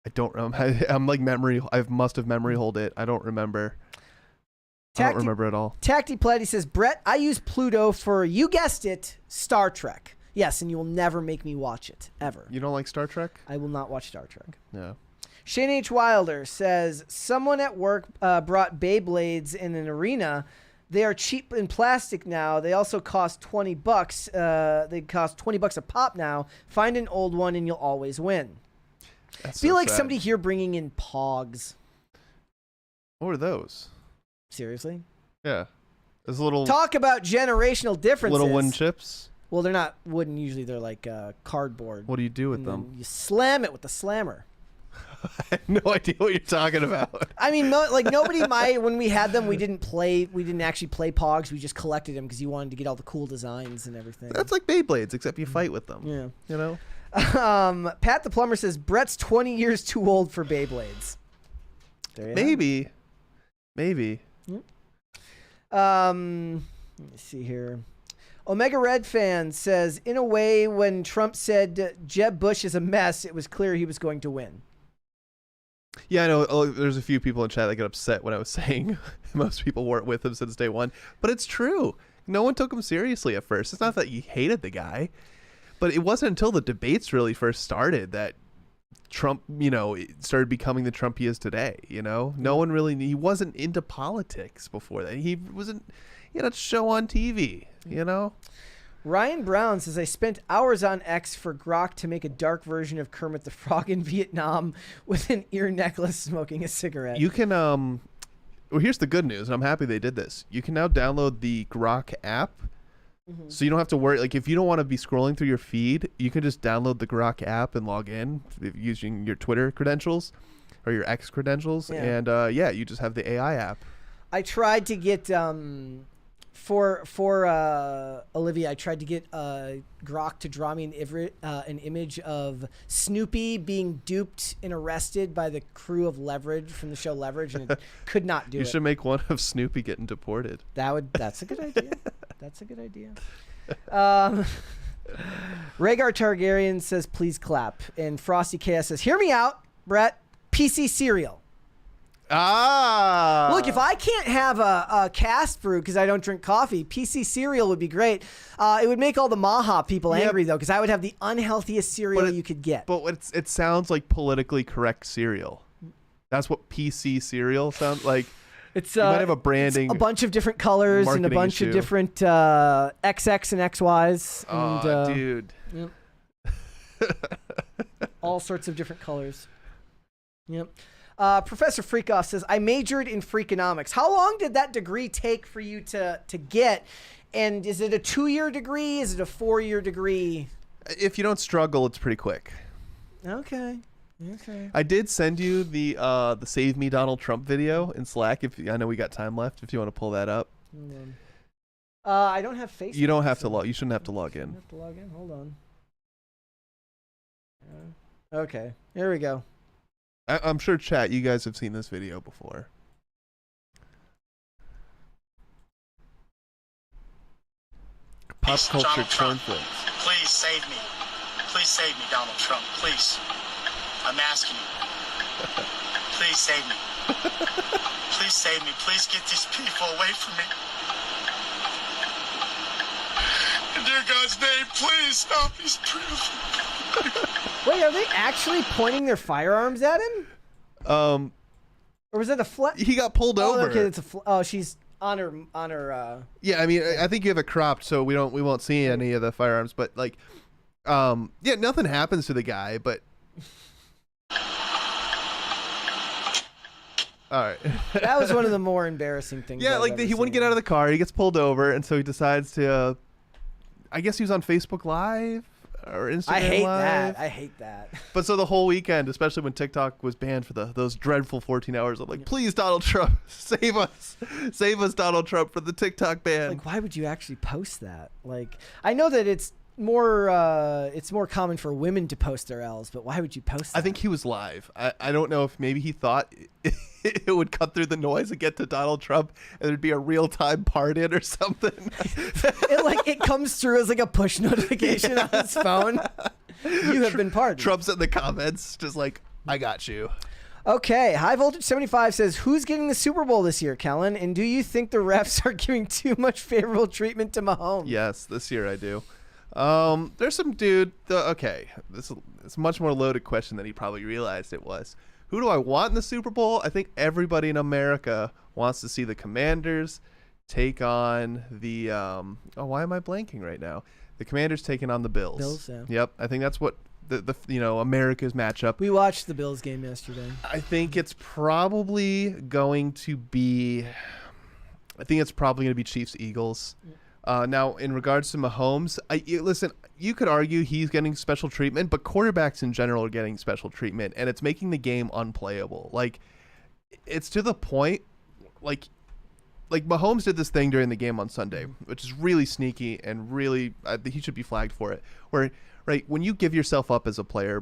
I don't remember. I'm like I must have memory hold it. I don't remember. I don't remember at all. Tacti Platy says, Brett, I use Pluto for, you guessed it, Star Trek. Yes, and you will never make me watch it, ever. You don't like Star Trek? I will not watch Star Trek. No. Shane H. Wilder says, someone at work brought Beyblades in an arena. They are cheap in plastic now. They also cost $20. They cost $20 a pop now. Find an old one and you'll always win. That's feel so like sad. somebody here bringing in Pogs. What were those? Seriously? Yeah. There's little Talk about generational differences. little wooden chips. Well, they're not wooden. Usually they're like cardboard. What do you do with And them? then you slam it with the slammer. I have no idea what you're talking about. I mean, nobody when we had them, we didn't actually play Pogs. We just collected them because you wanted to get all the cool designs and everything. That's like Beyblades, except you fight with them. Yeah. You know? Pat the Plumber says, Brett's 20 years too old for Beyblades. There you Maybe. Maybe. Let me see here. Omega Red fan says, in a way, when Trump said Jeb Bush is a mess, it was clear he was going to win. Yeah, I know. There's a few people in chat that get upset when I was saying most people weren't with him since day one. But it's true. No one took him seriously at first. It's not that you hated the guy. But it wasn't until the debates really first started that Trump, started becoming the Trump he is today, No one really, he wasn't into politics before that. He had a show on TV, Ryan Brown says, I spent hours on X for Grok to make a dark version of Kermit the Frog in Vietnam with an ear necklace smoking a cigarette. You can, well, here's the good news, and I'm happy they did this. You can now download the Grok app. So you don't have to worry. Like, if you don't want to be scrolling through your feed, you can just download the Grok app and log in using your Twitter credentials or your X credentials. Yeah. And you just have the AI app. I tried to get for Olivia. I tried to get Grok to draw me an image of Snoopy being duped and arrested by the crew of Leverage from the show Leverage, and it could not do it. You should make one of Snoopy getting deported. That's a good idea. That's a good idea. Rhaegar Targaryen says, please clap. And Frosty Chaos says, hear me out, Brett. PC cereal. Ah. Look, if I can't have a cast brew because I don't drink coffee, PC cereal would be great. It would make all the Maha people angry, though, because I would have the unhealthiest cereal you could get. But it sounds like politically correct cereal. That's what PC cereal sounds like. It's you might have a branding, a bunch of different colors and a bunch of different XX and XYs. Oh, dude. Yep. All sorts of different colors. Yep. Professor Freakoff says, I majored in Freakonomics. How long did that degree take for you to get? And is it a 2-year degree? Is it a 4-year degree? If you don't struggle, it's pretty quick. Okay. Okay. I did send you the Save Me Donald Trump video in Slack. I know we got time left. If you want to pull that up. I don't have Facebook. You don't have to log. You shouldn't have to log in. I don't have to log in. Hold on. Okay. Here we go. I'm sure, chat, you guys have seen this video before. Pop culture conflicts. Please save me. Please save me, Donald Trump. Please. I'm asking you. Please save me. Please save me. Please get these people away from me. In dear God's name, please stop these people. Wait, are they actually pointing their firearms at him? Or was that a flat? He got pulled over. Okay, it's a she's on her. Yeah, I mean, I think you have it cropped, so we won't see any of the firearms. But nothing happens to the guy. But all right, that was one of the more embarrassing things. Yeah, he wouldn't get out of the car. He gets pulled over, and so he decides to. I guess he was on Facebook Live. Or Instagram I hate that. But so the whole weekend, especially when TikTok was banned for those dreadful 14 hours, I'm like, please, Donald Trump, save us, Donald Trump, for the TikTok ban. Like, why would you actually post that? Like, I know that it's more common for women to post their L's, but why would you post that? I think he was live. I don't know if maybe he thought it would cut through the noise and get to Donald Trump, and there'd be a real-time pardon or something. It comes through as like a push notification on his phone. You have been pardoned. Trump's in the comments, just like, I got you. Okay, High Voltage 75 says, who's getting the Super Bowl this year, Kellen? And do you think the refs are giving too much favorable treatment to Mahomes? Yes, this year I do. There's some dude. Okay, this is a much more loaded question than he probably realized it was. Who do I want in the Super Bowl? I think everybody in America wants to see the Commanders take on the. Why am I blanking right now? The Commanders taking on the Bills. Bills, yeah. Yep, I think that's what the America's matchup. We watched the Bills game yesterday. I think it's probably going to be. Chiefs Eagles. Now, in regards to Mahomes, listen, you could argue he's getting special treatment, but quarterbacks in general are getting special treatment, and it's making the game unplayable. Like, it's to the point, like Mahomes did this thing during the game on Sunday, which is really sneaky and really, he should be flagged for it. Where, right, when you give yourself up as a player,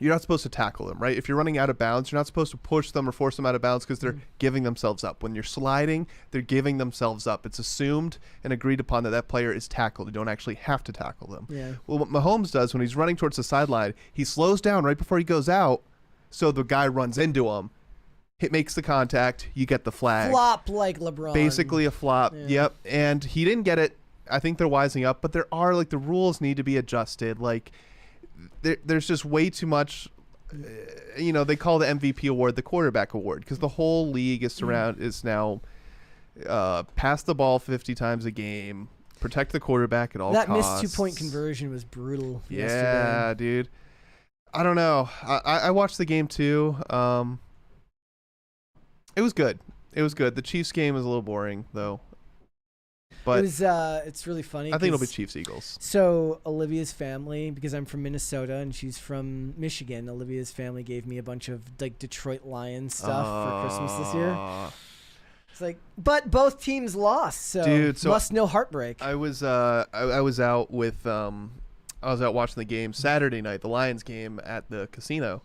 you're not supposed to tackle them, right? If you're running out of bounds, you're not supposed to push them or force them out of bounds because they're giving themselves up. When you're sliding, they're giving themselves up. It's assumed and agreed upon that that player is tackled. You don't actually have to tackle them. Yeah. Well, what Mahomes does when he's running towards the sideline, he slows down right before he goes out, so the guy runs into him. It makes the contact. You get the flag. Flop like LeBron. Basically a flop. Yeah. Yep. And he didn't get it. I think they're wising up, but there are like the rules need to be adjusted. Like there's just way too much. They call the MVP award the quarterback award because the whole league is now pass the ball 50 times a game, protect the quarterback at all costs. That missed 2-point conversion was brutal. Yeah, yesterday. dude. I don't know. I watched the game too. It was good. The Chiefs game was a little boring though. But it's really funny. I think it'll be Chiefs Eagles. So Olivia's family, because I'm from Minnesota and she's from Michigan, Olivia's family gave me a bunch of like Detroit Lions stuff for Christmas this year. It's like, but both teams lost, so dude, must know heartbreak. I was out with I was out watching the game Saturday night, the Lions game at the casino.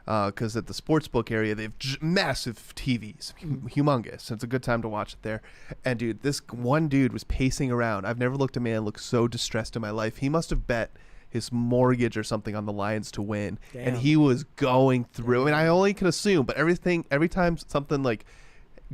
Because at the sportsbook area, they have massive TVs, humongous. It's a good time to watch it there. And, dude, this one dude was pacing around. I've never looked a man look so distressed in my life. He must have bet his mortgage or something on the Lions to win. Damn. And he was going through. I mean, I only can assume, but every time something, like,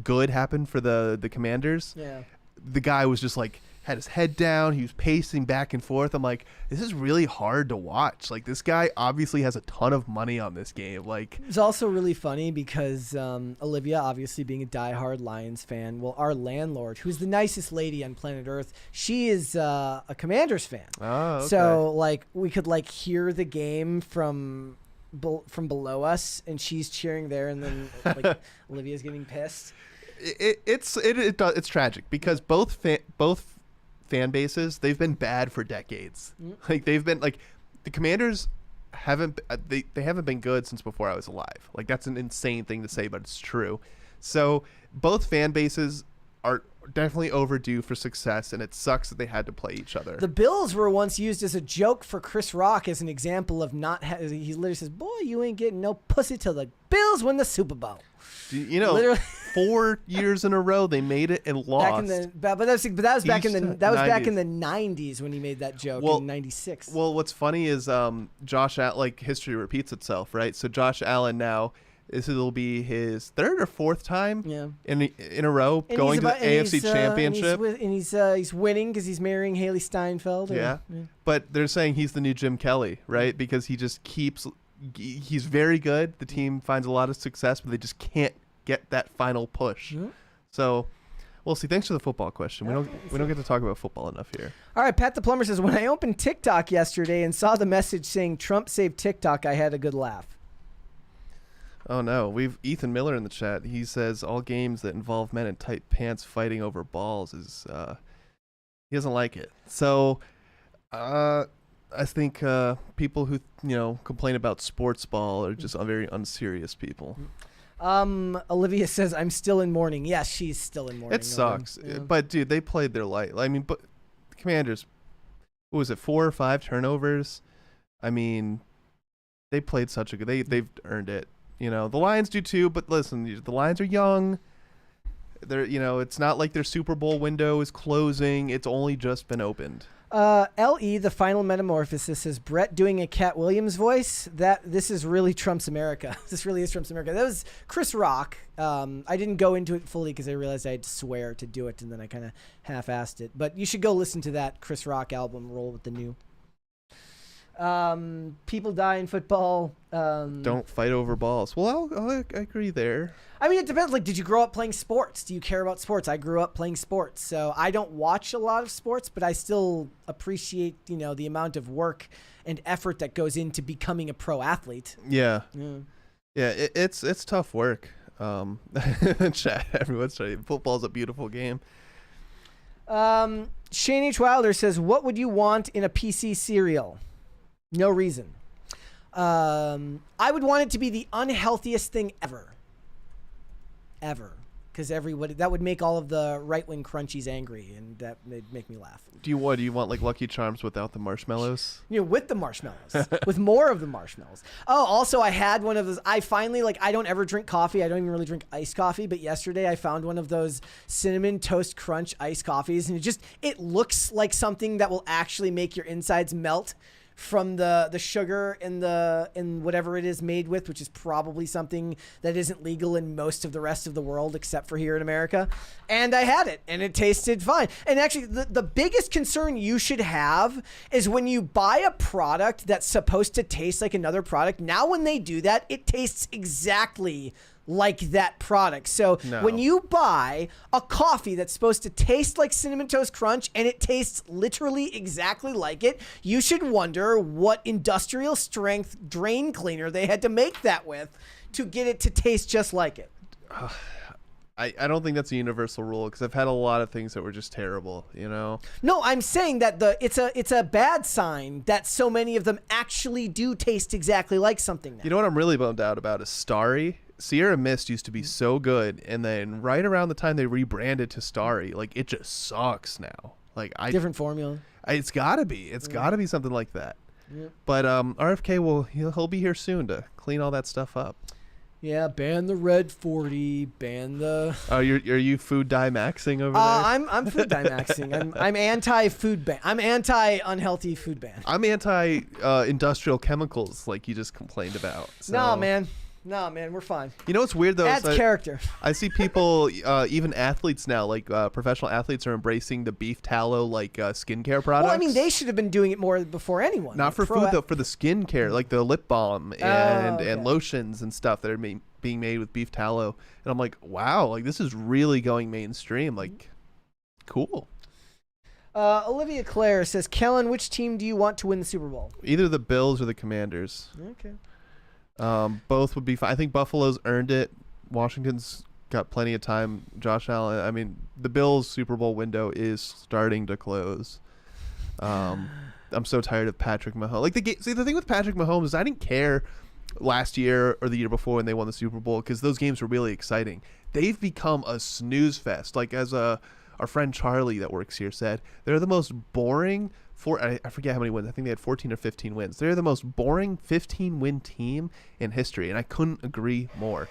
good happened for the Commanders, the guy was just, like, had his head down. He was pacing back and forth. I'm like, this is really hard to watch. Like, this guy obviously has a ton of money on this game. Like, it's also really funny because Olivia, obviously being a diehard Lions fan, well, our landlord, who's the nicest lady on planet Earth, she is a Commanders fan. Oh, okay. So, like, we could like hear the game from below us, and she's cheering there, and then like Olivia's getting pissed. It's tragic because both fan bases, they've been bad for decades. Like, they've been like, the Commanders haven't they haven't been good since before I was alive. Like, that's an insane thing to say, but it's true. So both fan bases are definitely overdue for success, and it sucks that they had to play each other. The Bills were once used as a joke for Chris Rock as an example of not he literally says, boy, you ain't getting no pussy till the Bills win the Super Bowl. You know, literally 4 years in a row they made it and lost. That was back in the 90s when he made that joke in 96. Well, what's funny is Josh Allen, like, history repeats itself, right? So Josh Allen now, will be his third or fourth time in a row going to the AFC Championship. And he's winning because he's marrying Haley Steinfeld. Yeah. But they're saying he's the new Jim Kelly, right? Because he just he's very good. The team finds a lot of success, but they just can't get that final push. So we'll see. Thanks for the football question. We don't get to talk about football enough here. All right, Pat the Plumber says, when I opened TikTok yesterday and saw the message saying Trump saved TikTok, I had a good laugh. Oh no, we've Ethan Miller in the chat. He says all games that involve men in tight pants fighting over balls is he doesn't like it. So I think people who complain about sports ball are just very unserious people. Olivia says I'm still in mourning. Yes, she's still in mourning. It sucks, but dude, they played their life. I mean, but the Commanders, what was it, 4 or 5 turnovers? I mean, they played such a good. They've earned it. The Lions do too. But listen, the Lions are young. They're it's not like their Super Bowl window is closing. It's only just been opened. L.E. The Final Metamorphosis says Brett doing a Cat Williams voice. This is really Trump's America. This really is Trump's America. That was Chris Rock. I didn't go into it fully because I realized I had to swear to do it, and then I kind of half-assed it. But you should go listen to that Chris Rock album, Roll with the New. People die in football. Don't fight over balls. Well, I agree there. I mean, it depends. Like, did you grow up playing sports? Do you care about sports? I grew up playing sports, so I don't watch a lot of sports, but I still appreciate, the amount of work and effort that goes into becoming a pro athlete. Yeah. It's tough work. Chat, everyone's trying. Football's a beautiful game. Shane H. Wilder says, "What would you want in a PC cereal?" No reason. I would want it to be the unhealthiest thing ever. Because because everybody that would make all of the right-wing crunchies angry, and that would make me laugh. Do you want like Lucky Charms without the marshmallows? With the marshmallows, with more of the marshmallows. Oh, also I had one of those. I finally I don't ever drink coffee. I don't even really drink iced coffee. But yesterday I found one of those cinnamon toast crunch iced coffees, and it looks like something that will actually make your insides melt from the sugar in whatever it is made with, which is probably something that isn't legal in most of the rest of the world except for here in America. And I had it, and it tasted fine. And actually, the biggest concern you should have is when you buy a product that's supposed to taste like another product. Now when they do that, it tastes exactly like that product. So when you buy a coffee that's supposed to taste like Cinnamon Toast Crunch and it tastes literally exactly like it, you should wonder what industrial strength drain cleaner they had to make that with to get it to taste just like it. I don't think that's a universal rule, because I've had a lot of things that were just terrible, No, I'm saying that it's a bad sign that so many of them actually do taste exactly like something now. You know what I'm really bummed out about is Starry. Sierra Mist used to be so good, and then right around the time they rebranded to Starry, it just sucks now. Different formula. It's gotta be. It's gotta be something like that. Yep. But RFK he'll be here soon to clean all that stuff up. Yeah, ban the red 40, ban the. Oh, are you food maxing over there? I'm food maxing. I'm anti food ban. I'm anti unhealthy food ban. I'm anti industrial chemicals, like you just complained about. So. No, man, we're fine. You know what's weird, though? Adds character. I see people, even athletes now, professional athletes are embracing the beef tallow, skincare products. Well, I mean, they should have been doing it more before anyone. Not for food, though, for the skincare, like the lip balm and lotions and stuff that are being made with beef tallow. And I'm like, wow, this is really going mainstream. Cool. Olivia Claire says, Kellen, which team do you want to win the Super Bowl? Either the Bills or the Commanders. Okay. Both would be fine. I think Buffalo's earned it. Washington's got plenty of time. Josh Allen. I mean, the Bills' Super Bowl window is starting to close. I'm so tired of Patrick Mahomes. See, the thing with Patrick Mahomes is I didn't care last year or the year before when they won the Super Bowl, because those games were really exciting. They've become a snooze fest. As our friend Charlie that works here said, they're the most boring. I forget how many wins. I think they had 14 or 15 wins. They're the most boring 15-win team in history, and I couldn't agree more.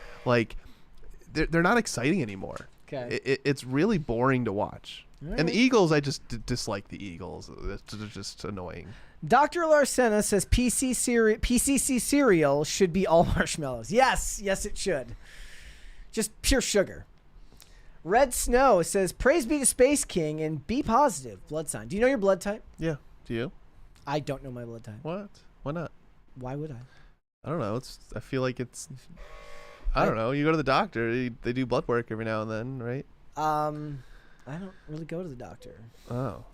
They're not exciting anymore. Okay. It's really boring to watch. Right. And the Eagles, I just dislike the Eagles. They're just annoying. Dr. Larsena says PCC cereal should be all marshmallows. Yes, it should. Just pure sugar. Red Snow says, praise be to Space King and be positive. Blood sign. Do you know your blood type? Yeah. Do you? I don't know my blood type. What? Why not? Why would I? I don't know. I feel like it's... I don't know. You go to the doctor. They do blood work every now and then, right? I don't really go to the doctor. Oh.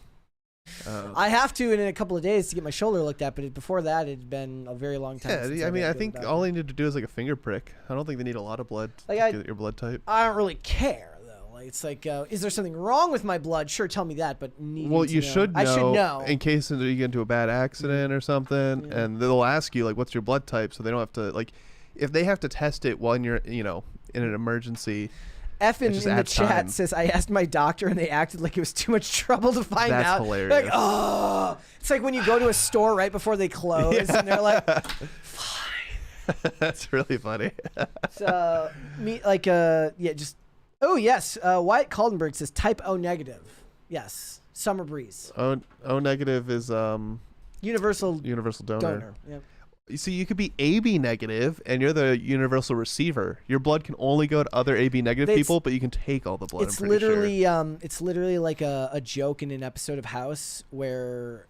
I have to in a couple of days to get my shoulder looked at, but before that, it had been a very long time. Yeah, I think all they need to do is a finger prick. I don't think they need a lot of blood to get your blood type. I don't really care. It's is there something wrong with my blood? Sure, tell me that, but you should know. I should know in case you get into a bad accident or something, and they'll ask you what's your blood type, so they don't have to if they have to test it when you're in an emergency. F in the chat says, I asked my doctor and they acted like it was too much trouble to find out. That's hilarious. It's like when you go to a store right before they close and they're like, fine. That's really funny. So oh yes, Wyatt Kaldenberg says type O negative. Yes, summer breeze. O negative is universal donor. Yep. You see, you could be AB negative, and you're the universal receiver. Your blood can only go to other AB negative people, but you can take all the blood. It's literally like a joke in an episode of House where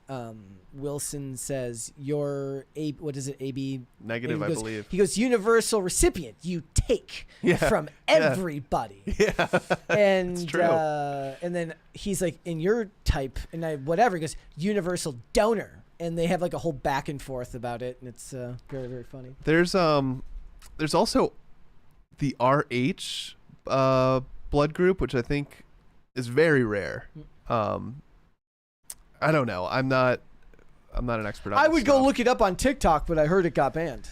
Wilson says you're AB negative, I believe. He goes, universal recipient. You take from everybody. Yeah, and it's true. And then he's like, in your type, and he goes, universal donor. And they have a whole back and forth about it, and it's very, very funny. There's also the RH blood group, which I think is very rare. I don't know. I'm not an expert on I would go look it up on TikTok, but I heard it got banned.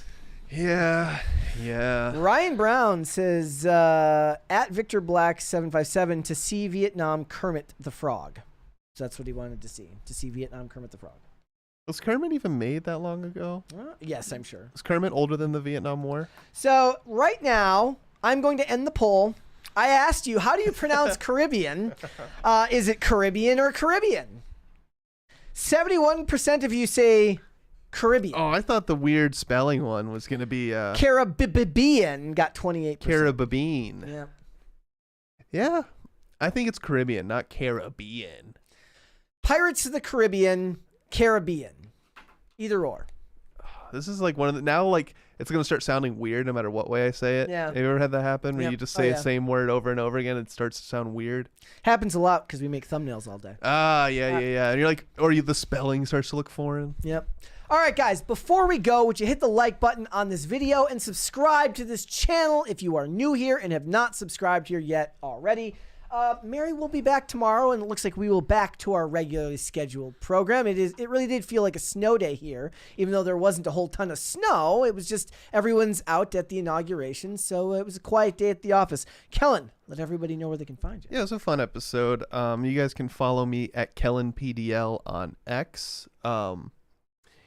Yeah. Yeah. Ryan Brown says, at Victor Black 757 to see Vietnam Kermit the Frog. So that's what he wanted to see Vietnam Kermit the Frog. Was Kermit even made that long ago? Yes, I'm sure. Was Kermit older than the Vietnam War? So right now, I'm going to end the poll. I asked you, how do you pronounce Caribbean? Is it Caribbean or Caribbean? 71% of you say Caribbean. Oh, I thought the weird spelling one was going to be Caribbean got 28%. Caribbean. Yeah. Yeah. I think it's Caribbean, not Caribbean. Pirates of the Caribbean, Caribbean. Either or. This is like one of the, now like it's going to start sounding weird no matter what way I say it. Yeah. Have you ever had that happen where Yep. you just say Oh, the yeah. same word over and over again and it starts to sound weird? Happens a lot because we make thumbnails all day. Yeah. And you're like, or the spelling starts to look foreign. Yep. All right, guys, before we go, would you hit the like button on this video and subscribe to this channel if you are new here and have not subscribed here yet already. Mary will be back tomorrow, and it looks like we will back to our regularly scheduled program. It really did feel like a snow day here, even though there wasn't a whole ton of snow. It was just everyone's out at the inauguration, so it was a quiet day at the office. Kellen, let everybody know where they can find you. Yeah, it was a fun episode. You guys can follow me at KellenPDL on X.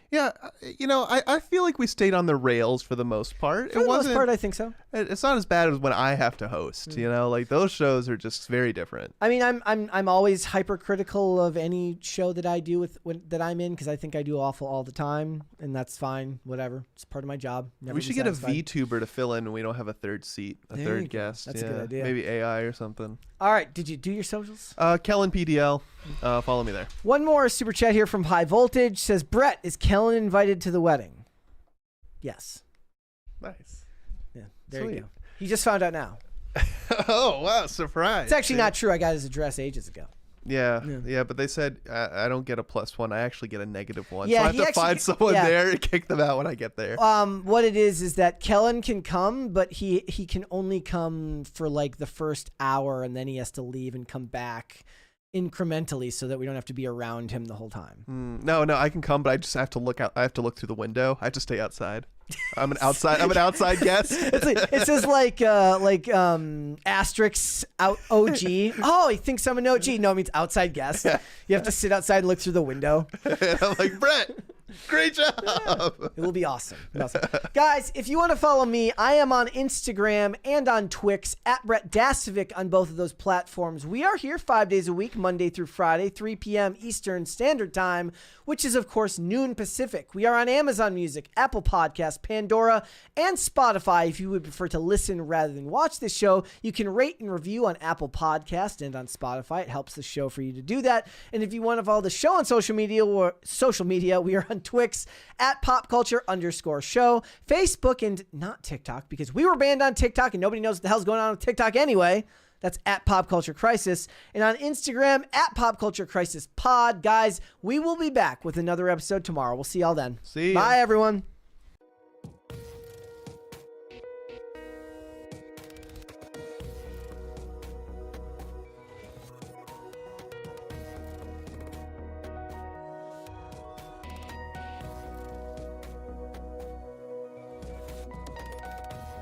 Yeah, I feel like we stayed on the rails for the most part. For the most part, I think so. It's not as bad as when I have to host. Like those shows are just very different. I mean, I'm always hypercritical of any show that I do that I'm in because I think I do awful all the time, and that's fine. Whatever, it's part of my job. Never We be should get a satisfied. VTuber to fill in when we don't have a third seat, There you third go. guest. That's a good idea. Maybe AI or something. All right, did you do your socials? KellenPDL, follow me there. One more super chat here from High Voltage says, Brett, is Kellen invited to the wedding? Yes. Nice. Yeah, there Sweet. you go. He just found out now. Oh wow, surprise! It's actually not true. I got his address ages ago. Yeah, but they said I don't get a +1. I actually get a -1. Yeah, so I have he to actually- find someone yeah. there and kick them out when I get there. What it is that Kellen can come, but he can only come for like the first hour, and then he has to leave and come back incrementally so that we don't have to be around him the whole time. No, I can come, but I just have to look out. I have to look through the window. I have to stay outside. I'm an outside guest. It says like asterisk out OG. Oh, he thinks I'm an OG. No, it means outside guest. You have to sit outside and look through the window. And I'm like, Brett, great job. It will be awesome. Guys, if you want to follow me, I am on Instagram and on Twix at Brett Dasovic on both of those platforms. We are here 5 days a week, Monday through Friday, 3 p.m. Eastern Standard Time, which is, of course, noon Pacific. We are on Amazon Music, Apple Podcasts, Pandora, and Spotify. If you would prefer to listen rather than watch this show, you can rate and review on Apple Podcasts and on Spotify. It helps the show for you to do that. And if you want to follow the show on social media, we are on Twix at popculture_show, Facebook, and not TikTok, because we were banned on TikTok and nobody knows what the hell's going on with TikTok anyway. That's at Pop Culture Crisis. And on Instagram, at Pop Culture Crisis Pod. Guys, we will be back with another episode tomorrow. We'll see y'all then. See ya. Bye, everyone.